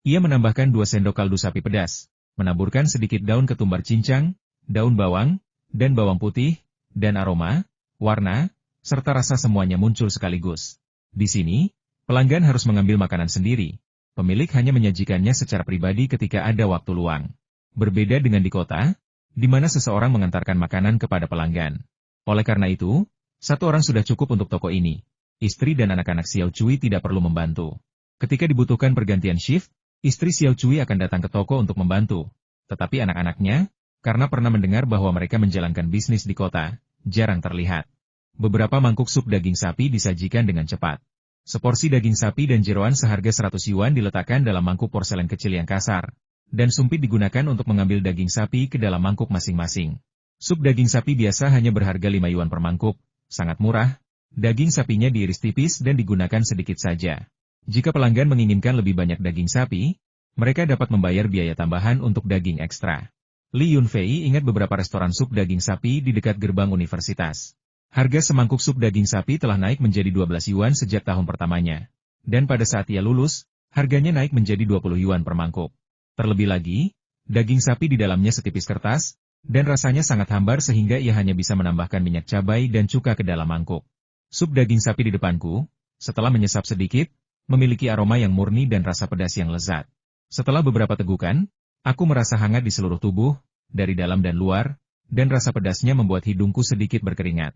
Ia menambahkan 2 sendok kaldu sapi pedas, menaburkan sedikit daun ketumbar cincang, daun bawang, dan bawang putih, dan aroma, warna, serta rasa semuanya muncul sekaligus. Di sini, pelanggan harus mengambil makanan sendiri, Pemilik hanya menyajikannya secara pribadi ketika ada waktu luang. Berbeda dengan di kota, di mana seseorang mengantarkan makanan kepada pelanggan. Oleh karena itu, satu orang sudah cukup untuk toko ini. Istri dan anak-anak Xiao Cui tidak perlu membantu. Ketika dibutuhkan pergantian shift, istri Xiao Cui akan datang ke toko untuk membantu. Tetapi anak-anaknya, karena pernah mendengar bahwa mereka menjalankan bisnis di kota, jarang terlihat. Beberapa mangkuk sup daging sapi disajikan dengan cepat. Seporsi daging sapi dan jeroan seharga 100 yuan diletakkan dalam mangkuk porselen kecil yang kasar, dan sumpit digunakan untuk mengambil daging sapi ke dalam mangkuk masing-masing. Sup daging sapi biasa hanya berharga 5 yuan per mangkuk, sangat murah. Daging sapinya diiris tipis dan digunakan sedikit saja. Jika pelanggan menginginkan lebih banyak daging sapi, mereka dapat membayar biaya tambahan untuk daging ekstra. Li Yunfei ingat beberapa restoran sup daging sapi di dekat gerbang universitas. Harga semangkuk sup daging sapi telah naik menjadi 12 yuan sejak tahun pertamanya. Dan pada saat ia lulus, harganya naik menjadi 20 yuan per mangkuk. Terlebih lagi, daging sapi di dalamnya setipis kertas, dan rasanya sangat hambar sehingga ia hanya bisa menambahkan minyak cabai dan cuka ke dalam mangkuk. Sup daging sapi di depanku, setelah menyesap sedikit, memiliki aroma yang murni dan rasa pedas yang lezat. Setelah beberapa tegukan, aku merasa hangat di seluruh tubuh, dari dalam dan luar, dan rasa pedasnya membuat hidungku sedikit berkeringat.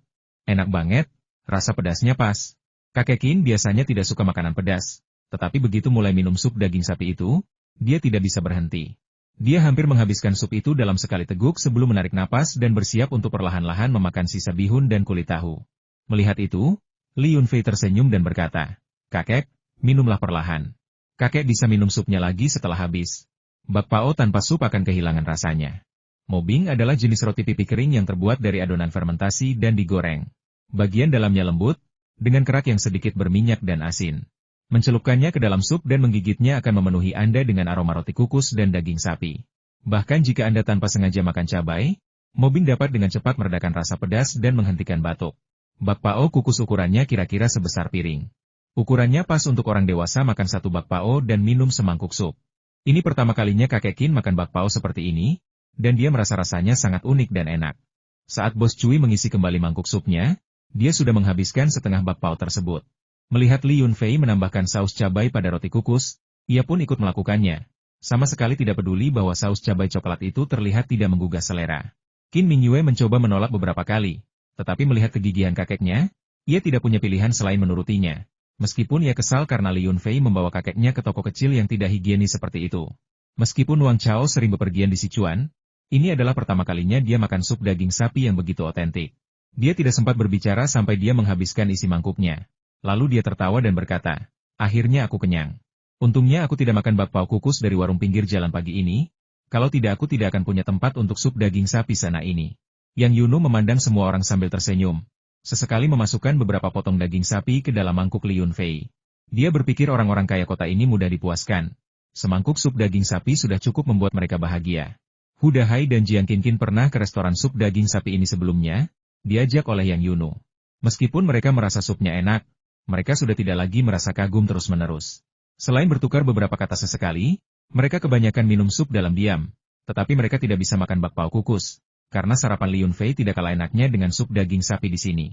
Enak banget, rasa pedasnya pas. Kakek Qin biasanya tidak suka makanan pedas, tetapi begitu mulai minum sup daging sapi itu, dia tidak bisa berhenti. Dia hampir menghabiskan sup itu dalam sekali teguk sebelum menarik napas dan bersiap untuk perlahan-lahan memakan sisa bihun dan kulit tahu. Melihat itu, Li Yunfei tersenyum dan berkata, "Kakek, minumlah perlahan. Kakek bisa minum supnya lagi setelah habis. Bakpao tanpa sup akan kehilangan rasanya." Mobing adalah jenis roti pipi kering yang terbuat dari adonan fermentasi dan digoreng. Bagian dalamnya lembut, dengan kerak yang sedikit berminyak dan asin. Mencelupkannya ke dalam sup dan menggigitnya akan memenuhi Anda dengan aroma roti kukus dan daging sapi. Bahkan jika Anda tanpa sengaja makan cabai, mobing dapat dengan cepat meredakan rasa pedas dan menghentikan batuk. Bakpao kukus ukurannya kira-kira sebesar piring. Ukurannya pas untuk orang dewasa makan satu bakpao dan minum semangkuk sup. Ini pertama kalinya kakek Qin makan bakpao seperti ini, dan dia merasa rasanya sangat unik dan enak. Saat Bos Cui mengisi kembali mangkuk supnya, dia sudah menghabiskan setengah bakpao tersebut. Melihat Li Yunfei menambahkan saus cabai pada roti kukus, ia pun ikut melakukannya. Sama sekali tidak peduli bahwa saus cabai coklat itu terlihat tidak menggugah selera. Qin Mingyue mencoba menolak beberapa kali, tetapi melihat kegigihan kakeknya, ia tidak punya pilihan selain menurutinya. Meskipun ia kesal karena Li Yunfei membawa kakeknya ke toko kecil yang tidak higienis seperti itu. Meskipun Wang Chao sering bepergian di Sichuan, ini adalah pertama kalinya dia makan sup daging sapi yang begitu otentik. Dia tidak sempat berbicara sampai dia menghabiskan isi mangkuknya. Lalu dia tertawa dan berkata, "Akhirnya aku kenyang. Untungnya aku tidak makan bakpao kukus dari warung pinggir jalan pagi ini, kalau tidak aku tidak akan punya tempat untuk sup daging sapi sana ini." Yang Yunu memandang semua orang sambil tersenyum. Sesekali memasukkan beberapa potong daging sapi ke dalam mangkuk Li Yunfei. Dia berpikir orang-orang kaya kota ini mudah dipuaskan. Semangkuk sup daging sapi sudah cukup membuat mereka bahagia. Hu Dahai dan Jiang Qinqin pernah ke restoran sup daging sapi ini sebelumnya, diajak oleh Yang Yunu. Meskipun mereka merasa supnya enak, mereka sudah tidak lagi merasa kagum terus-menerus. Selain bertukar beberapa kata sesekali, mereka kebanyakan minum sup dalam diam, tetapi mereka tidak bisa makan bakpao kukus, karena sarapan Li Yunfei tidak kalah enaknya dengan sup daging sapi di sini.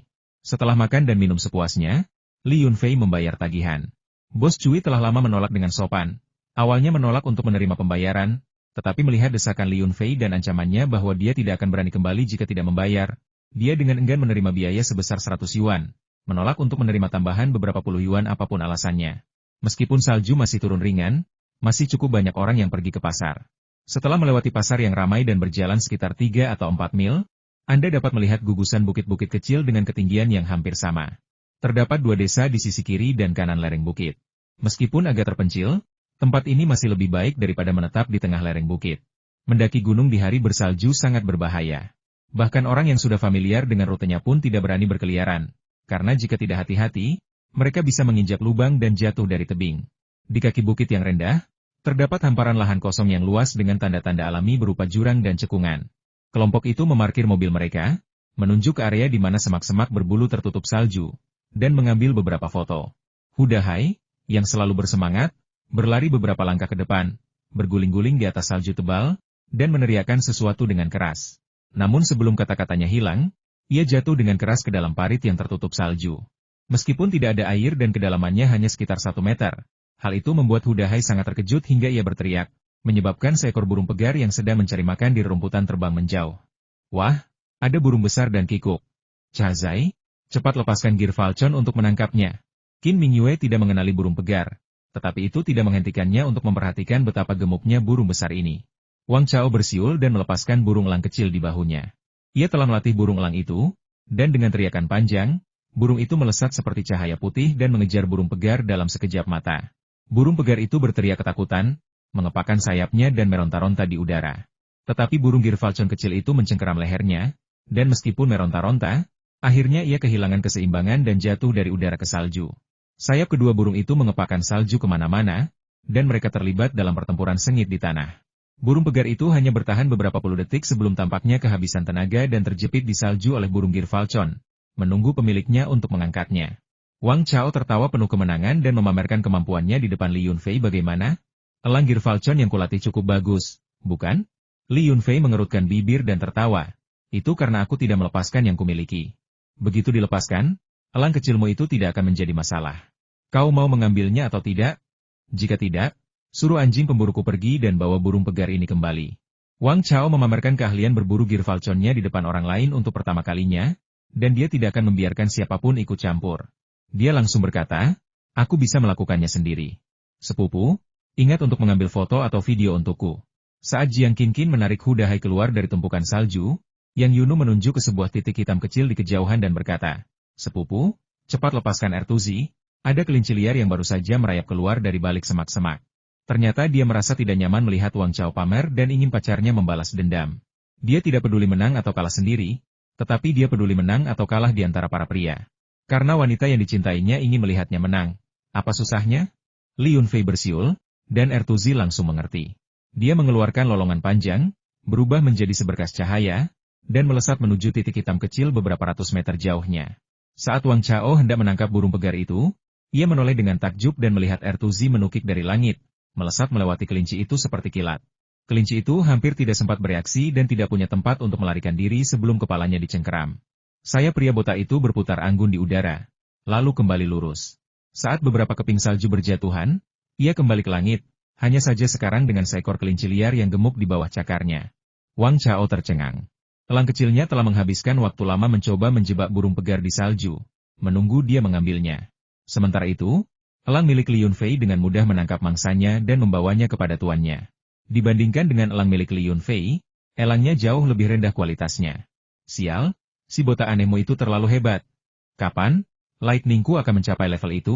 Setelah makan dan minum sepuasnya, Li Yunfei membayar tagihan. Bos Cui telah lama menolak dengan sopan. Awalnya menolak untuk menerima pembayaran, tetapi melihat desakan Li Yunfei dan ancamannya bahwa dia tidak akan berani kembali jika tidak membayar, dia dengan enggan menerima biaya sebesar 100 yuan, menolak untuk menerima tambahan beberapa puluh yuan apapun alasannya. Meskipun salju masih turun ringan, masih cukup banyak orang yang pergi ke pasar. Setelah melewati pasar yang ramai dan berjalan sekitar 3 atau 4 mil, Anda dapat melihat gugusan bukit-bukit kecil dengan ketinggian yang hampir sama. Terdapat 2 desa di sisi kiri dan kanan lereng bukit. Meskipun agak terpencil, tempat ini masih lebih baik daripada menetap di tengah lereng bukit. Mendaki gunung di hari bersalju sangat berbahaya. Bahkan orang yang sudah familiar dengan rutenya pun tidak berani berkeliaran, karena jika tidak hati-hati, mereka bisa menginjak lubang dan jatuh dari tebing. Di kaki bukit yang rendah, terdapat hamparan lahan kosong yang luas dengan tanda-tanda alami berupa jurang dan cekungan. Kelompok itu memarkir mobil mereka, menunjuk ke area di mana semak-semak berbulu tertutup salju, dan mengambil beberapa foto. Hu Dahai, yang selalu bersemangat, berlari beberapa langkah ke depan, berguling-guling di atas salju tebal, dan meneriakkan sesuatu dengan keras. Namun sebelum kata-katanya hilang, ia jatuh dengan keras ke dalam parit yang tertutup salju. Meskipun tidak ada air dan kedalamannya hanya sekitar 1 meter, Hal itu membuat Hudahai sangat terkejut hingga ia berteriak, menyebabkan seekor burung pegar yang sedang mencari makan di rerumputan terbang menjauh. Wah, ada burung besar dan kikuk. Chazai, cepat lepaskan Gear Falcon untuk menangkapnya. Qin Mingyue tidak mengenali burung pegar, tetapi itu tidak menghentikannya untuk memperhatikan betapa gemuknya burung besar ini. Wang Chao bersiul dan melepaskan burung elang kecil di bahunya. Ia telah melatih burung elang itu, dan dengan teriakan panjang, burung itu melesat seperti cahaya putih dan mengejar burung pegar dalam sekejap mata. Burung pegar itu berteriak ketakutan, mengepakkan sayapnya dan meronta-ronta di udara. Tetapi burung Gear Falcon kecil itu mencengkeram lehernya, dan meskipun meronta-ronta, akhirnya ia kehilangan keseimbangan dan jatuh dari udara ke salju. Sayap kedua burung itu mengepakkan salju kemana-mana, dan mereka terlibat dalam pertempuran sengit di tanah. Burung pegar itu hanya bertahan beberapa puluh detik sebelum tampaknya kehabisan tenaga dan terjepit di salju oleh burung Gear Falcon, menunggu pemiliknya untuk mengangkatnya. Wang Chao tertawa penuh kemenangan dan memamerkan kemampuannya di depan Li Yunfei. Bagaimana? Elang Gear Falcon yang kulatih cukup bagus, bukan? Li Yunfei mengerutkan bibir dan tertawa. Itu karena aku tidak melepaskan yang kumiliki. Begitu dilepaskan, elang kecilmu itu tidak akan menjadi masalah. Kau mau mengambilnya atau tidak? Jika tidak, suruh anjing pemburuku pergi dan bawa burung pegar ini kembali. Wang Chao memamerkan keahlian berburu Gear Falconnya di depan orang lain untuk pertama kalinya, dan dia tidak akan membiarkan siapapun ikut campur. Dia langsung berkata, aku bisa melakukannya sendiri. Sepupu, ingat untuk mengambil foto atau video untukku. Saat Jiang Qinqin menarik Hudahai keluar dari tumpukan salju, Yang Yunu menunjuk ke sebuah titik hitam kecil di kejauhan dan berkata, Sepupu, cepat lepaskan Ertuzi, ada kelinci liar yang baru saja merayap keluar dari balik semak-semak. Ternyata dia merasa tidak nyaman melihat Wang Chao pamer dan ingin pacarnya membalas dendam. Dia tidak peduli menang atau kalah sendiri, tetapi dia peduli menang atau kalah di antara para pria. Karena wanita yang dicintainya ingin melihatnya menang. Apa susahnya? Li Yunfei bersiul, dan Ertuzi langsung mengerti. Dia mengeluarkan lolongan panjang, berubah menjadi seberkas cahaya, dan melesat menuju titik hitam kecil beberapa ratus meter jauhnya. Saat Wang Chao hendak menangkap burung pegar itu, ia menoleh dengan takjub dan melihat Ertuzi menukik dari langit, melesat melewati kelinci itu seperti kilat. Kelinci itu hampir tidak sempat bereaksi dan tidak punya tempat untuk melarikan diri sebelum kepalanya dicengkeram. Sayap pria botak itu berputar anggun di udara, lalu kembali lurus. Saat beberapa keping salju berjatuhan, ia kembali ke langit, hanya saja sekarang dengan seekor kelinci liar yang gemuk di bawah cakarnya. Wang Chao tercengang. Elang kecilnya telah menghabiskan waktu lama mencoba menjebak burung pegar di salju, menunggu dia mengambilnya. Sementara itu, elang milik Li Yunfei dengan mudah menangkap mangsanya dan membawanya kepada tuannya. Dibandingkan dengan elang milik Li Yunfei, elangnya jauh lebih rendah kualitasnya. Sial, si botak anehmu itu terlalu hebat. Kapan? Lightningku akan mencapai level itu?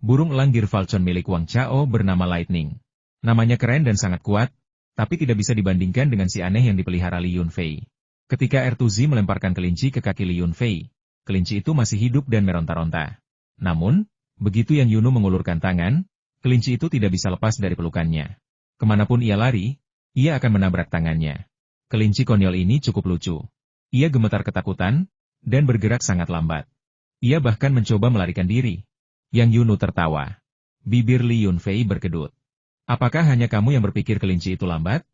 Burung elang Gear Falcon milik Wang Chao bernama Lightning. Namanya keren dan sangat kuat, tapi tidak bisa dibandingkan dengan si aneh yang dipelihara Li Yunfei. Ketika Ertuzi melemparkan kelinci ke kaki Li Yunfei, kelinci itu masih hidup dan meronta-ronta. Namun, begitu Yang Yunu mengulurkan tangan, kelinci itu tidak bisa lepas dari pelukannya. Kemanapun ia lari, ia akan menabrak tangannya. Kelinci konyol ini cukup lucu. Ia gemetar ketakutan, dan bergerak sangat lambat. Ia bahkan mencoba melarikan diri. Yang Yunu tertawa. Bibir Li Yunfei berkedut. Apakah hanya kamu yang berpikir kelinci itu lambat?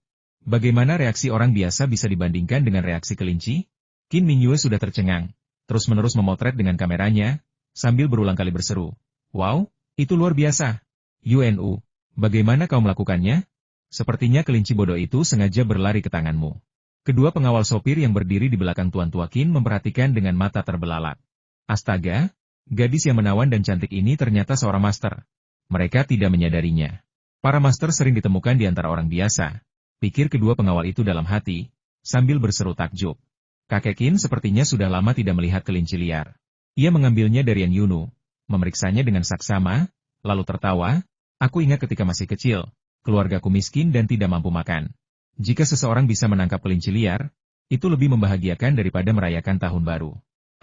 Bagaimana reaksi orang biasa bisa dibandingkan dengan reaksi kelinci? Qin Mingyue sudah tercengang, terus-menerus memotret dengan kameranya, sambil berulang kali berseru. Wow, itu luar biasa. Yunu, bagaimana kau melakukannya? Sepertinya kelinci bodoh itu sengaja berlari ke tanganmu. Kedua pengawal sopir yang berdiri di belakang Tuan Tua Qin memperhatikan dengan mata terbelalak. Astaga, gadis yang menawan dan cantik ini ternyata seorang master. Mereka tidak menyadarinya. Para master sering ditemukan di antara orang biasa. Pikir kedua pengawal itu dalam hati, sambil berseru takjub. Kakek Qin sepertinya sudah lama tidak melihat kelinci liar. Ia mengambilnya dari Yang Yunu, memeriksanya dengan saksama, lalu tertawa, aku ingat ketika masih kecil, keluargaku miskin dan tidak mampu makan. Jika seseorang bisa menangkap kelinci liar, itu lebih membahagiakan daripada merayakan tahun baru.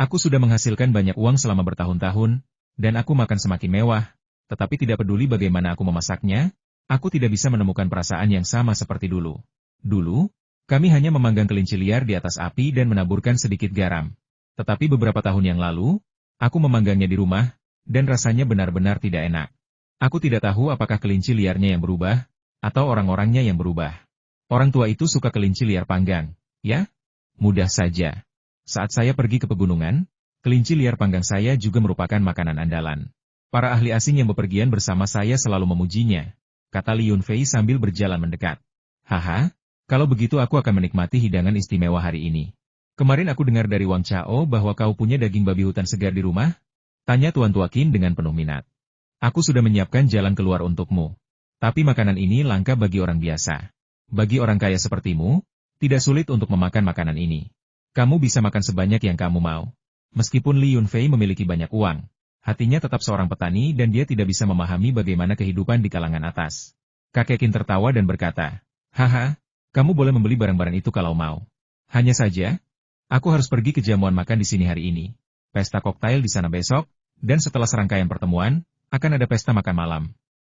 Aku sudah menghasilkan banyak uang selama bertahun-tahun, dan aku makan semakin mewah, tetapi tidak peduli bagaimana aku memasaknya, aku tidak bisa menemukan perasaan yang sama seperti dulu. Dulu, kami hanya memanggang kelinci liar di atas api dan menaburkan sedikit garam. Tetapi beberapa tahun yang lalu, aku memanggangnya di rumah, dan rasanya benar-benar tidak enak. Aku tidak tahu apakah kelinci liarnya yang berubah, atau orang-orangnya yang berubah. Orang tua itu suka kelinci liar panggang, ya? Mudah saja. Saat saya pergi ke pegunungan, kelinci liar panggang saya juga merupakan makanan andalan. Para ahli asing yang bepergian bersama saya selalu memujinya, kata Li Yunfei sambil berjalan mendekat. Haha, kalau begitu aku akan menikmati hidangan istimewa hari ini. Kemarin aku dengar dari Wang Chao bahwa kau punya daging babi hutan segar di rumah? Tanya Tuan Tua Qin dengan penuh minat. Aku sudah menyiapkan jalan keluar untukmu. Tapi makanan ini langka bagi orang biasa. Bagi orang kaya sepertimu, tidak sulit untuk memakan makanan ini. Kamu bisa makan sebanyak yang kamu mau. Meskipun Li Yunfei memiliki banyak uang, hatinya tetap seorang petani dan dia tidak bisa memahami bagaimana kehidupan di kalangan atas. Kakek Qin tertawa dan berkata, haha, kamu boleh membeli barang-barang itu kalau mau. Hanya saja, aku harus pergi ke jamuan makan di sini hari ini. Pesta koktail di sana besok, dan setelah serangkaian pertemuan, akan ada pesta makan malam.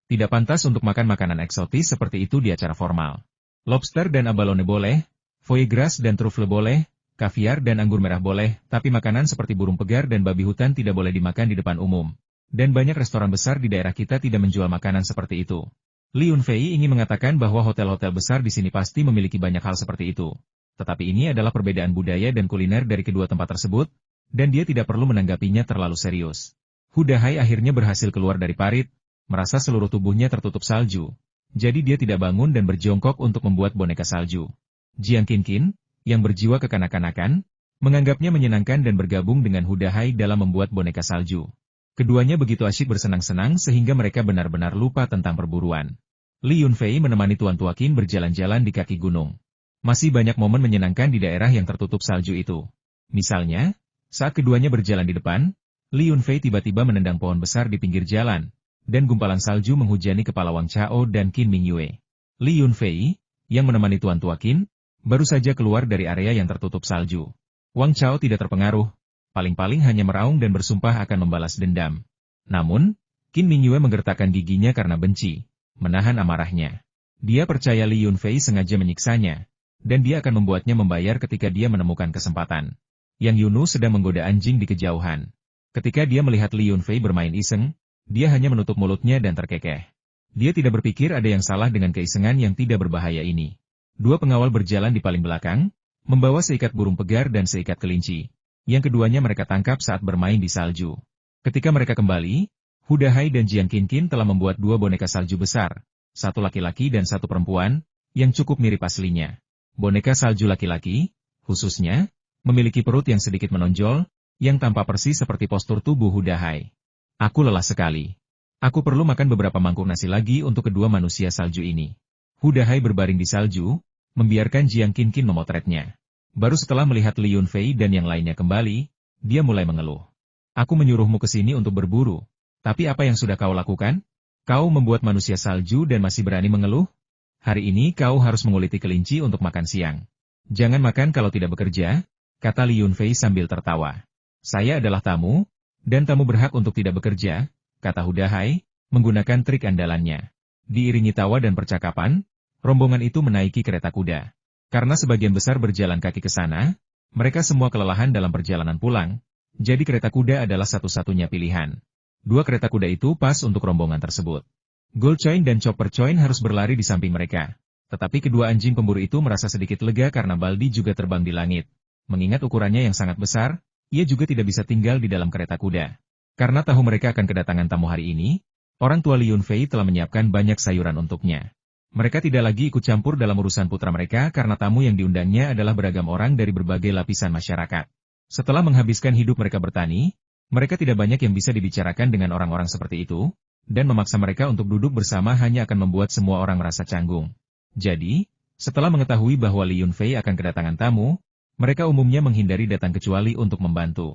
Tidak pantas untuk makan makanan eksotis seperti itu di acara formal. Lobster dan abalone boleh, foie gras dan truffle boleh, kaviar dan anggur merah boleh, tapi makanan seperti burung pegar dan babi hutan tidak boleh dimakan di depan umum. Dan banyak restoran besar di daerah kita tidak menjual makanan seperti itu. Li Yunfei ingin mengatakan bahwa hotel-hotel besar di sini pasti memiliki banyak hal seperti itu. Tetapi ini adalah perbedaan budaya dan kuliner dari kedua tempat tersebut, dan dia tidak perlu menanggapinya terlalu serius. Hudahai akhirnya berhasil keluar dari parit, merasa seluruh tubuhnya tertutup salju. Jadi dia tidak bangun dan berjongkok untuk membuat boneka salju. Jiang Qin, yang berjiwa kekanak-kanakan, menganggapnya menyenangkan dan bergabung dengan Hudahai dalam membuat boneka salju. Keduanya begitu asyik bersenang-senang sehingga mereka benar-benar lupa tentang perburuan. Li Yunfei menemani Tuan Tua Qin berjalan-jalan di kaki gunung. Masih banyak momen menyenangkan di daerah yang tertutup salju itu. Misalnya, saat keduanya berjalan di depan, Li Yunfei tiba-tiba menendang pohon besar di pinggir jalan, dan gumpalan salju menghujani kepala Wang Chao dan Qin Mingyue. Li Yunfei, yang menemani Tuan Tua Qin, baru saja keluar dari area yang tertutup salju. Wang Chao tidak terpengaruh, paling-paling hanya meraung dan bersumpah akan membalas dendam. Namun, Qin Mingyue menggertakkan giginya karena benci, menahan amarahnya. Dia percaya Li Yunfei sengaja menyiksanya, dan dia akan membuatnya membayar ketika dia menemukan kesempatan. Yang Yunu sedang menggoda anjing di kejauhan. Ketika dia melihat Li Yunfei bermain iseng, dia hanya menutup mulutnya dan terkekeh. Dia tidak berpikir ada yang salah dengan keisengan yang tidak berbahaya ini. Dua pengawal berjalan di paling belakang, membawa seikat burung pegar dan seikat kelinci. Yang keduanya mereka tangkap saat bermain di salju. Ketika mereka kembali, Hudahai dan Jiang Qin telah membuat dua boneka salju besar, satu laki-laki dan satu perempuan, yang cukup mirip aslinya. Boneka salju laki-laki, khususnya, memiliki perut yang sedikit menonjol, yang tampak persis seperti postur tubuh Hudahai. Aku lelah sekali. Aku perlu makan beberapa mangkuk nasi lagi untuk kedua manusia salju ini. Hudahai berbaring di salju, membiarkan Jiang Qin memotretnya. Baru setelah melihat Li Yunfei dan yang lainnya kembali, dia mulai mengeluh. Aku menyuruhmu ke sini untuk berburu. Tapi apa yang sudah kau lakukan? Kau membuat manusia salju dan masih berani mengeluh? Hari ini kau harus menguliti kelinci untuk makan siang. Jangan makan kalau tidak bekerja, kata Li Yunfei sambil tertawa. Saya adalah tamu, dan tamu berhak untuk tidak bekerja, kata Hudahai, menggunakan trik andalannya. Diiringi tawa dan percakapan, rombongan itu menaiki kereta kuda. Karena sebagian besar berjalan kaki ke sana, mereka semua kelelahan dalam perjalanan pulang, jadi kereta kuda adalah satu-satunya pilihan. Dua kereta kuda itu pas untuk rombongan tersebut. Gold Coin dan Chopper Coin harus berlari di samping mereka. Tetapi kedua anjing pemburu itu merasa sedikit lega karena Baldi juga terbang di langit. Mengingat ukurannya yang sangat besar, ia juga tidak bisa tinggal di dalam kereta kuda. Karena tahu mereka akan kedatangan tamu hari ini, orang tua Li Yunfei telah menyiapkan banyak sayuran untuknya. Mereka tidak lagi ikut campur dalam urusan putra mereka karena tamu yang diundangnya adalah beragam orang dari berbagai lapisan masyarakat. Setelah menghabiskan hidup mereka bertani, mereka tidak banyak yang bisa dibicarakan dengan orang-orang seperti itu, dan memaksa mereka untuk duduk bersama hanya akan membuat semua orang merasa canggung. Jadi, setelah mengetahui bahwa Li Yunfei akan kedatangan tamu, mereka umumnya menghindari datang kecuali untuk membantu.